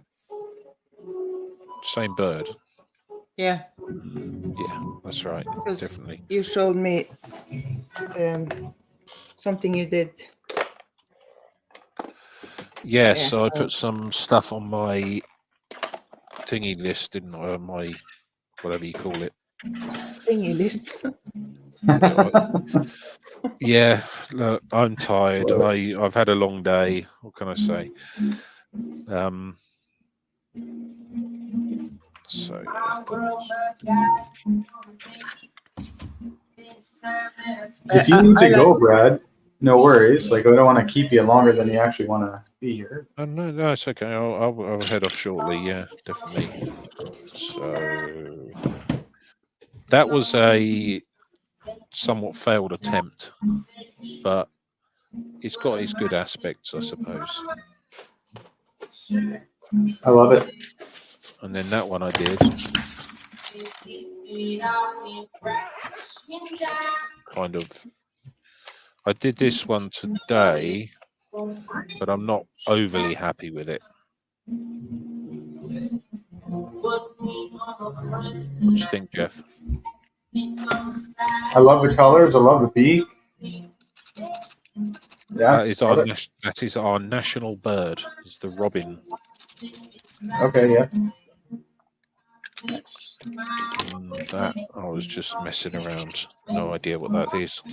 Same bird. Yeah. Yeah, that's right. Definitely. You showed me something you did. Yeah, so I put some stuff on my thingy list, didn't I? On my whatever you call it. Thingy list. Yeah, look, I'm tired. I've had a long day. What can I say? So yeah. If you need to go, Brad, no worries. Like I don't want to keep you longer than you actually want to be here. No, it's okay. I'll head off shortly. Yeah, definitely. So that was a somewhat failed attempt, but it's got its good aspects, I suppose. I love it. And then that one I did. Kind of. I did this one today, but I'm not overly happy with it. What do you think, Jeff? I love the colors. I love the beak. Yeah, that is our national bird. It's the robin. Okay, yeah. That I was just messing around. No idea what that is.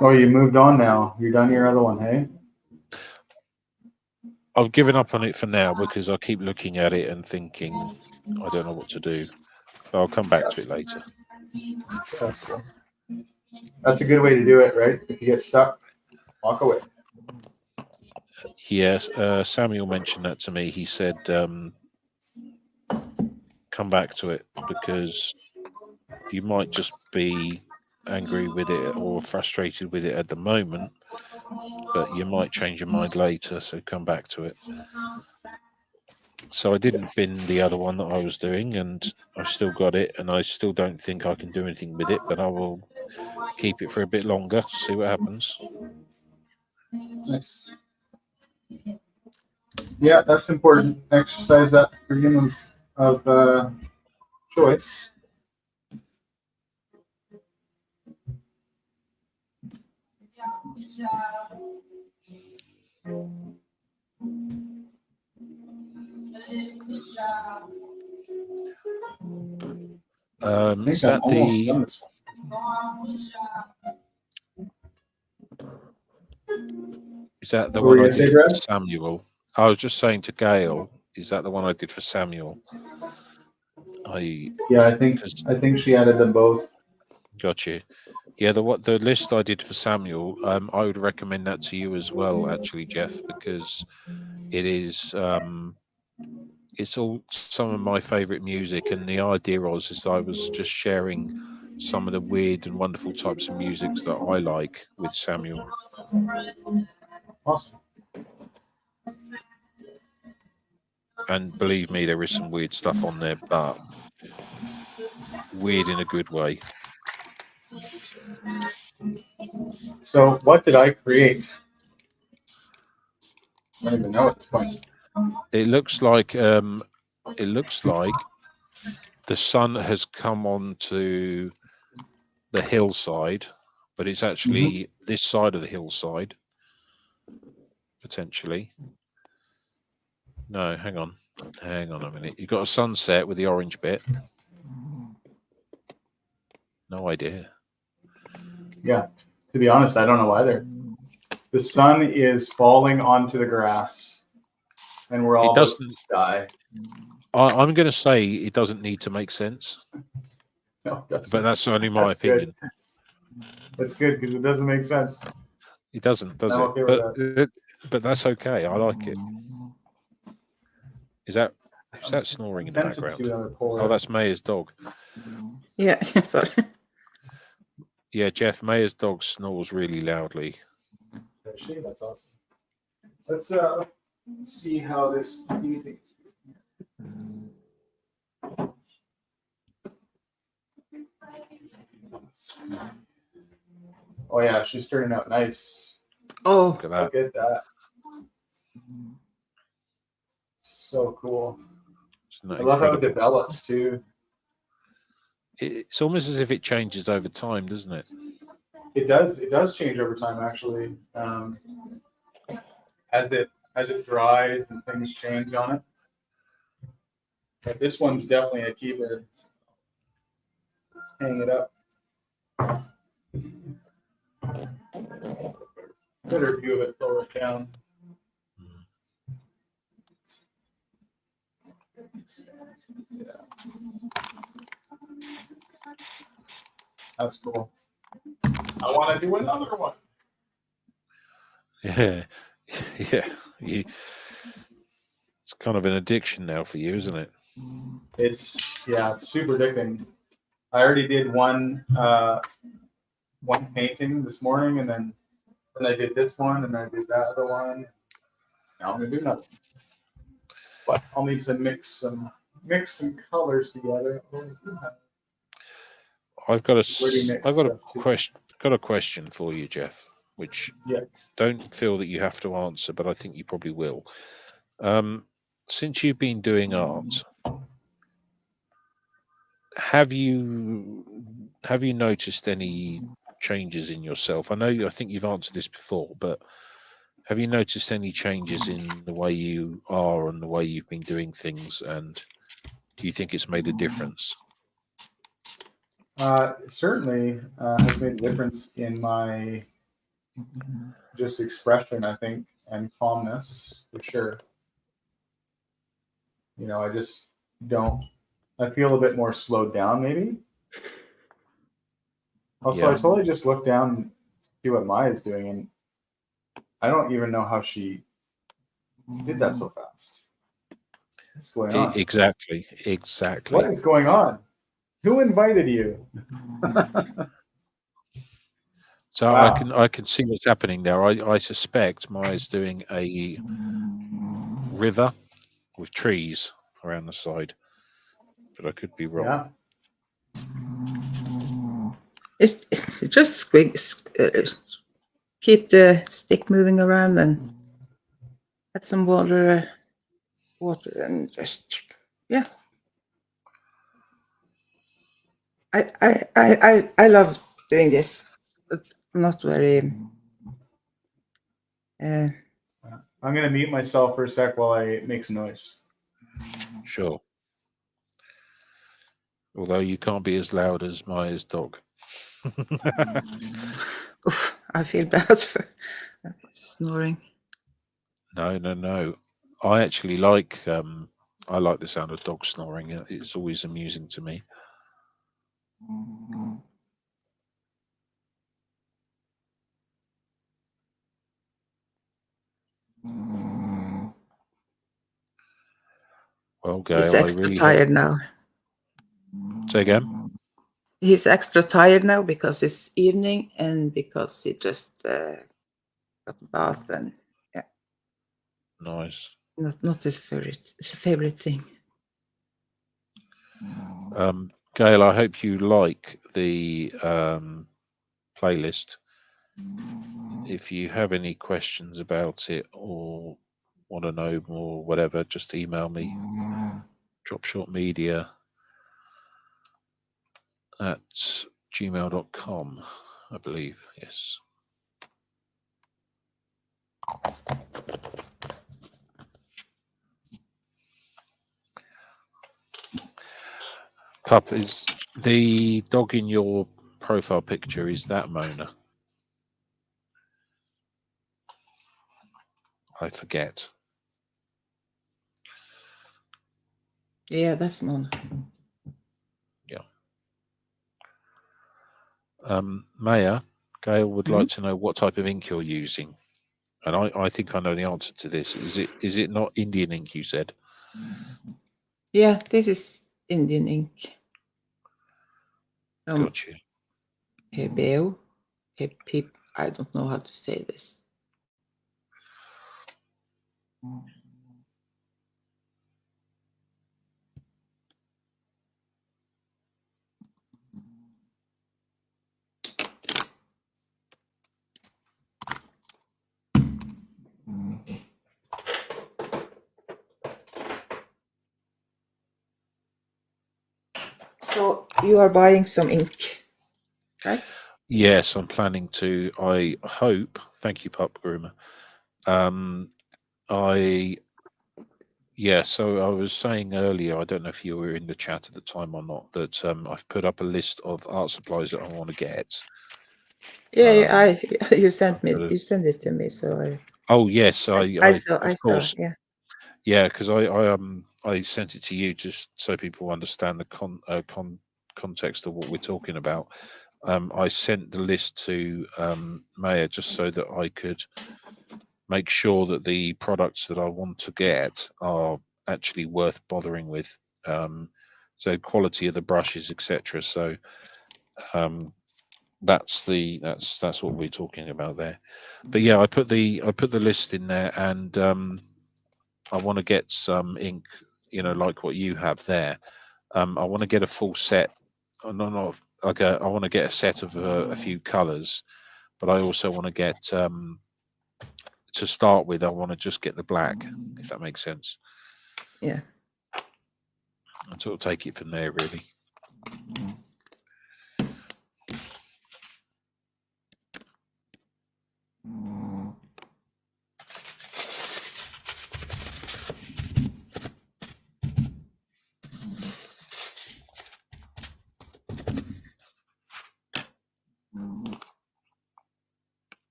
Oh, you moved on now. You're done your other one, hey? I've given up on it for now because I keep looking at it and thinking I don't know what to do. But I'll come back to it later. That's cool. That's a good way to do it, right? If you get stuck, walk away. Yes, Samuel mentioned that to me. He said, come back to it because you might just be angry with it or frustrated with it at the moment, but you might change your mind later, so come back to it. So I didn't bin the other one that I was doing, and I've still got it, and I still don't think I can do anything with it, but I will keep it for a bit longer, see what happens. Nice. Yeah, that's important. Exercise that freedom of choice. Is that the... Is that the one I did for Samuel? I was just saying to Gail, is that the one I did for Samuel? Yeah, I think she added them both. Got you. Yeah, the list I did for Samuel, I would recommend that to you as well, actually, Jeff, because it is it's all some of my favorite music, and the idea is I was just sharing some of the weird and wonderful types of musics that I like with Samuel. Awesome. And believe me, there is some weird stuff on there, but weird in a good way. So what did I create? I don't even know at this point. It looks like the sun has come onto the hillside, but it's actually this side of the hillside, potentially. No, hang on a minute. You've got a sunset with the orange bit. No idea. Yeah, to be honest, I don't know either. The sun is falling onto the grass, and we're all about to die. I'm going to say it doesn't need to make sense, No, but that's only my that's opinion. Good. That's good because it doesn't make sense. It doesn't, does I'm it? okay with But that's okay. I like it. Is that snoring in the background? Oh, that's Maya's dog. Yeah, sorry. Yeah, Jeff, Maya's dog snores really loudly. That's awesome. Let's see how this music. Oh yeah, she's turning out nice. Oh, Look at that. Look at that. So cool. I love how it develops too. It's almost as if it changes over time, doesn't it? It does. It does change over time, actually. As it dries and things change on it. But this one's definitely a keeper. Hang it up. Better view of it, lower it down. Yeah. That's cool. I want to do another one. Yeah, yeah. It's kind of an addiction now for you, isn't it? It's super addicting. I already did one painting this morning, and then I did this one, and I did that other one. Now I'm gonna do another. But I'll need to mix some colors together. I've got a question for you, Jeff, which don't feel that you have to answer, but I think you probably will. Since you've been doing art, have you noticed any changes in yourself? I think you've answered this before, but have you noticed any changes in the way you are and the way you've been doing things, and do you think it's made a difference? Certainly has made a difference in my just expression, I think, and calmness for sure. You know, I just don't. I feel a bit more slowed down, maybe. Also, I totally just looked down and see what Maya's doing, and I don't even know how she did that so fast. What's going on? Exactly. What is going on? Who invited you? So wow. I can see what's happening there. I suspect Maya's doing a river with trees around the side, but I could be wrong. Yeah. It's just keep the stick moving around and add some water and just I love doing this. I'm not very. I'm gonna mute myself for a sec while I make some noise. Sure. Although you can't be as loud as Maya's dog. Oof, I feel bad for snoring. No. I actually like the sound of dogs snoring. It's always amusing to me. Well, Gail, he's extra tired now. Say again? He's extra tired now because it's evening and because he just got a bath and Nice. not his favorite thing. Gail, I hope you like the playlist. If you have any questions about it or want to know more, whatever, just email me. dropshortmedia@gmail.com, I believe. Yes. Pup, is the dog in your profile picture, is that Mona? I forget. Yeah, that's Mona. Yeah. Maya, Gail would like to know what type of ink you're using. And I think I know the answer to this. Is it not Indian ink, you said? Yeah, this is Indian ink. Got you. Hebeo. I don't know how to say this. So you are buying some ink, right? Yes, I'm planning to. I hope. Thank you, Pup Groomer. So I was saying earlier, I don't know if you were in the chat at the time or not, that I've put up a list of art supplies that I want to get. Yeah, you sent it to me, so Oh yes, I saw. of course. Yeah. Yeah, because I sent it to you just so people understand the context of what we're talking about. I sent the list to Maya just so that I could make sure that the products that I want to get are actually worth bothering with. So quality of the brushes, etc. So that's what we're talking about there. But yeah, I put the list in there, and I want to get some ink, like what you have there. I want to get a full set. I want to get a set of a few colors, but I also want to get to start with. I want to just get the black, if that makes sense. Yeah. And sort of take it from there, really.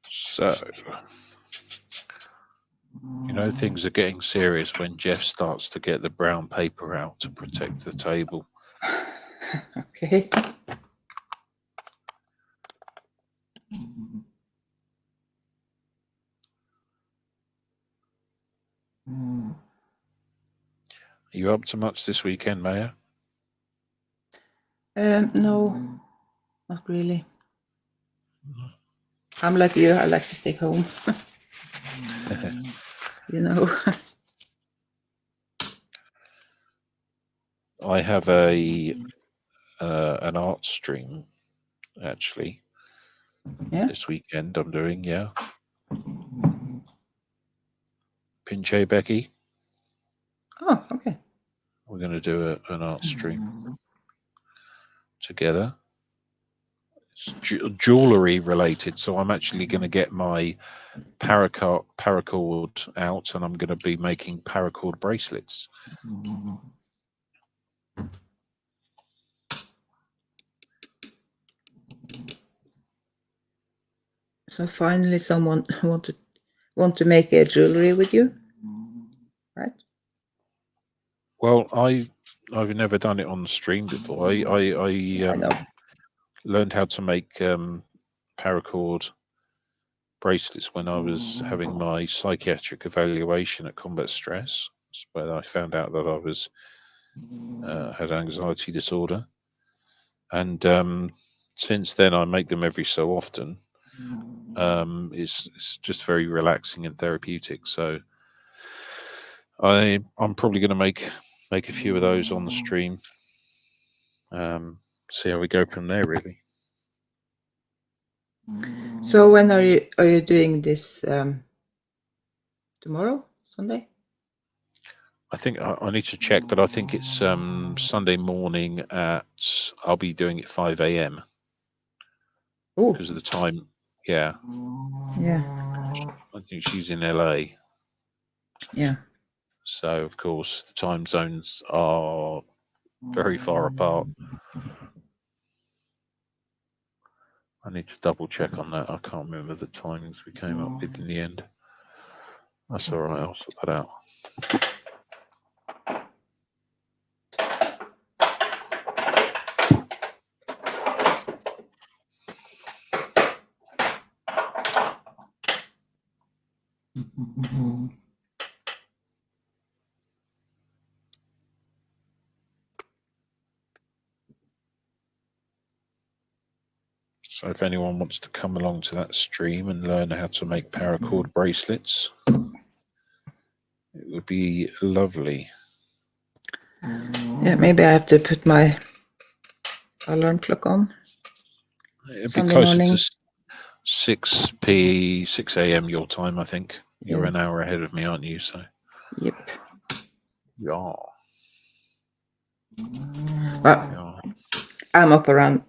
So, things are getting serious when Jeff starts to get the brown paper out to protect the table. Okay. Are you up to much this weekend, Maya? No, not really. I'm like you. I like to stay home. I have an art stream actually. Yeah. This weekend I'm doing, Pinche Becky. Oh, okay. We're going to do an art stream together. It's jewelry related, so I'm actually going to get my paracord out, and I'm going to be making paracord bracelets. So finally, someone want to make a jewelry with you, right? Well, I've never done it on the stream before. I know. Learned how to make paracord bracelets when I was having my psychiatric evaluation at Combat Stress. That's where I found out that I was had anxiety disorder, and since then I make them every so often. It's just very relaxing and therapeutic. So I'm probably going to make a few of those on the stream. See how we go from there, really. So when are you doing this? Tomorrow, Sunday? I think I need to check, but I think it's Sunday morning I'll be doing it 5 a.m. Oh, because of the time. Yeah, yeah, I think she's in LA. yeah. So, of course, the time zones are very far apart. I need to double check on that. I can't remember the timings we came up with in the end. That's all right. I'll sort that out. So if anyone wants to come along to that stream and learn how to make paracord bracelets, it would be lovely. Yeah, maybe I have to put my alarm clock on. It'd Sunday be closer morning. to 6 a.m. your time, I think. You're Yeah. an hour ahead of me, aren't you? So Yep. yeah. Well, Yeah. I'm up around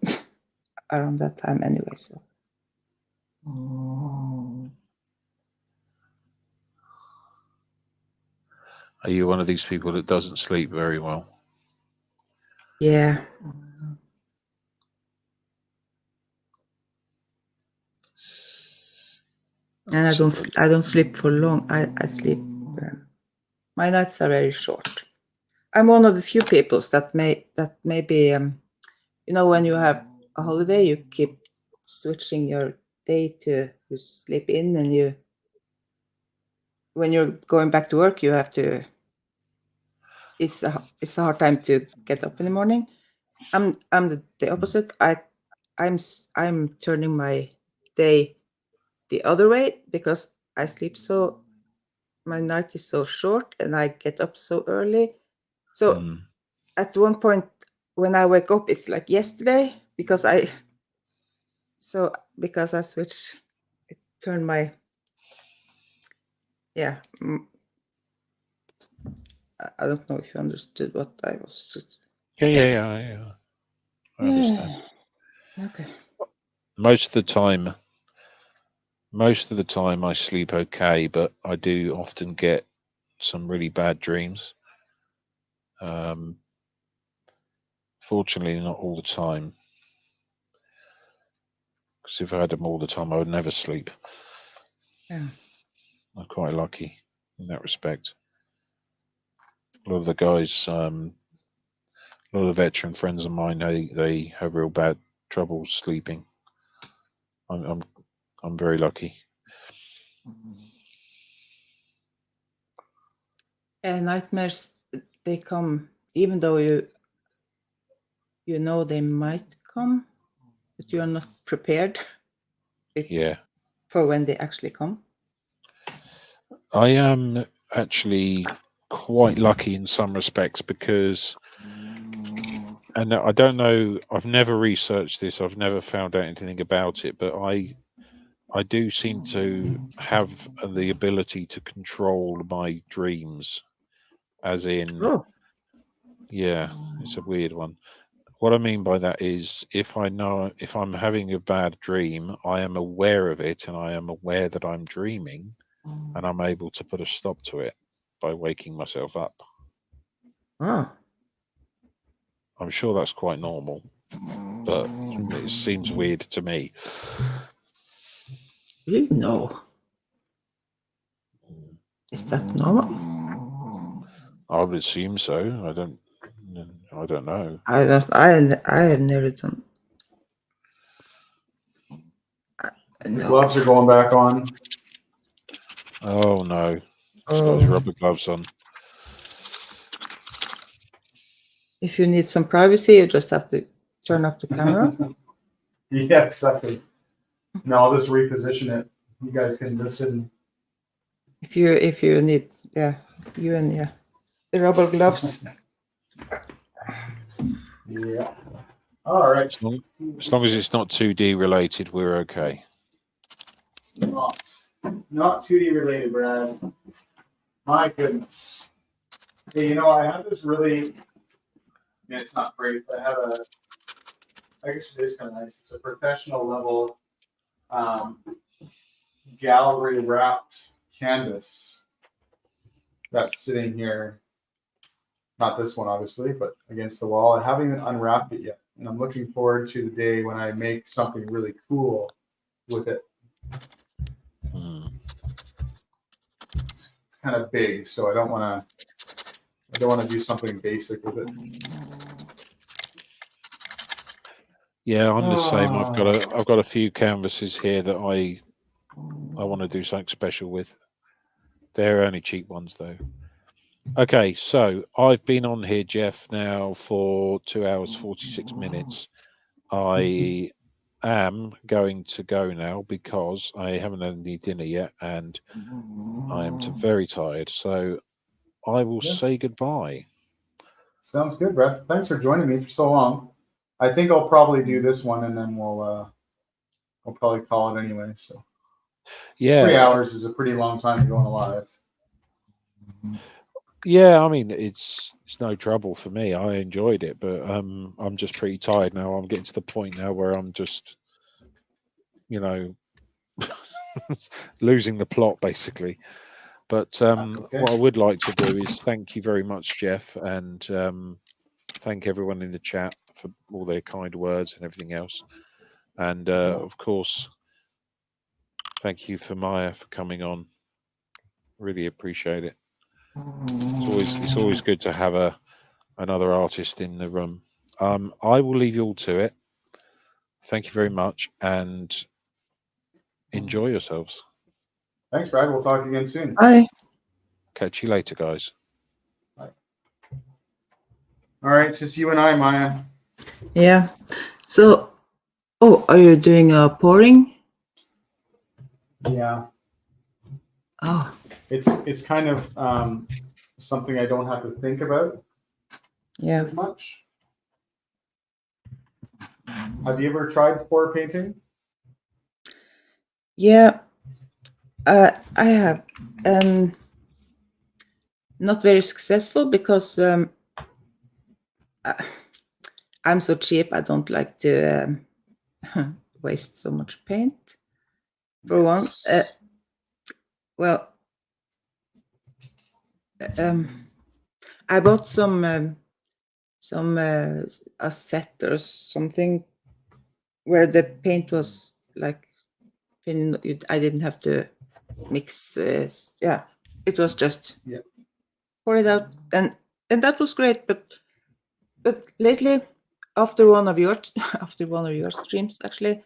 that time anyway. So. Are you one of these people that doesn't sleep very well? Yeah. And I don't sleep for long. I sleep. My nights are very short. I'm one of the few people that maybe when you have a holiday, you keep switching your day to you sleep in, and when you're going back to work, you have to. It's a hard time to get up in the morning. I'm the opposite. I'm turning my day the other way because I sleep so. My night is so short, and I get up so early. So at one point, when I wake up, it's like yesterday because I switch, turn my I don't know if you understood what I was. Yeah. I understand. Okay. Most of the time I sleep okay, but I do often get some really bad dreams. Fortunately, not all the time. Because if I had them all the time, I would never sleep. Yeah. I'm quite lucky in that respect. A lot of the guys, a lot of veteran friends of mine, they have real bad trouble sleeping. I'm very lucky. And nightmares, they come even though you know they might come, but you are not prepared. Yeah. For when they actually come. I am actually quite lucky in some respects because, and I don't know, I've never researched this, I've never found out anything about it, but I do seem to have the ability to control my dreams, as in, yeah, it's a weird one. What I mean by that is if I'm having a bad dream, I am aware of it and I am aware that I'm dreaming and I'm able to put a stop to it by waking myself up. Oh. I'm sure that's quite normal, but it seems weird to me. Really? No. Is that normal? I would assume so. I don't know. I have never done. The No. gloves are going back on. Oh no, he's got his rubber gloves on. If you need some privacy, you just have to turn off the camera. Yeah, exactly. No, I'll just reposition it. You guys can listen. If you need, yeah, you and the rubber gloves. Yeah. All right. As long as it's not 2D related, we're okay. Not 2D related, Brad. My goodness. Hey, you know, I have this really. Yeah, it's not great, but I guess it is kind of nice. It's a professional level gallery wrapped canvas that's sitting here. Not this one, obviously, but against the wall. I haven't even unwrapped it yet. And I'm looking forward to the day when I make something really cool with it. It's kind of big, so I don't want to do something basic with it. Yeah, I'm the same. I've got a few canvases here that I want to do something special with. They're only cheap ones though. Okay, so I've been on here, Jeff, now for 2 hours 46 minutes. I am going to go now because I haven't had any dinner yet and I am very tired. So I will say goodbye. Sounds good, Brett. Thanks for joining me for so long. I think I'll probably do this one and then we'll probably call it anyway. So yeah, 3 hours is a pretty long time to go on live. Yeah, I mean it's no trouble for me. I enjoyed it, but I'm just pretty tired now. I'm getting to the point now where I'm just, you know, losing the plot basically. But Okay. what I would like to do is thank you very much, Jeff, and thank everyone in the chat for all their kind words and everything else. And of course, thank you for Maya for coming on. Really appreciate it. It's always good to have another artist in the room. I will leave you all to it. Thank you very much and enjoy yourselves. Thanks, Brad. We'll talk again soon. Bye. Catch you later, guys. Bye. All right, it's just you and I, Maya. Yeah. So, are you doing a pouring? Yeah. Oh. It's kind of something I don't have to think about as much. Have you ever tried pour painting? Yeah, I have, and not very successful because I'm so cheap. I don't like to waste so much paint. For one, well, I bought some a set or something where the paint was like thin. I didn't have to mix. Yeah, it was just pour it out, and that was great. But lately, after one of your streams, actually,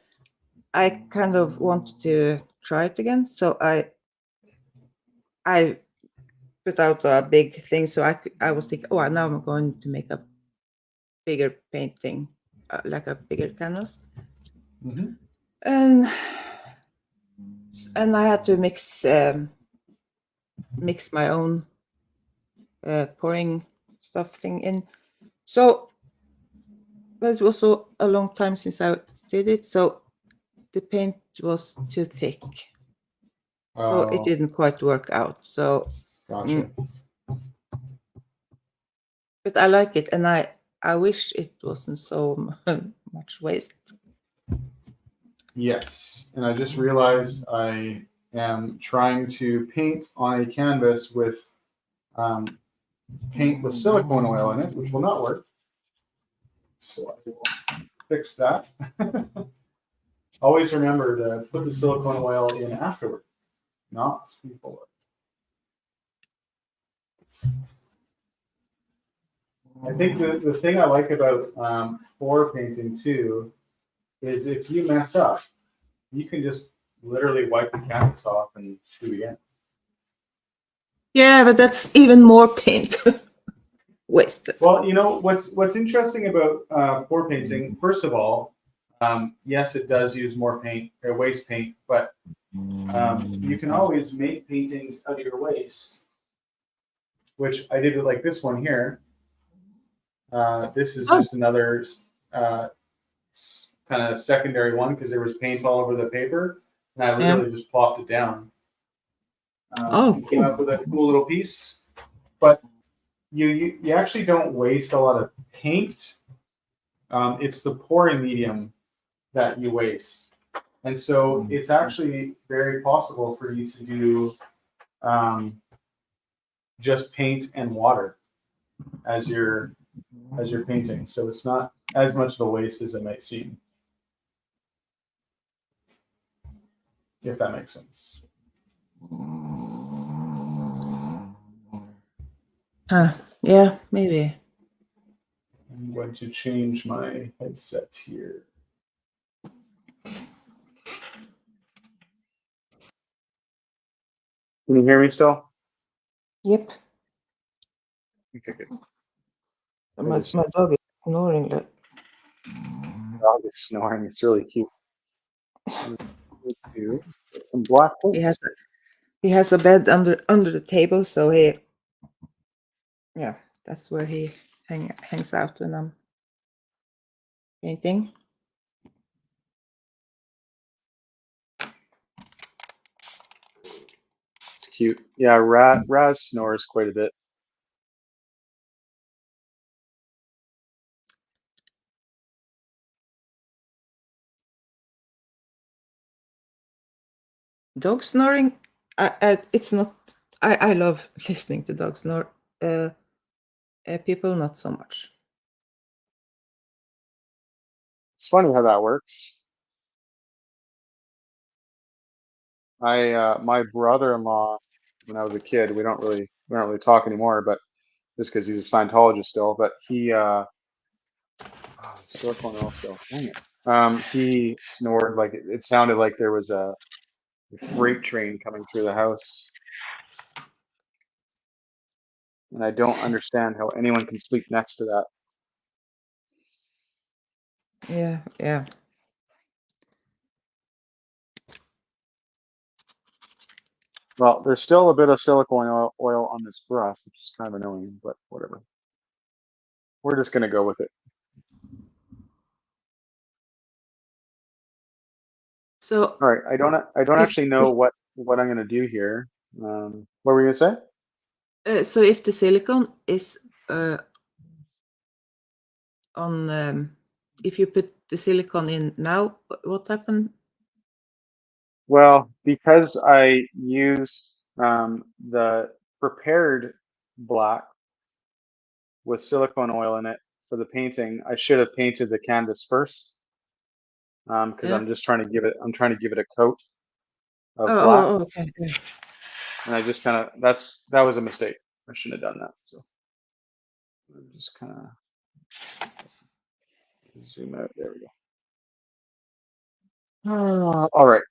I kind of wanted to try it again. So I put out a big thing. So I was thinking, oh, now I'm going to make a bigger painting, like a bigger canvas. Mm-hmm. And I had to mix my own pouring stuff thing in. So, but it was so a long time since I did it, so the paint was too thick, so it didn't quite work out. So, gotcha. But I like it, and I wish it wasn't so much waste. Yes, and I just realized I am trying to paint on a canvas with paint with silicone oil in it, which will not work. So I will fix that. Always remember to put the silicone oil in afterward, not before. I think the thing I like about pour painting too is if you mess up, you can just literally wipe the canvas off and do it again. Yeah, but that's even more paint wasted. Well, you know what's interesting about pour painting. First of all, yes, it does use more paint or waste paint, but you can always make paintings out of your waste, which I did with like this one here. This is Oh. just another kind of secondary one because there was paint all over the paper, and I literally just plopped it down. And came up with a cool little piece, but you actually don't waste a lot of paint. It's the pouring medium that you waste, and so it's actually very possible for you to do just paint and water as you're painting. So it's not as much of a waste as it might seem, if that makes sense. Yeah, maybe. I'm going to change my headset here. Can you hear me still? Yep. Okay, good. My dog is snoring. Dog is snoring. It's really cute. Some black paint. He has a bed under the table, so that's where he hangs out when I'm painting. It's cute. Yeah, Raz snores quite a bit. Dog snoring, it's not. I love listening to dogs snore. People not so much. It's funny how that works. My brother-in-law, when I was a kid, we don't really talk anymore, but just because he's a Scientologist still, but he silicone oil still. Dang it. He snored like it sounded like there was a freight train coming through the house. And I don't understand how anyone can sleep next to that. Yeah. Well, there's still a bit of silicone oil on this brush, which is kind of annoying, but whatever. We're just gonna go with it. So all right, I don't actually know what I'm gonna do here. What were you gonna say? So if the silicone is on, if you put the silicone in now, what happened? Well, because I used the prepared black with silicone oil in it for the painting, I should have painted the canvas first. Because I'm just trying to give it a coat of black. Okay. Yeah. And I just kind of that was a mistake. I shouldn't have done that. So I'm just kind of zoom out. There we go. All right.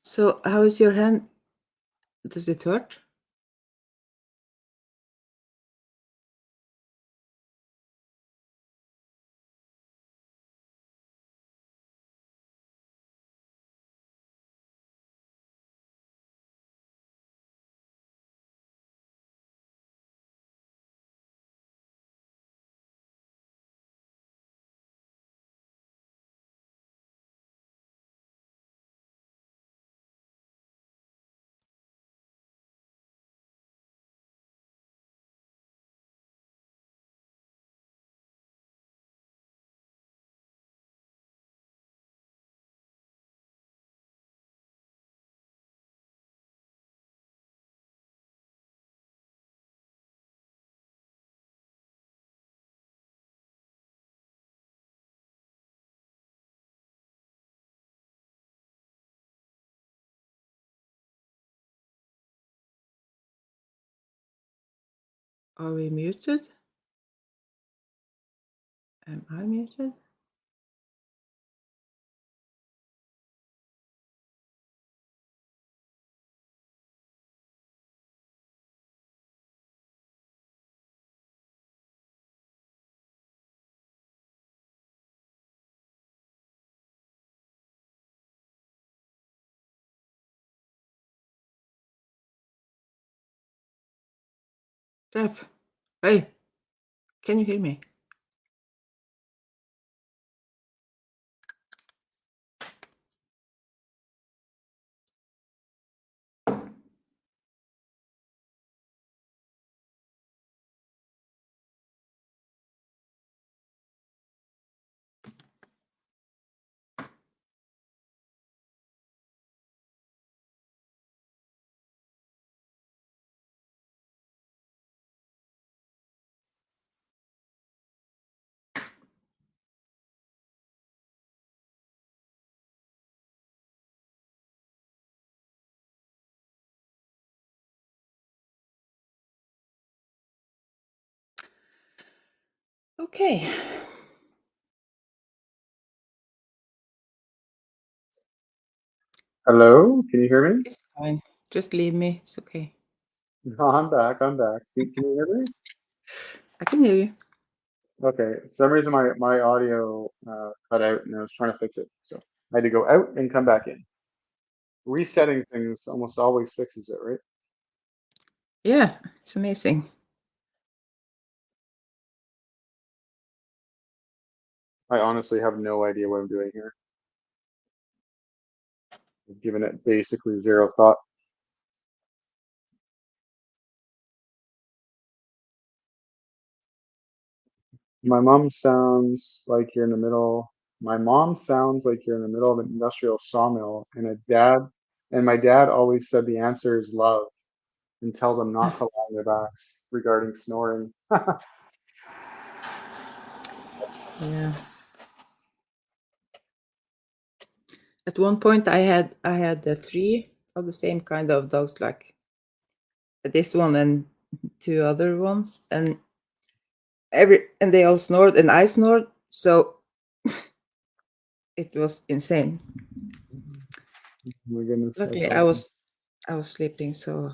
So how is your hand? Does it hurt? Are we muted? Am I muted? Jeff, hey, can you hear me? Okay. Hello, can you hear me? It's fine. Just leave me. It's okay. No, I'm back. I'm back. Can you hear me? I can hear you. Okay. For some reason my audio cut out and I was trying to fix it. So I had to go out and come back in. Resetting things almost always fixes it, right? Yeah, it's amazing. I honestly have no idea what I'm doing here. I've given it basically zero thought. My mom sounds like you're in the middle. My mom sounds like you're in the middle of an industrial sawmill, and my dad always said the answer is love and tell them not to lie on their backs regarding snoring. Yeah. At one point, I had three of the same kind of dogs, like this one and two other ones, and they all snored, and I snored, so it was insane. Oh my goodness, that's Luckily, awesome. I was sleeping, so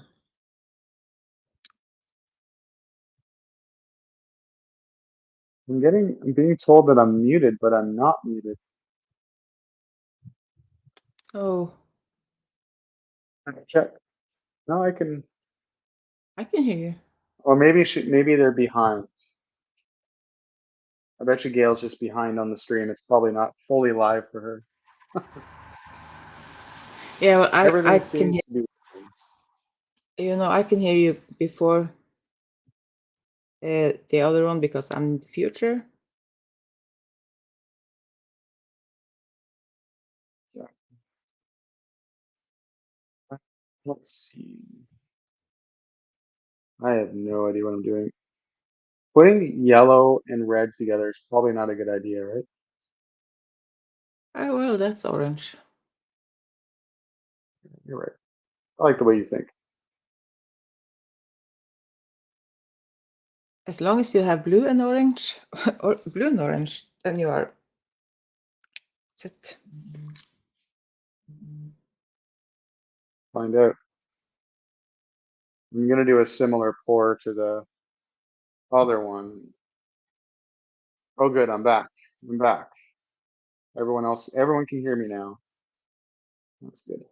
I'm being told that I'm muted, but I'm not muted. oh, Check. No, I can hear you. or maybe they're behind. I bet you Gail's just behind on the stream. It's probably not fully live for her. Yeah, well, I Everything can seems hear, to be. I can hear you before the other one because I'm in the future. Yeah. Let's see. I have no idea what I'm doing. Putting yellow and red together is probably not a good idea, right? Oh, well, that's orange. You're right. I like the way you think. As long as you have blue and orange, or blue and orange, then you are set. Find out. I'm gonna do a similar pour to the other one. Oh, good. I'm back. I'm back. Everyone can hear me now. That's good.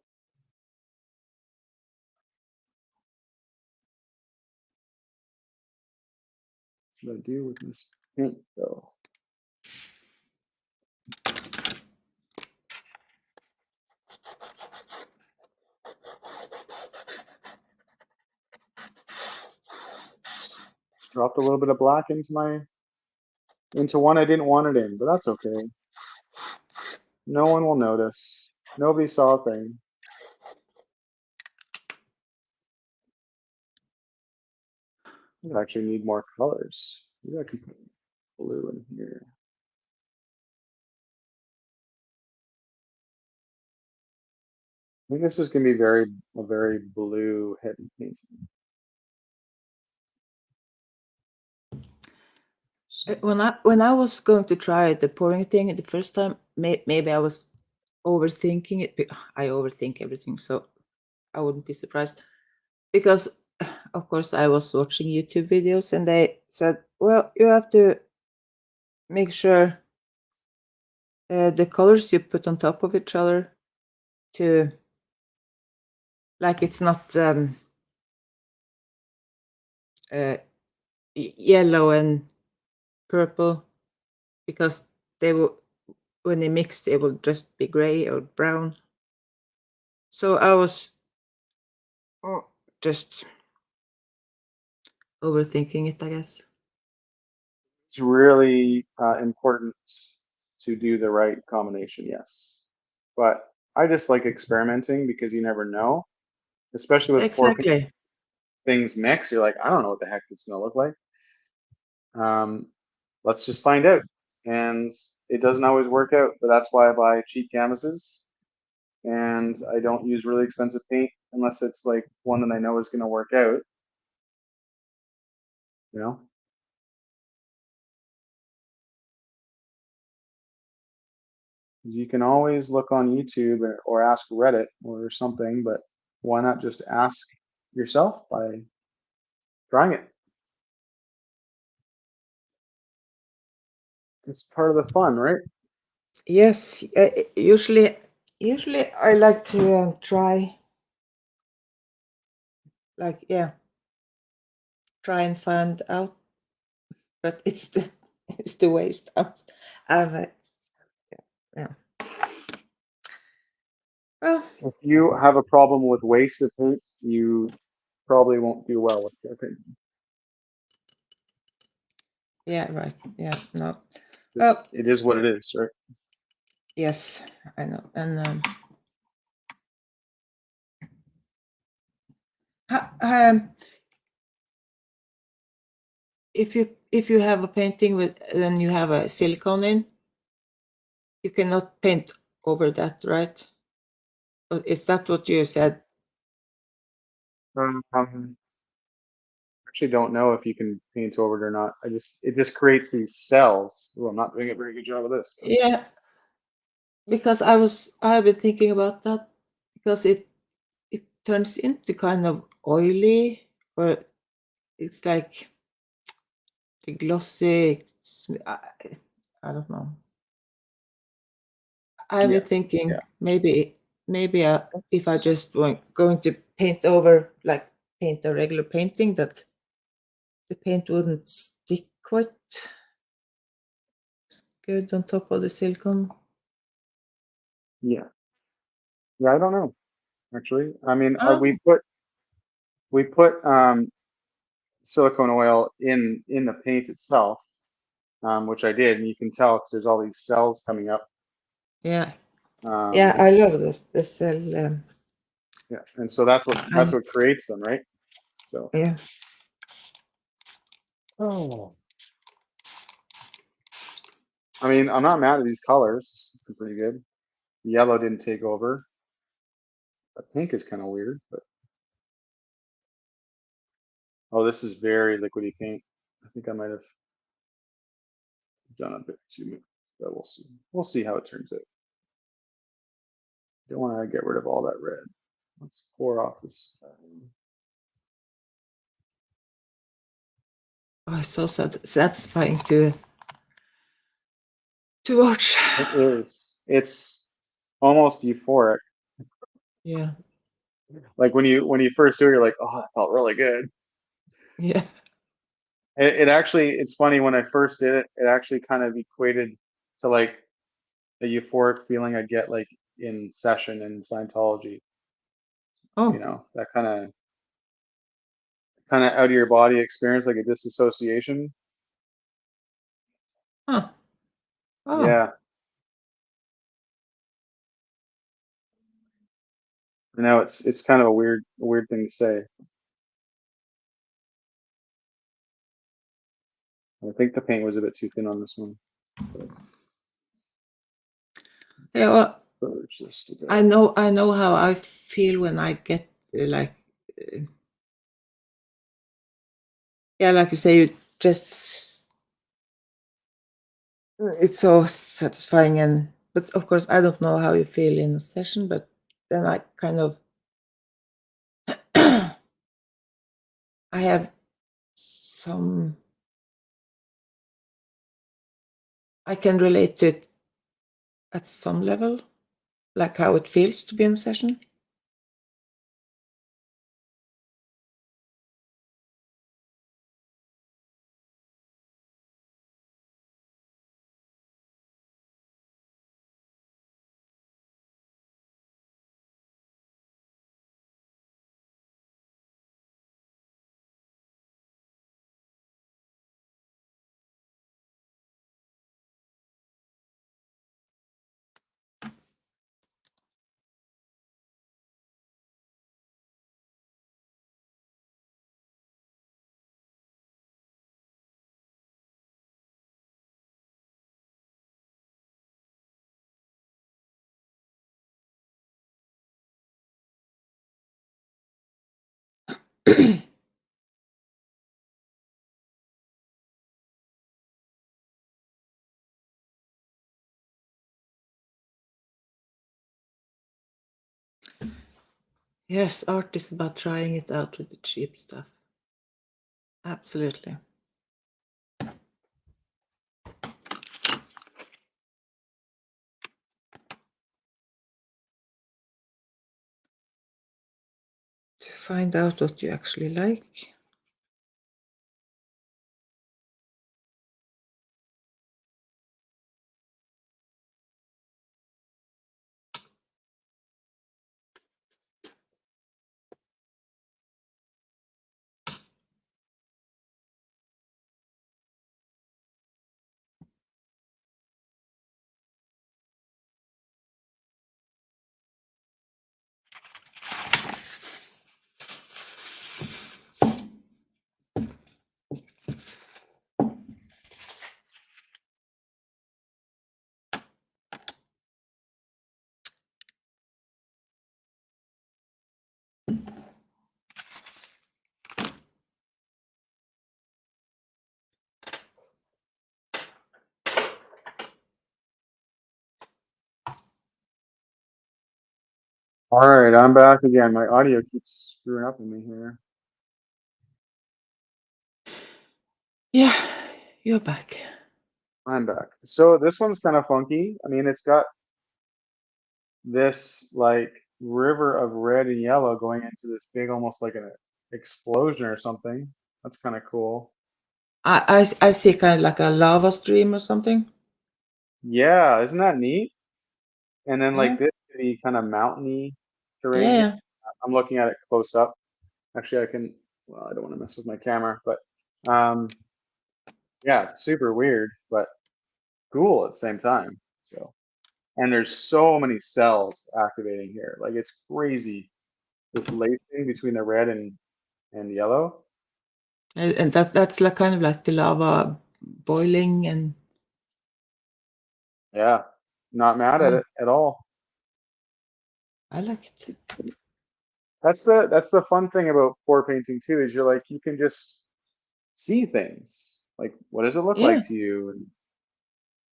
What should I do with this paint though? Just dropped a little bit of black into one I didn't want it in, but that's okay. No one will notice. Nobody saw a thing. I actually need more colors. Maybe I can put blue in here. I think this is gonna be a very blue heavy painting. When I was going to try the pouring thing the first time, maybe I was overthinking it. I overthink everything, so I wouldn't be surprised. Because of course I was watching YouTube videos and they said, well, you have to make sure the colors you put on top of each other to, like, it's not yellow and purple, because they will, when they mix, they will just be gray or brown. So I was just overthinking it, I guess. It's really important to do the right combination, yes. But I just like experimenting because you never know, especially with four Exactly. things mixed. You're like, I don't know what the heck this is gonna look like. Let's just find out. And it doesn't always work out, but that's why I buy cheap canvases and I don't use really expensive paint unless it's like one that I know is gonna work out. You know? You can always look on YouTube or ask Reddit or something, but why not just ask yourself by trying it? It's part of the fun, right? Yes. Usually I like to try, like, yeah, try and find out, but it's the it's the waste. I'm yeah. Well, If you have a problem with waste of paint, you probably won't do well with your paint. yeah, right. Yeah, no. Well, It is what it is, right? yes, I know. And um, if you have a painting with, then you have a silicone in, you cannot paint over that, right? Or is that what you said? Actually don't know if you can paint over it or not. It just creates these cells. Oh, I'm not doing a very good job of this. Yeah, because I've been thinking about that, because it turns into kind of oily, or it's like the glossy. I don't know. I've been Yes. thinking Yeah. maybe if I just going to paint over, like paint a regular painting, that the paint wouldn't stick quite good on top of the silicone. Yeah. Yeah, I don't know, actually. I mean, Oh, we put silicone oil in the paint itself, which I did, and you can tell because there's all these cells coming up. yeah. Um, Yeah, I love the cell. yeah, and so that's what creates them, right? So, Yeah. oh, I mean, I'm not mad at these colors. It's pretty good. Yellow didn't take over. The pink is kind of weird, but oh, this is very liquidy paint. I think I might have done a bit too much, but we'll see. We'll see how it turns out. Don't want to get rid of all that red. Let's pour off this. Oh, it's so satisfying to watch. It is. It's almost euphoric. Yeah. Like when you first do it, you're like, oh, that felt really good. Yeah. It actually, it's funny, when I first did it, it actually kind of equated to like a euphoric feeling I'd get like in session in Scientology. You Oh. know, that kind of out of your body experience, like a disassociation. Huh. Oh. Yeah. I know it's kind of a weird thing to say. I think the paint was a bit too thin on this one. Yeah. Well, Purge this together. I know how I feel when I get like, yeah, like you say, you just it's so satisfying. And but of course, I don't know how you feel in a session, but then I kind of I have some. I can relate to it at some level, like how it feels to be in a session. Yes, art is about trying it out with the cheap stuff. Absolutely. To find out what you actually like. All right, I'm back again. My audio keeps screwing up on me here. Yeah, you're back. I'm back. So this one's kind of funky. I mean, it's got this like river of red and yellow going into this big, almost like an explosion or something. That's kind of cool. I see kind of like a lava stream or something. Yeah, isn't that neat? And then like Yeah, this could be kind of mountainy terrain here. yeah. I'm looking at it close up. Actually, I can, well, I don't want to mess with my camera, but yeah, it's super weird, but cool at the same time. So, and there's so many cells activating here. Like it's crazy. This lacing between the red and yellow. And that's like kind of like the lava boiling and Yeah, not mad at yeah, it at all. I like it. That's the fun thing about pour painting too, is you're like you can just see things. Like what does it look Yeah. like to you? And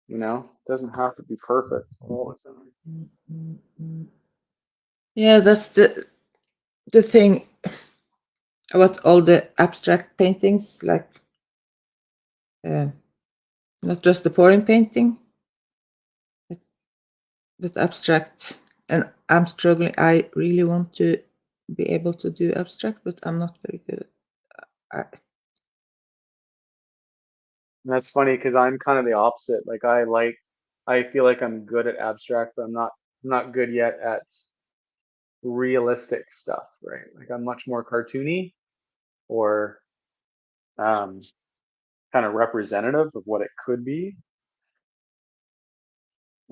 it doesn't have to be perfect all the time. Yeah, that's the thing about all the abstract paintings, like uh, not just the pouring painting, but abstract. And I'm struggling. I really want to be able to do abstract, but I'm not very good. I, And that's funny because I'm kind of the opposite. Like I feel like I'm good at abstract, but I'm not good yet at realistic stuff, right? Like I'm much more cartoony or um, kind of representative of what it could be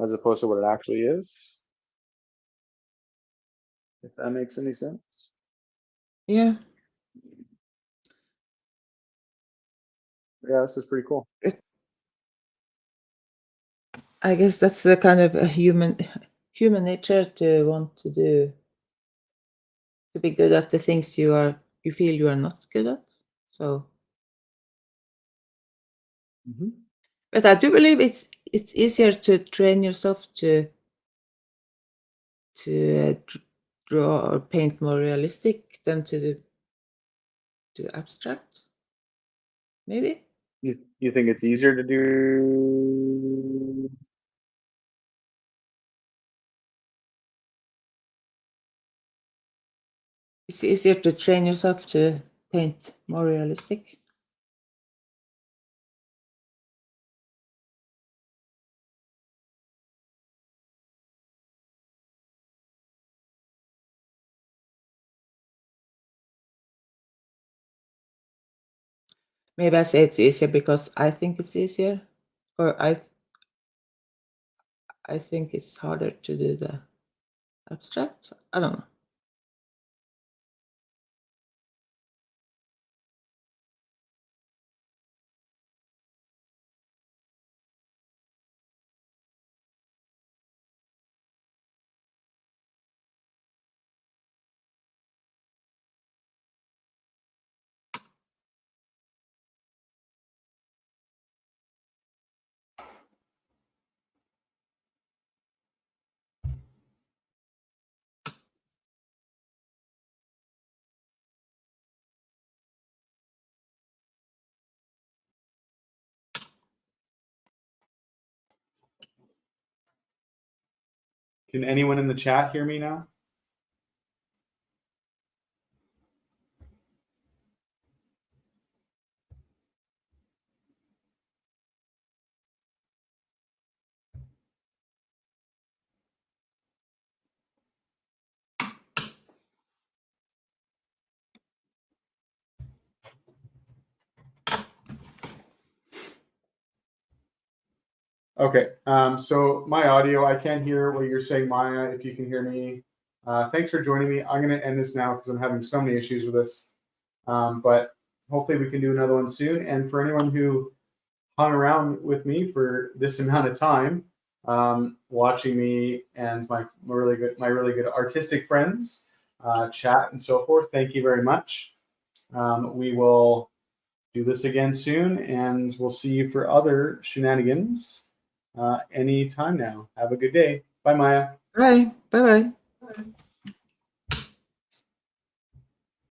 as opposed to what it actually is, if that makes any sense. yeah, Yeah, this is pretty cool. I guess that's the kind of a human nature to want to be good at the things you feel you are not good at. So, Hmm. but I do believe it's easier to train yourself to draw or paint more realistic than to abstract. Maybe. You think it's easier to do? It's easier to train yourself to paint more realistic. Maybe I say it's easier because I think it's easier, or I think it's harder to do the abstract. I don't know. Can anyone in the chat hear me now? Okay, so my audio, I can't hear what you're saying, Maya. If you can hear me, thanks for joining me. I'm going to end this now because I'm having so many issues with this. But hopefully we can do another one soon. And for anyone who hung around with me for this amount of time, watching me and my really good artistic friends chat and so forth, thank you very much. We will do this again soon, and we'll see you for other shenanigans any time now. Have a good day. Bye, Maya. Bye. Bye. Bye.